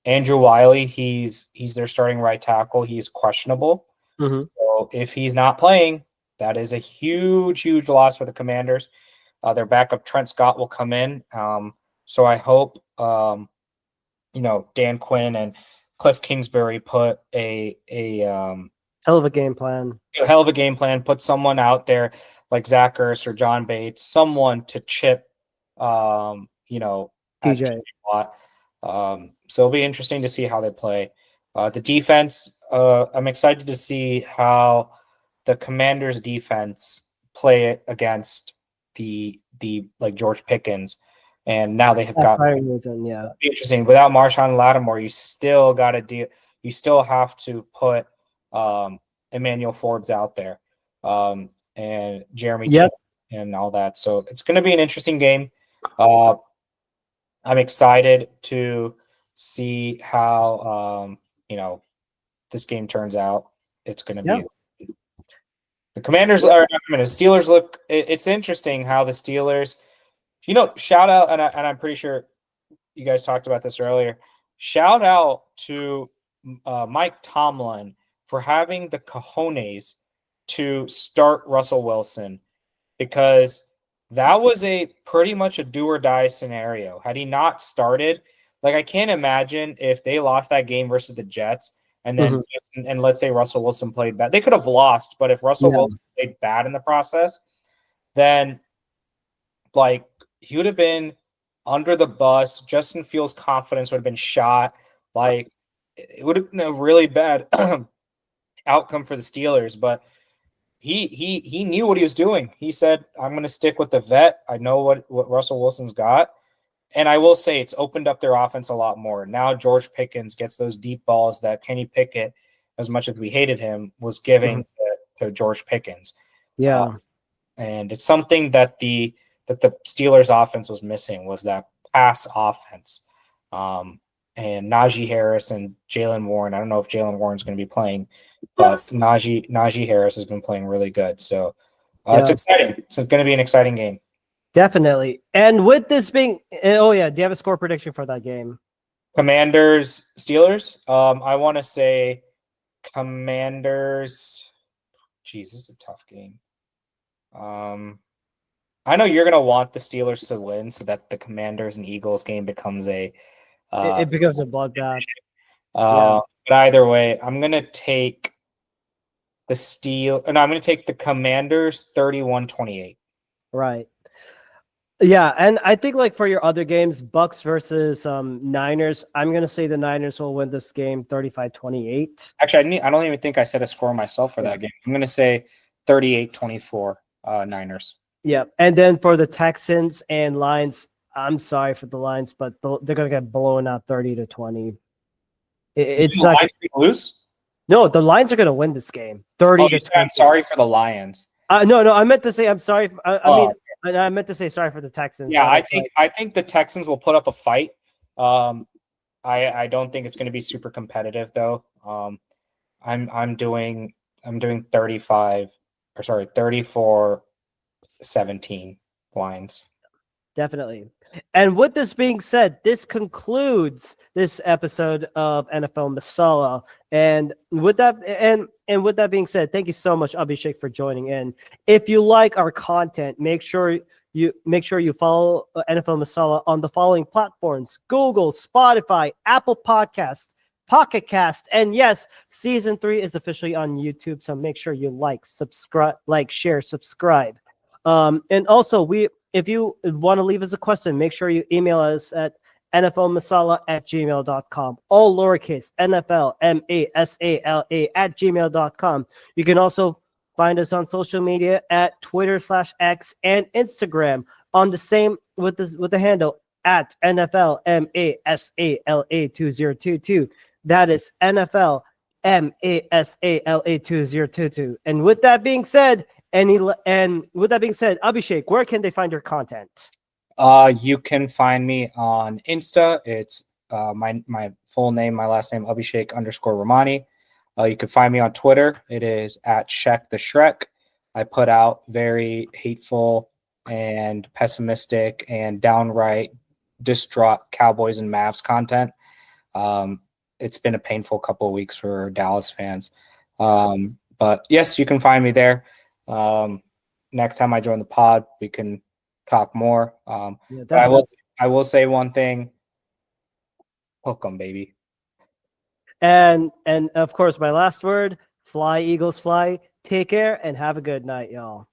Andrew Wiley, he's their starting right tackle. He's questionable. Mhm. So if he's not playing, that is a huge loss for the Commanders. Their backup Trent Scott will come in. So I hope Dan Quinn and Cliff Kingsbury put a Hell of a game plan. hell of a game plan. Put someone out there like Zach Ertz or John Bates, someone to chip, at TJ. Watt. So it'll be interesting to see how they play. The defense, I'm excited to see how the Commanders defense play it against the George Pickens. And now they have got yeah. be interesting. Without Marshawn Lattimore, you still got to deal. You still have to put Emmanuel Forbes out there, and Jeremy Yep. and all that. So it's going to be an interesting game. I'm excited to see how this game turns out. It's going to be the Commanders are. Steelers look. It's interesting how the Steelers. Shout out, and I'm pretty sure you guys talked about this earlier. Shout out to Mike Tomlin for having the cojones to start Russell Wilson, because that was pretty much a do or die scenario. Had he not started, I can't imagine if they lost that game versus the Jets and then and let's say Russell Wilson played bad. They could have lost, but if Russell Wilson played bad in the process, then he would have been under the bus. Justin Fields' confidence would have been shot. It would have been a really bad outcome for the Steelers. But he knew what he was doing. He said, "I'm going to stick with the vet. I know what Russell Wilson's got." And I will say it's opened up their offense a lot more. Now George Pickens gets those deep balls that Kenny Pickett, as much as we hated him, was giving to George Pickens. Yeah. And it's something that the Steelers offense was missing, was that pass offense. And Najee Harris and Jalen Warren, I don't know if Jalen Warren's going to be playing, but Najee Harris has been playing really good. So it's exciting. So it's going to be an exciting game. Definitely. And with this being, do you have a score prediction for that game? Commanders, Steelers. I want to say Commanders. Geez, this is a tough game. I know you're going to want the Steelers to win so that the Commanders and Eagles game becomes it becomes a bloodbath. But either way, I'm going to take I'm going to take the Commanders 31-28. Right. Yeah, and I think for your other games, Bucks versus Niners, I'm going to say the Niners will win this game 35-28. Actually, I don't even think I set a score myself for that game. I'm going to say 38-24 Niners. Yeah, and then for the Texans and Lions, I'm sorry for the Lions, but they're going to get blown out 30-20. It's the Lions lose? No, the Lions are going to win this game 30-20. I'm sorry for the Lions. No, I meant to say I'm sorry. I meant to say sorry for the Texans. Yeah, I think the Texans will put up a fight. I don't think it's going to be super competitive though. I'm doing 34-17 Lions. Definitely. And with this being said, this concludes this episode of NFL Masala. And with that being said, thank you so much, Abishek, for joining in. If you like our content, make sure you follow NFL Masala on the following platforms: Google, Spotify, Apple Podcasts, Pocket Cast, and yes, season 3 is officially on YouTube. So make sure you share, subscribe. And also if you want to leave us a question, make sure you email us at nflmasala@gmail.com. All lowercase, NFLMASALA@gmail.com. You can also find us on social media at Twitter/X and Instagram on the same with the handle at NFLMASALA2022. That is NFLMASALA2022. And with that being said, Abishek, where can they find your content? You can find me on Insta. It's my full name, my last name, Abishek_Ramani. You can find me on Twitter. It is at Shek the Shrek. I put out very hateful and pessimistic and downright distraught Cowboys and Mavs content. It's been a painful couple of weeks for Dallas fans. But yes, you can find me there. Next time I join the pod, we can talk more. But I will say one thing. Hook 'em, baby. And of course, my last word, fly, Eagles, fly. Take care and have a good night, y'all.